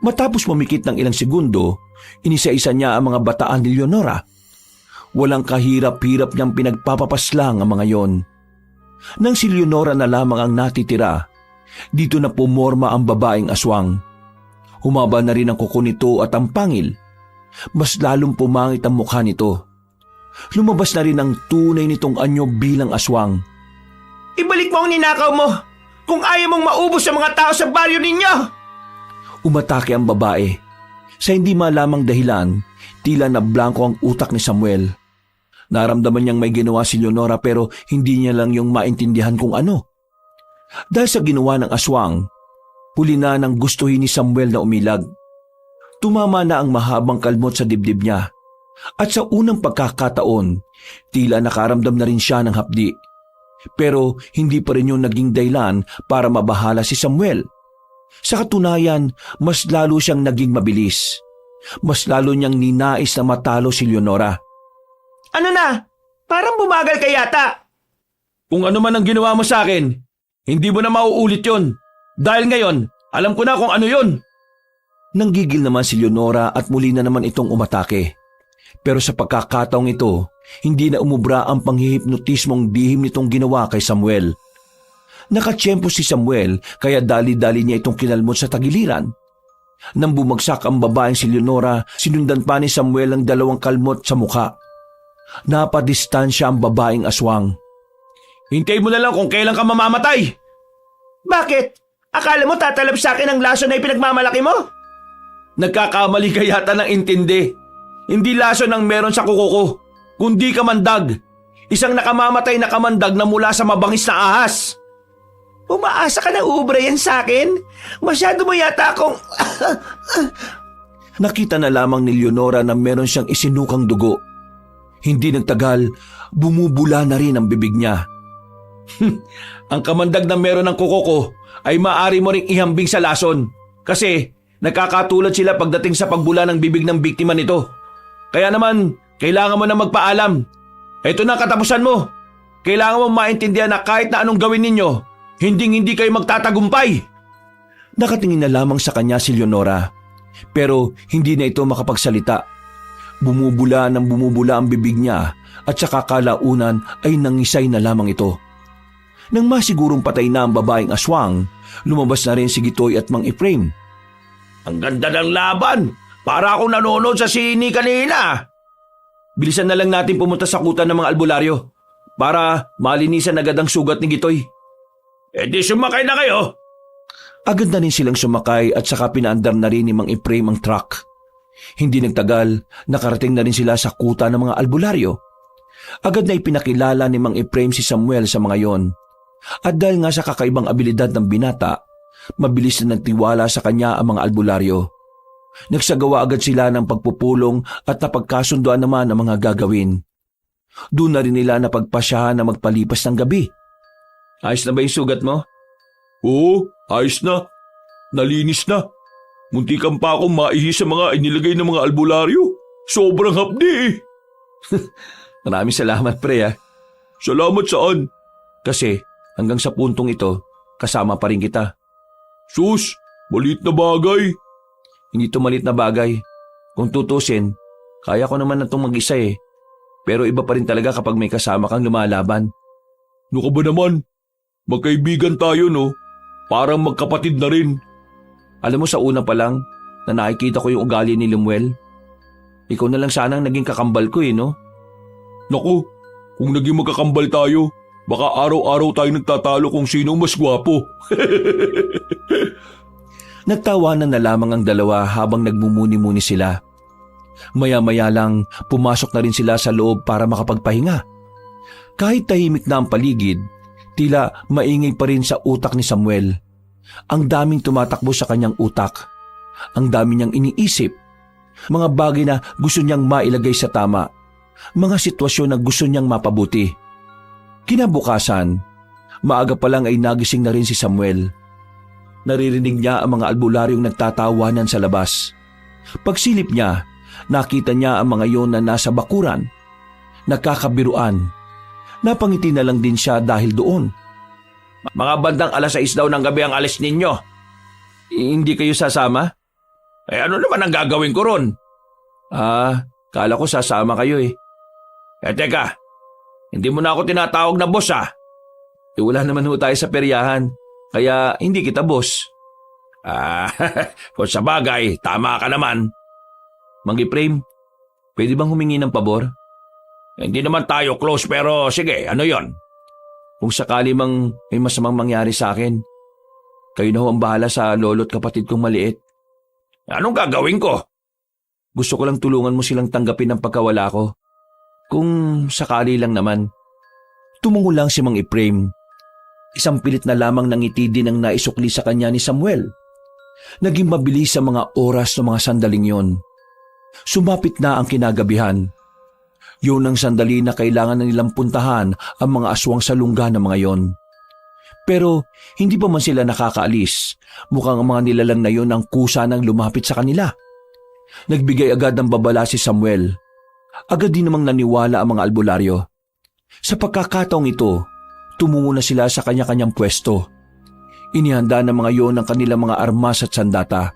Matapos mamikit ng ilang segundo, inisa-isa niya ang mga bataan ni Leonora. Walang kahirap-hirap niyang pinagpapapaslang ang mga yon. Nang si Leonora na lamang ang natitira, dito na pumorma ang babaeng aswang. Humaba na rin ang kuko nito at ang pangil. Mas lalong pumangit ang mukha nito. Lumabas na rin ang tunay nitong anyo bilang aswang. Ibalik mo ang ninakaw mo kung ayaw mong maubos ang mga tao sa baryo ninyo! Umatake ang babae. Sa hindi malamang dahilan, tila na blanko ang utak ni Samuel. Naramdaman niyang may ginawa si Leonora pero hindi niya lang yung maintindihan kung ano. Dahil sa ginawa ng aswang, huli na nang gustuhin ni Samuel na umilag. Tumama na ang mahabang kalmot sa dibdib niya. At sa unang pagkakataon, tila nakaramdam na rin siya ng hapdi. Pero hindi pa rin yung naging dahilan para mabahala si Samuel. Sa katunayan, mas lalo siyang naging mabilis. Mas lalo niyang ninais na matalo si Leonora. Ano na? Parang bumagal ka yata. Kung ano man ang ginawa mo sa akin, hindi mo na mauulit yon. Dahil ngayon, alam ko na kung ano yon. Nanggigil naman si Leonora at muli na naman itong umatake. Pero sa pagkakataong ito, hindi na umubra ang panghihipnotismong bihim nitong ginawa kay Samuel. Nakatsyempo si Samuel kaya dali-dali niya itong kinalmot sa tagiliran. Nang bumagsak ang babaeng si Leonora, sinundan pa ni Samuel ang 2 kalmot sa mukha. Napadistansya ang babaeng aswang. Hintay mo na lang kung kailan ka mamamatay. Bakit? Akala mo tatalab sa akin ang laso na ipinagmamalaki mo? Nagkakamali ka yata ng intindi. Hindi lason ang meron sa kuko ko, kundi kamandag. Isang nakamamatay na kamandag na mula sa mabangis na ahas. Umaasa ka na ubra yan sa akin? Masyado mo yata akong... Nakita na lamang ni Leonora na meron siyang isinukang dugo. Hindi nagtagal, bumubula na rin ang bibig niya. Ang kamandag na meron ng kuko ko ay maaari mo ring ihambing sa lason kasi nagkakatulad sila pagdating sa pagbula ng bibig ng biktima nito. Kaya naman, kailangan mo na magpaalam. Ito na katapusan mo. Kailangan mo maintindihan na kahit na anong gawin ninyo, hindi kayo magtatagumpay. Nakatingin na lamang sa kanya si Leonora, pero hindi na ito makapagsalita. Bumubula ang bibig niya at sa kakalaunan ay nangisay na lamang ito. Nang masigurong patay na ang babaeng aswang, lumabas na rin si Gitoy at Mang Efraim. Ang ganda ng laban. Para akong nanonood sa sini kanina. Bilisan na lang natin pumunta sa kuta ng mga albularyo para malinisan agad ang sugat ni Gitoy. Di sumakay na kayo. Agad na rin silang sumakay at saka pinaandar na rin ni Mang Efraim ang truck. Hindi nagtagal, nakarating na rin sila sa kuta ng mga albularyo. Agad na ipinakilala ni Mang Efraim si Samuel sa mga yon. At dahil nga sa kakaibang abilidad ng binata, mabilis na nagtiwala sa kanya ang mga albularyo. Nagsagawa agad sila ng pagpupulong at napagkasunduan naman ang mga gagawin. Doon na rin nila napagpasyahan na magpalipas ng gabi. Ayos na ba yung sugat mo? Oo, ayos na. Nalinis na. Muntikan pa akong maihi sa mga inilagay ng mga albularyo. Sobrang hapdi eh. Maraming salamat pre. Salamat saan? Kasi hanggang sa puntong ito, kasama pa rin kita. Sus, maliit na bagay. Hindi ito maliit na bagay. Kung tutusin, kaya ko naman na itong mag-isa eh. Pero iba pa rin talaga kapag may kasama kang lumalaban. Ano ka ba naman? Magkaibigan tayo no? Parang magkapatid na rin. Alam mo sa una pa lang na nakikita ko yung ugali ni Lemuel. Ikaw na lang sanang naging kakambal ko eh no? Naku, kung naging magkakambal tayo, baka araw-araw tayo nagtatalo kung sino mas gwapo. Nagtawanan na lamang ang dalawa habang nagmumuni-muni sila. Maya-maya lang pumasok na rin sila sa loob para makapagpahinga. Kahit tahimik na ang paligid, tila maingay pa rin sa utak ni Samuel. Ang daming tumatakbo sa kanyang utak. Ang dami niyang iniisip. Mga bagay na gusto niyang mailagay sa tama. Mga sitwasyon na gusto niyang mapabuti. Kinabukasan, maaga pa lang ay nagising na rin si Samuel. Naririnig niya ang mga albularyong nagtatawanan sa labas. Pagsilip niya, nakita niya ang mga yon na nasa bakuran. Nagkakabiruan. Napangiti na lang din siya dahil doon. Mga bandang 6:00 daw ng gabi ang alis ninyo. Hindi kayo sasama? Ano naman ang gagawin ko ron? Kala ko sasama kayo eh. Teka, hindi mo na ako tinatawag na boss Wala naman ho tayo sa peryahan. Kaya hindi kita boss. Kung sa bagay, tama ka naman. Mang Efraim, pwede bang humingi ng pabor? Hindi naman tayo close pero sige, ano yon? Kung sakali mang may masamang mangyari sa akin, kayo na ho ang bahala sa lolo't kapatid kong maliit. Anong gagawin ko? Gusto ko lang tulungan mo silang tanggapin ang pagkawala ko. Kung sakali lang naman. Tumungo lang si Mang Efraim. Isang pilit na lamang ng ngiti din ang naisukli sa kanya ni Samuel. Naging mabilis sa mga oras ng mga sandaling yon. Sumapit na ang kinagabihan. Yun ang sandali na kailangan na nilang puntahan ang mga aswang sa lungga ng mga yon. Pero hindi pa man sila nakakaalis. Mukhang ang mga nilalang na yon ang kusa nang lumapit sa kanila. Nagbigay agad ng babala si Samuel. Agad din namang naniwala ang mga albularyo. Sa pagkakataong ito, tumungo na sila sa kanya-kanyang pwesto. Inihanda ng mga yon ang kanilang mga armas at sandata.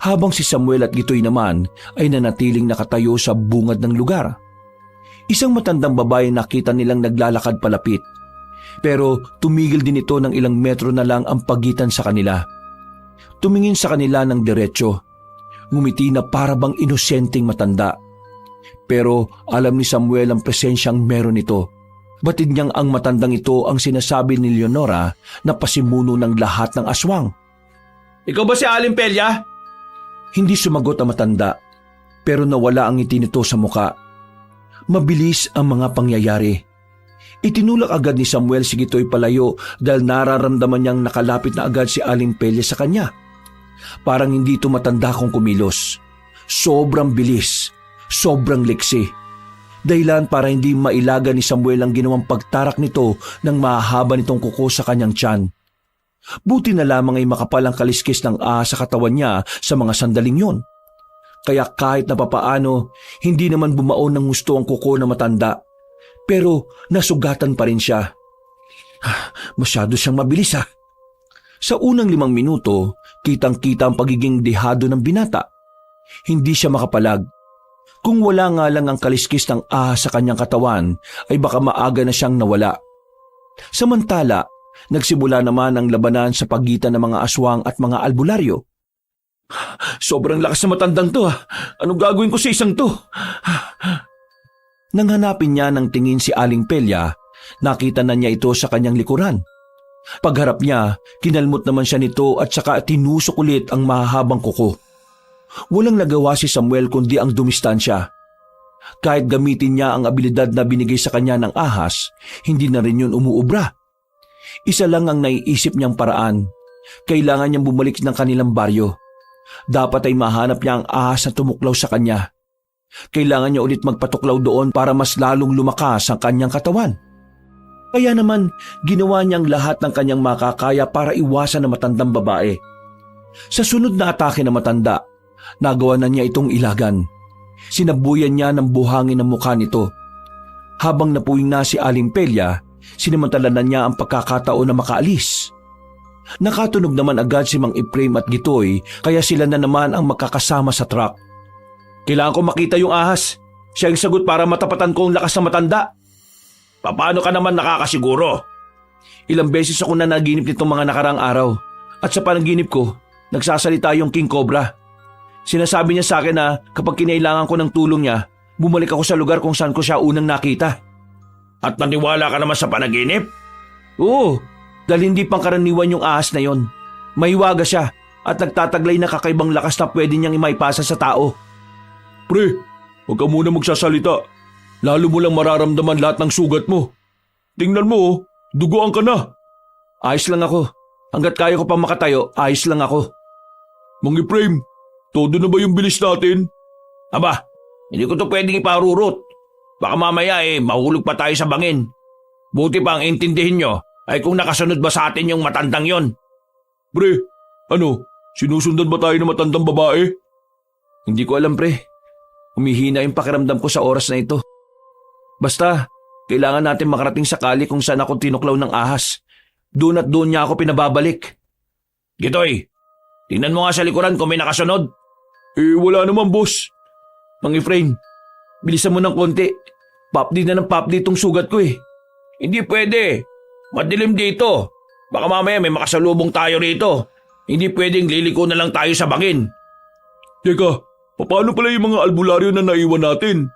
Habang si Samuel at Gitoy naman ay nanatiling nakatayo sa bungad ng lugar. Isang matandang babae nakita nilang naglalakad palapit. Pero tumigil din ito ng ilang metro na lang ang pagitan sa kanila. Tumingin sa kanila ng diretsyo. Ngumiti na para bang inosenteng matanda. Pero alam ni Samuel ang presensyang meron ito. Batid niyang ang matandang ito ang sinasabi ni Leonora na pasimuno ng lahat ng aswang. Ikaw ba si Aling Pelia? Hindi sumagot ang matanda, pero nawala ang ngiti nito sa muka. Mabilis ang mga pangyayari. Itinulak agad ni Samuel si Gitoy palayo dahil nararamdaman niyang nakalapit na agad si Aling Pelia sa kanya. Parang hindi ito matanda kung kumilos. Sobrang bilis, sobrang liksi. Dahilan para hindi mailaga ni Samuel ang ginawang pagtarak nito ng mahaba nitong kuko sa kanyang tiyan. Buti na lamang ay makapal ang kaliskis ng ahas sa katawan niya sa mga sandaling yon. Kaya kahit na papaano, hindi naman bumaon ng gusto ang kuko na matanda. Pero nasugatan pa rin siya. Masyado siyang mabilis . Sa unang 5 minuto, kitang-kita ang pagiging dehado ng binata. Hindi siya makapalag. Kung wala nga lang ang kaliskis ng ahas sa kanyang katawan, ay baka maaga na siyang nawala. Samantala, nagsimula naman ang labanan sa pagitan ng mga aswang at mga albularyo. Sobrang lakas na matandang to . Anong gagawin ko sa isang to? Nang hanapin niya ng tingin si Aling Pelia, nakita na niya ito sa kanyang likuran. Pagharap niya, kinalmot naman siya nito at saka tinusok ulit ang mahahabang kuko. Walang nagawa si Samuel kundi ang dumistansya. Kahit gamitin niya ang abilidad na binigay sa kanya ng ahas, hindi na rin yun umuubra. Isa lang ang naiisip niyang paraan. Kailangan niyang bumalik ng kanilang baryo. Dapat ay mahanap niya ang ahas na tumuklaw sa kanya. Kailangan niya ulit magpatuklaw doon para mas lalong lumakas ang kanyang katawan. Kaya naman, ginawa niyang lahat ng kanyang makakaya para iwasan ang matandang babae. Sa sunod na atake ng matanda, nagawa na niya itong ilagan. Sinabuyan niya ng buhangin ang mukha nito. Habang napuwing na si Aling Pelia, sinamantala na niya ang pagkakataon na makaalis. Nakatunog naman agad si Mang Efraim at Gitoy, kaya sila na naman ang makakasama sa truck. Kailangan ko makita yung ahas. Siya ang sagot para matapatan ko ang lakas ng matanda. Paano ka naman nakakasiguro? Ilang beses ako na naginip nitong mga nakaraang araw. At sa panaginip ko, nagsasalita yung King Cobra. Sinasabi niya sa akin na kapag kinailangan ko ng tulong niya, bumalik ako sa lugar kung saan ko siya unang nakita. At naniwala ka naman sa panaginip? Oo, dahil hindi pangkaraniwan yung ahas na yon. Mahiwaga siya at nagtataglay na kakaibang lakas na pwede niyang imaipasa sa tao. Pre, huwag ka muna magsasalita. Lalo mo lang mararamdaman lahat ng sugat mo. Tingnan mo, duguan ka na. Ayos lang ako. Hanggat kaya ko pa makatayo, ayos lang ako. Mang Efraim, todo na ba yung bilis natin? Aba, hindi ko to pwedeng iparurot. Baka mamaya mahulog pa tayo sa bangin. Buti pa ang intindihin nyo ay kung nakasunod ba sa atin yung matandang yon. Pre, sinusundan ba tayo ng matandang babae? Hindi ko alam, pre. Humihina yung pakiramdam ko sa oras na ito. Basta, kailangan natin makarating sakali kung saan ako tinuklaw ng ahas. Doon at doon niya ako pinababalik. Gitoy, tingnan mo nga sa likuran kung may nakasunod. Wala naman, boss. Mang Efraim, bilisan mo ng konti. Papdi na ng papdi itong sugat ko . Hindi pwede. Madilim dito. Baka mamaya may makasalubong tayo rito. Hindi pwedeng liliko na lang tayo sa bangin. Teka, paano pala yung mga albularyo na naiwan natin?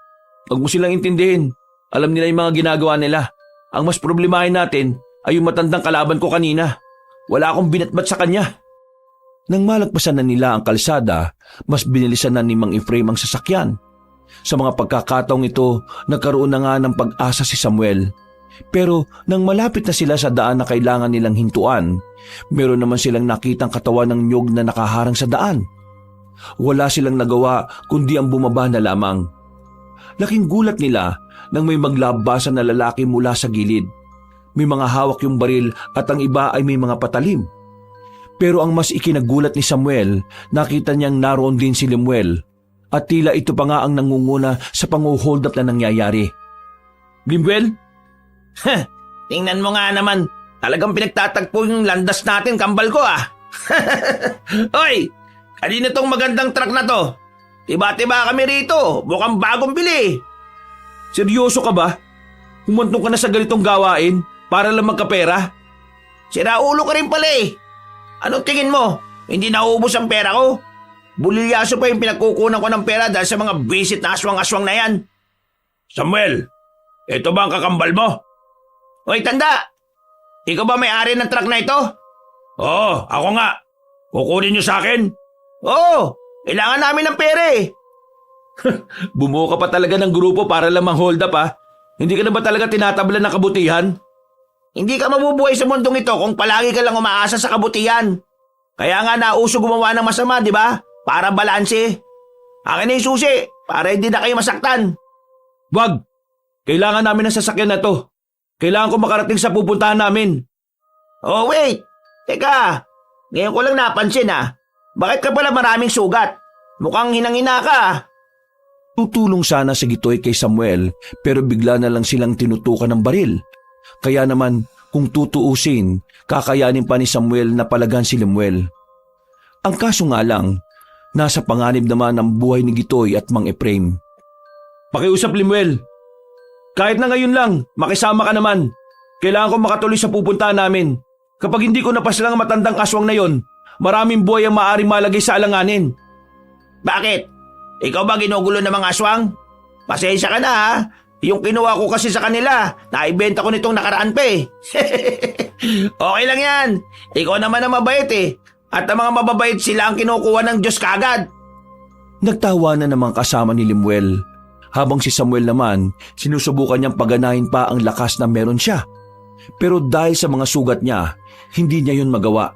Huwag mo silang intindihin. Alam nila yung mga ginagawa nila. Ang mas problemahin natin ay yung matandang kalaban ko kanina. Wala akong binatbat sa kanya. Nang malagpasan na nila ang kalsada, mas binilisan na ni Mang Efraim ang sasakyan. Sa mga pagkakataong ito, nagkaroon na nga ng pag-asa si Samuel. Pero nang malapit na sila sa daan na kailangan nilang hintuan, meron naman silang nakitang katawan ng nyog na nakaharang sa daan. Wala silang nagawa kundi ang bumaba na lamang. Laking gulat nila nang may maglabasan na lalaki mula sa gilid. May mga hawak yung baril at ang iba ay may mga patalim. Pero ang mas ikinagulat ni Samuel, nakita niyang naroon din si Lemuel at tila ito pa nga ang nangunguna sa panguhold up na nangyayari. Lemuel? Tingnan mo nga naman, talagang pinagtatagpo yung landas natin, kambal ko . Hoy, kanina tong magandang truck na to. Tiba-tiba kami rito, mukhang bagong bili. Seryoso ka ba? Humantong ka na sa ganitong gawain para lang magkapera? Siraulo ka rin pala . Anong tingin mo? Hindi nauubos ang pera ko. Bulilyaso pa yung pinagkukunan ko ng pera dahil sa mga visit na aswang-aswang na yan. Samuel, ito ba ang kakambal mo? Hoy, tanda! Ikaw ba may-ari ng truck na ito? Oo, ako nga. Kukunin niyo sa akin? Oo, kailangan namin ng pera eh. Bumuo ka pa talaga ng grupo para lang mang-hold up ha? Hindi ka na ba talaga tinatablan ng kabutihan? Hindi ka mabubuhay sa mundong ito kung palagi ka lang umaasa sa kabutihan. Kaya nga nauso gumawa ng masama, di ba? Para balanse. Akin na yung susi, para hindi na kayo masaktan. Wag! Kailangan namin ng sasakyan na to. Kailangan ko makarating sa pupuntahan namin. Oh wait, teka. Ngayon ko lang napansin Bakit ka pala maraming sugat? Mukhang hinang-hina ka. Tutulong sana si Gitoy kay Samuel pero bigla na lang silang tinutukan ng baril. Kaya naman kung tutuusin, kakayanin pa ni Samuel na palagan si Lemuel. Ang kaso nga lang, nasa panganib naman ang buhay ni Gitoy at Mang Efraim. Pakiusap Lemuel. Kahit na ngayon lang, makisama ka naman. Kailangan ko makatuloy sa pupuntahan namin. Kapag hindi ko napaslang ang matandang aswang na yon, maraming buhay ang maaaring malagay sa alanganin. Bakit? Ikaw ba ginugulo ng mga aswang? Pasensya ka na Yung kinuha ko kasi sa kanila, naibenta ko nitong nakaraan pa eh. Okay lang yan. Ikaw naman ang mabait eh. At ang mga mababait sila ang kinukuha ng Diyos kagad. Nagtawa na namang kasama ni Lemuel. Habang si Samuel naman, sinusubukan niyang paganahin pa ang lakas na meron siya. Pero dahil sa mga sugat niya, hindi niya yun magawa.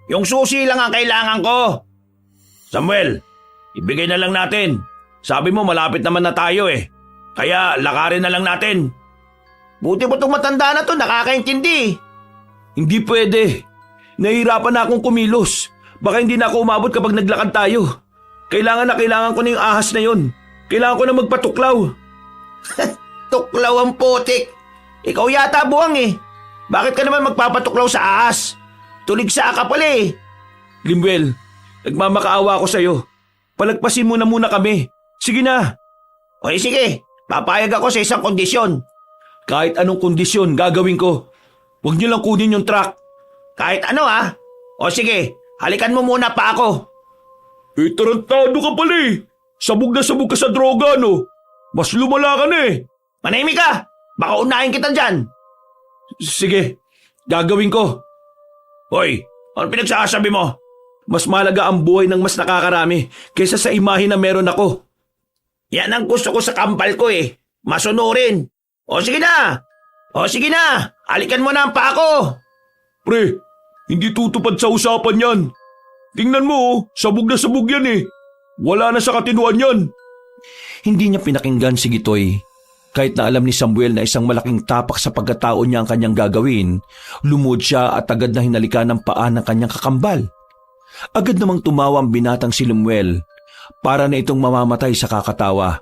Yung susi lang ang kailangan ko. Samuel, ibigay na lang natin. Sabi mo malapit naman na tayo eh. Kaya lakarin na lang natin. Buti mo itong matanda na to, nakakaintindi. Hindi pwede. Nahihirapan na akong kumilos. Baka hindi na ako umabot kapag naglakad tayo. Kailangan ko na yung ahas na yon. Kailangan ko na magpatuklaw. Tuklaw ang putik. Ikaw yata buwang eh. Bakit ka naman magpapatuklaw sa ahas? Tuligsa ka pala eh. Lemuel, nagmamakaawa ako sa'yo. Palagpasin mo na muna kami. Sige na. Okay sige, papayag ako sa isang kondisyon. Kahit anong kondisyon gagawin ko. Huwag niyo lang kunin yung truck. Kahit ano O sige, halikan mo muna pa ako. Tarantado ka pala eh. Sabog na sabog ka sa droga no. Mas lumala ka na eh. Manahimik ka, baka unahin kita dyan. Sige, gagawin ko. Hoy, ano pinagsasabi mo? Mas malaga ang buhay ng mas nakakarami kaysa sa imahe na meron ako. Yan ang gusto ko sa kampal ko eh. Masunurin. O sige na, halikan mo na ang pa ako. Pre, hindi tutupad sa usapan yan. Tingnan mo sabog na sabog yan eh. Wala na sa katinuan yan. Hindi niya pinakinggan si Gitoy. Kahit na alam ni Samuel na isang malaking tapak sa pagkatao niya ang kanyang gagawin, lumuhod siya at agad na hinalikan ng paa ng kanyang kakambal. Agad namang tumawa ang binatang si Lemuel para na itong mamamatay sa kakatawa.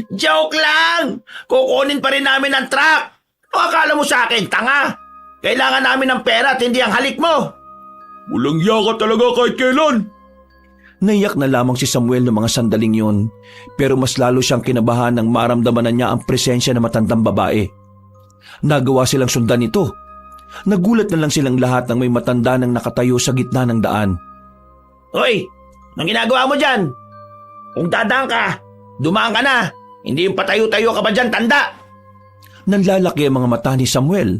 Joke lang! Kukunin pa rin namin ang truck. O akala mo sa akin, tanga? Kailangan namin ng pera at hindi ang halik mo. Walang yaka talaga kahit kailan. Naiyak na lamang si Samuel ng mga sandaling yon, pero mas lalo siyang kinabahan nang maramdaman na niya ang presensya ng matandang babae. Nagawa silang sundan ito. Nagulat na lang silang lahat nang may matanda nang nakatayo sa gitna ng daan. Hoy, anong ginagawa mo dyan? Kung dadaan ka, dumaan ka na. Hindi yung patayo-tayo ka pa dyan, tanda. Nanlalaki ang mga mata ni Samuel.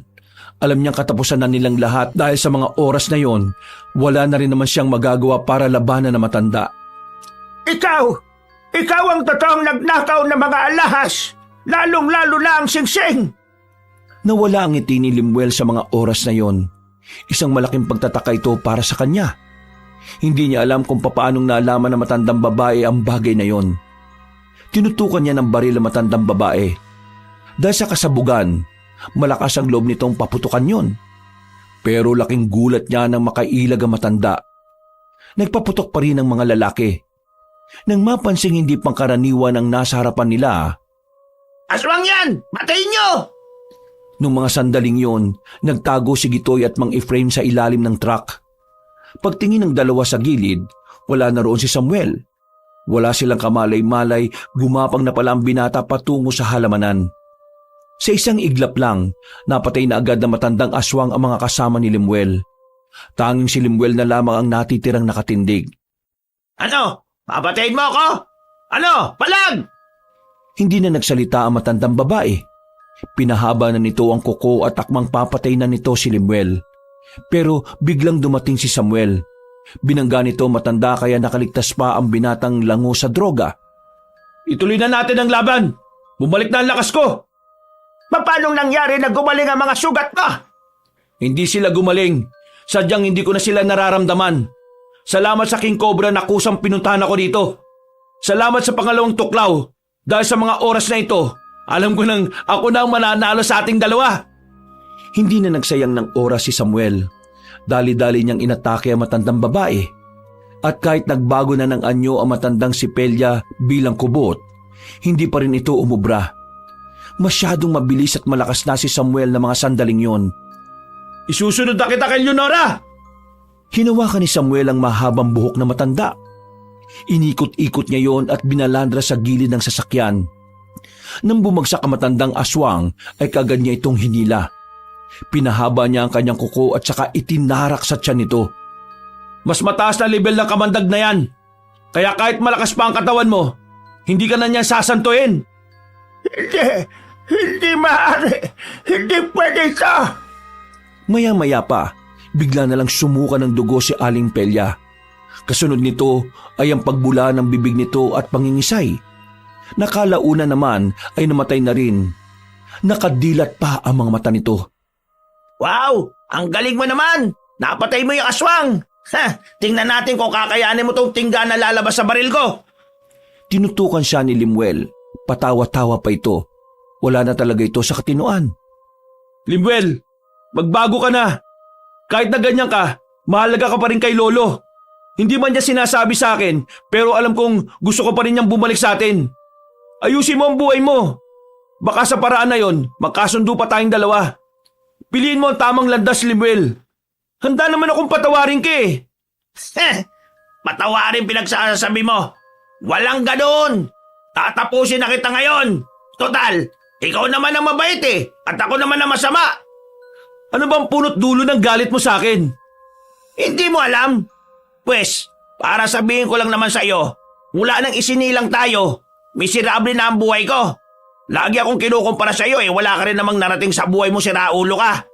Alam niyang katapusan na nilang lahat dahil sa mga oras na yon, wala na rin naman siyang magagawa para labanan na matanda. Ikaw ang totoong nagnakaw ng mga alahas, lalong-lalo na ang singsing. Nawala ang ngiti ni Lemuel sa mga oras na yon. Isang malaking pagtataka ito para sa kanya. Hindi niya alam kung papaanong naalaman ng matandang babae ang bagay na yon. Tinutukan niya ng baril ang matandang babae. Dahil sa kasabugan, malakas ang loob nitong paputukan yon. Pero laking gulat niya nang makailag ang matanda. Nagpaputok pa rin ang mga lalaki. Nang mapansing hindi pangkaraniwan ang nasa harapan nila. Aswang yan! Matayin nyo! Nung mga sandaling yon, nagtago si Gitoy at Mang Efraim sa ilalim ng truck. Pagtingin ng dalawa sa gilid, wala na roon si Samuel. Wala silang kamalay-malay, gumapang na pala ang binata patungo sa halamanan. Sa isang iglap lang, napatay na agad na matandang aswang ang mga kasama ni Lemuel. Tanging si Lemuel na lamang ang natitirang nakatindig. Ano? Papatayin mo ako? Ano? Palag! Hindi na nagsalita ang matandang babae. Pinahaba na nito ang kuko at akmang papatay na nito si Lemuel. Pero biglang dumating si Samuel. Binangga nito matanda kaya nakaligtas pa ang binatang lango sa droga. Ituloy na natin ang laban. Bumalik na ang lakas ko. Paano nangyari na gumaling ang mga sugat mo? Hindi sila gumaling. Sadyang hindi ko na sila nararamdaman. Salamat sa King Cobra na kusang pinuntahan ako dito. Salamat sa pangalawang tuklaw. Dahil sa mga oras na ito, alam ko nang ako na ang mananalo sa ating dalawa. Hindi na nagsayang ng oras si Samuel. Dali-dali niyang inatake ang matandang babae. At kahit nagbago na ng anyo ang matandang si Pelia bilang kubot, hindi pa rin ito umubra. Masyadong mabilis at malakas na si Samuel na mga sandaling yon. Isusunod na kita kay Leonora! Hinawakan ni Samuel ang mahabang buhok na matanda. Inikot-ikot niya yon at binalandra sa gilid ng sasakyan. Nang bumagsak ang matandang aswang ay kagad niya itong hinila. Pinahaba niya ang kanyang kuko at saka itinarak sa tiyan nito. Mas mataas na level ng kamandag na yan. Kaya kahit malakas pa ang katawan mo, hindi ka na niya sasantuin. Hindi maaari. Hindi pwede ito. Maya-maya pa, bigla na lang sumuka ng dugo si Aling Pelia. Kasunod nito ay ang pagbula ng bibig nito at pangingisay. Nakalauna naman ay namatay na rin. Nakadilat pa ang mga mata nito. Wow! Ang galing mo naman! Napatay mo yung aswang! Tingnan natin kung kakayanin mo tong tingga na lalabas sa baril ko. Tinutukan siya ni Lemuel. Patawa-tawa pa ito. Wala na talaga ito sa katinuan. Lemuel, magbago ka na. Kahit na ganyan ka, mahalaga ka pa rin kay Lolo. Hindi man niya sinasabi sa akin, pero alam kong gusto ko pa rin niyang bumalik sa atin. Ayusin mo ang buhay mo. Baka sa paraan na yon, magkasundo pa tayong dalawa. Piliin mo ang tamang landas, Lemuel. Handa naman akong patawarin ka eh. Patawarin pinagsasabi mo. Walang ganoon. Tatapusin na kita ngayon. Total, ikaw naman ang mabait eh. At ako naman ang masama. Ano bang punot dulo ng galit mo sa akin? Hindi mo alam? Pwes, para sabihin ko lang naman sa iyo, mula nang isinilang tayo, miserable na ang buhay ko. Lagi akong kinukumpara sa iyo eh, wala ka rin namang narating sa buhay mo, siraulo ka.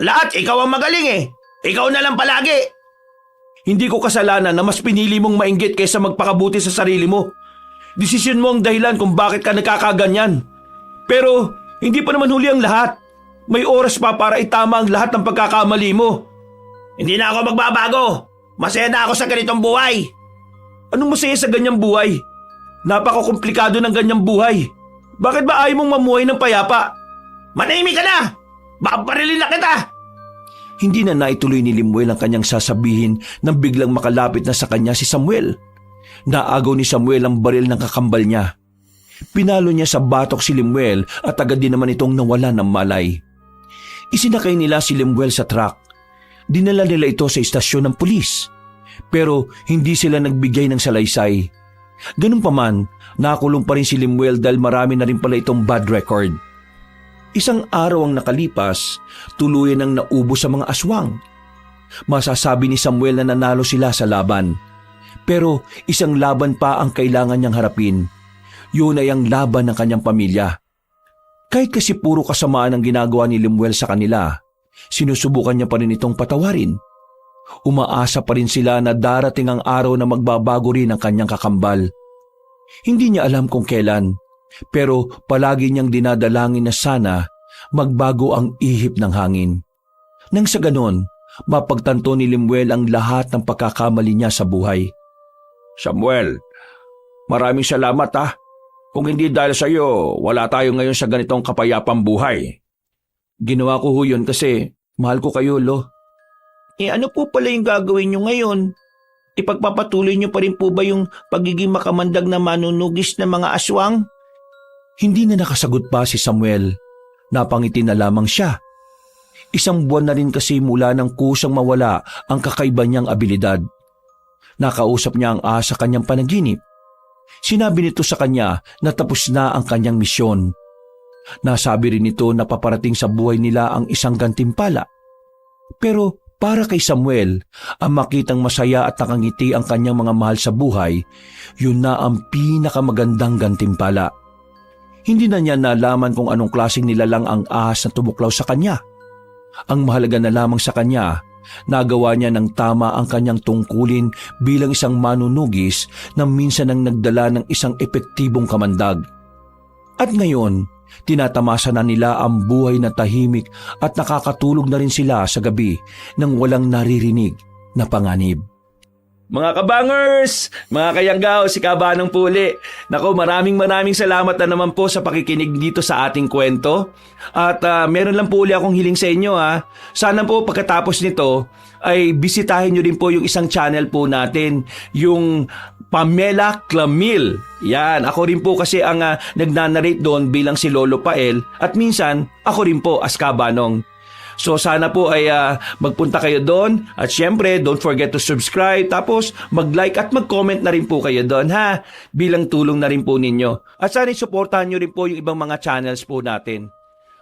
Lahat, ikaw ang magaling eh. Ikaw na lang palagi. Hindi ko kasalanan na mas pinili mong mainggit kaysa magpakabuti sa sarili mo. Desisyon mo ang dahilan kung bakit ka nagkakaganyan. Pero hindi pa naman huli ang lahat. May oras pa para itama ang lahat ng pagkakamali mo. Hindi na ako magbabago. Masaya na ako sa ganitong buhay. Anong masaya sa ganyang buhay? Napakakomplikado ng ganyang buhay. Bakit ba ayaw mong mamuhay ng payapa? Manahimik ka na! Babarilin na kita! Hindi na naituloy ni Lemuel ang kanyang sasabihin nang biglang makalapit na sa kanya si Samuel. Naagaw ni Samuel ang baril ng kakambal niya. Pinalo niya sa batok si Lemuel at agad din naman itong nawala ng malay. Isinakay nila si Lemuel sa truck. Dinala nila ito sa istasyon ng pulis. Pero hindi sila nagbigay ng salaysay. Ganun pa man, nakulong pa rin si Lemuel dahil marami na rin pala itong bad record. Isang araw ang nakalipas, tuluyan ang naubos sa mga aswang. Masasabi ni Samuel na nanalo sila sa laban. Pero isang laban pa ang kailangan niyang harapin. Yun ay ang laban ng kanyang pamilya. Kahit kasi puro kasamaan ang ginagawa ni Lemuel sa kanila, sinusubukan niya pa rin itong patawarin. Umaasa pa rin sila na darating ang araw na magbabago rin ang kanyang kakambal. Hindi niya alam kung kailan, pero palagi niyang dinadalangin na sana magbago ang ihip ng hangin. Nang sa ganon, mapagtanto ni Lemuel ang lahat ng pagkakamali niya sa buhay. Samuel, maraming salamat ha. Kung hindi dahil sa iyo, wala tayo ngayon sa ganitong kapayapang buhay. Ginawa ko ho yun kasi mahal ko kayo, Lo. Ano po pala yung gagawin nyo ngayon? Ipagpapatuloy nyo pa rin po ba yung pagiging makamandag na manunugis ng mga aswang? Hindi na nakasagot pa si Samuel. Napangiti na lamang siya. Isang buwan na rin kasi mula nang kusang mawala ang kakaiba niyang abilidad. Nakausap niya ang asa sa kanyang panaginip. Sinabi nito sa kanya na tapos na ang kanyang misyon. Nasabi rin nito na paparating sa buhay nila ang isang gantimpala. Pero Para kay Samuel, ang makitang masaya at nakangiti ang kanyang mga mahal sa buhay, yun na ang pinakamagandang gantimpala. Hindi na niya nalaman kung anong klaseng nilalang ang ahas na tumuklaw sa kanya. Ang mahalaga na lamang sa kanya, nagawa niya ng tama ang kanyang tungkulin bilang isang manunugis na minsan ang nagdala ng isang epektibong kamandag. At ngayon, tinatamasa na nila ang buhay na tahimik at nakakatulog na rin sila sa gabi nang walang naririnig na panganib. Mga kabangers, mga kayanggaw, si Kabanong Puli. Nako, maraming salamat na naman po sa pakikinig dito sa ating kwento. At meron lang po uli akong hiling sa inyo ha. Sana po pagkatapos nito ay bisitahin nyo din po yung isang channel po natin, yung Pamela Clamil. Yan, ako rin po kasi ang nagnanarrate doon bilang si Lolo Pael at minsan ako rin po as Kabanong. So sana po ay magpunta kayo doon at syempre don't forget to subscribe tapos mag-like at mag-comment na rin po kayo doon ha bilang tulong na rin po ninyo. At sana suportahan nyo rin po yung ibang mga channels po natin.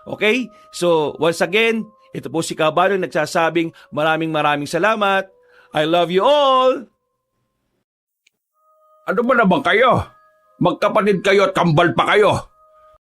Okay? So once again, ito po si Kabanong nagsasabing maraming salamat. I love you all! Ano ba naman kayo? Magkapatid kayo at kambal pa kayo.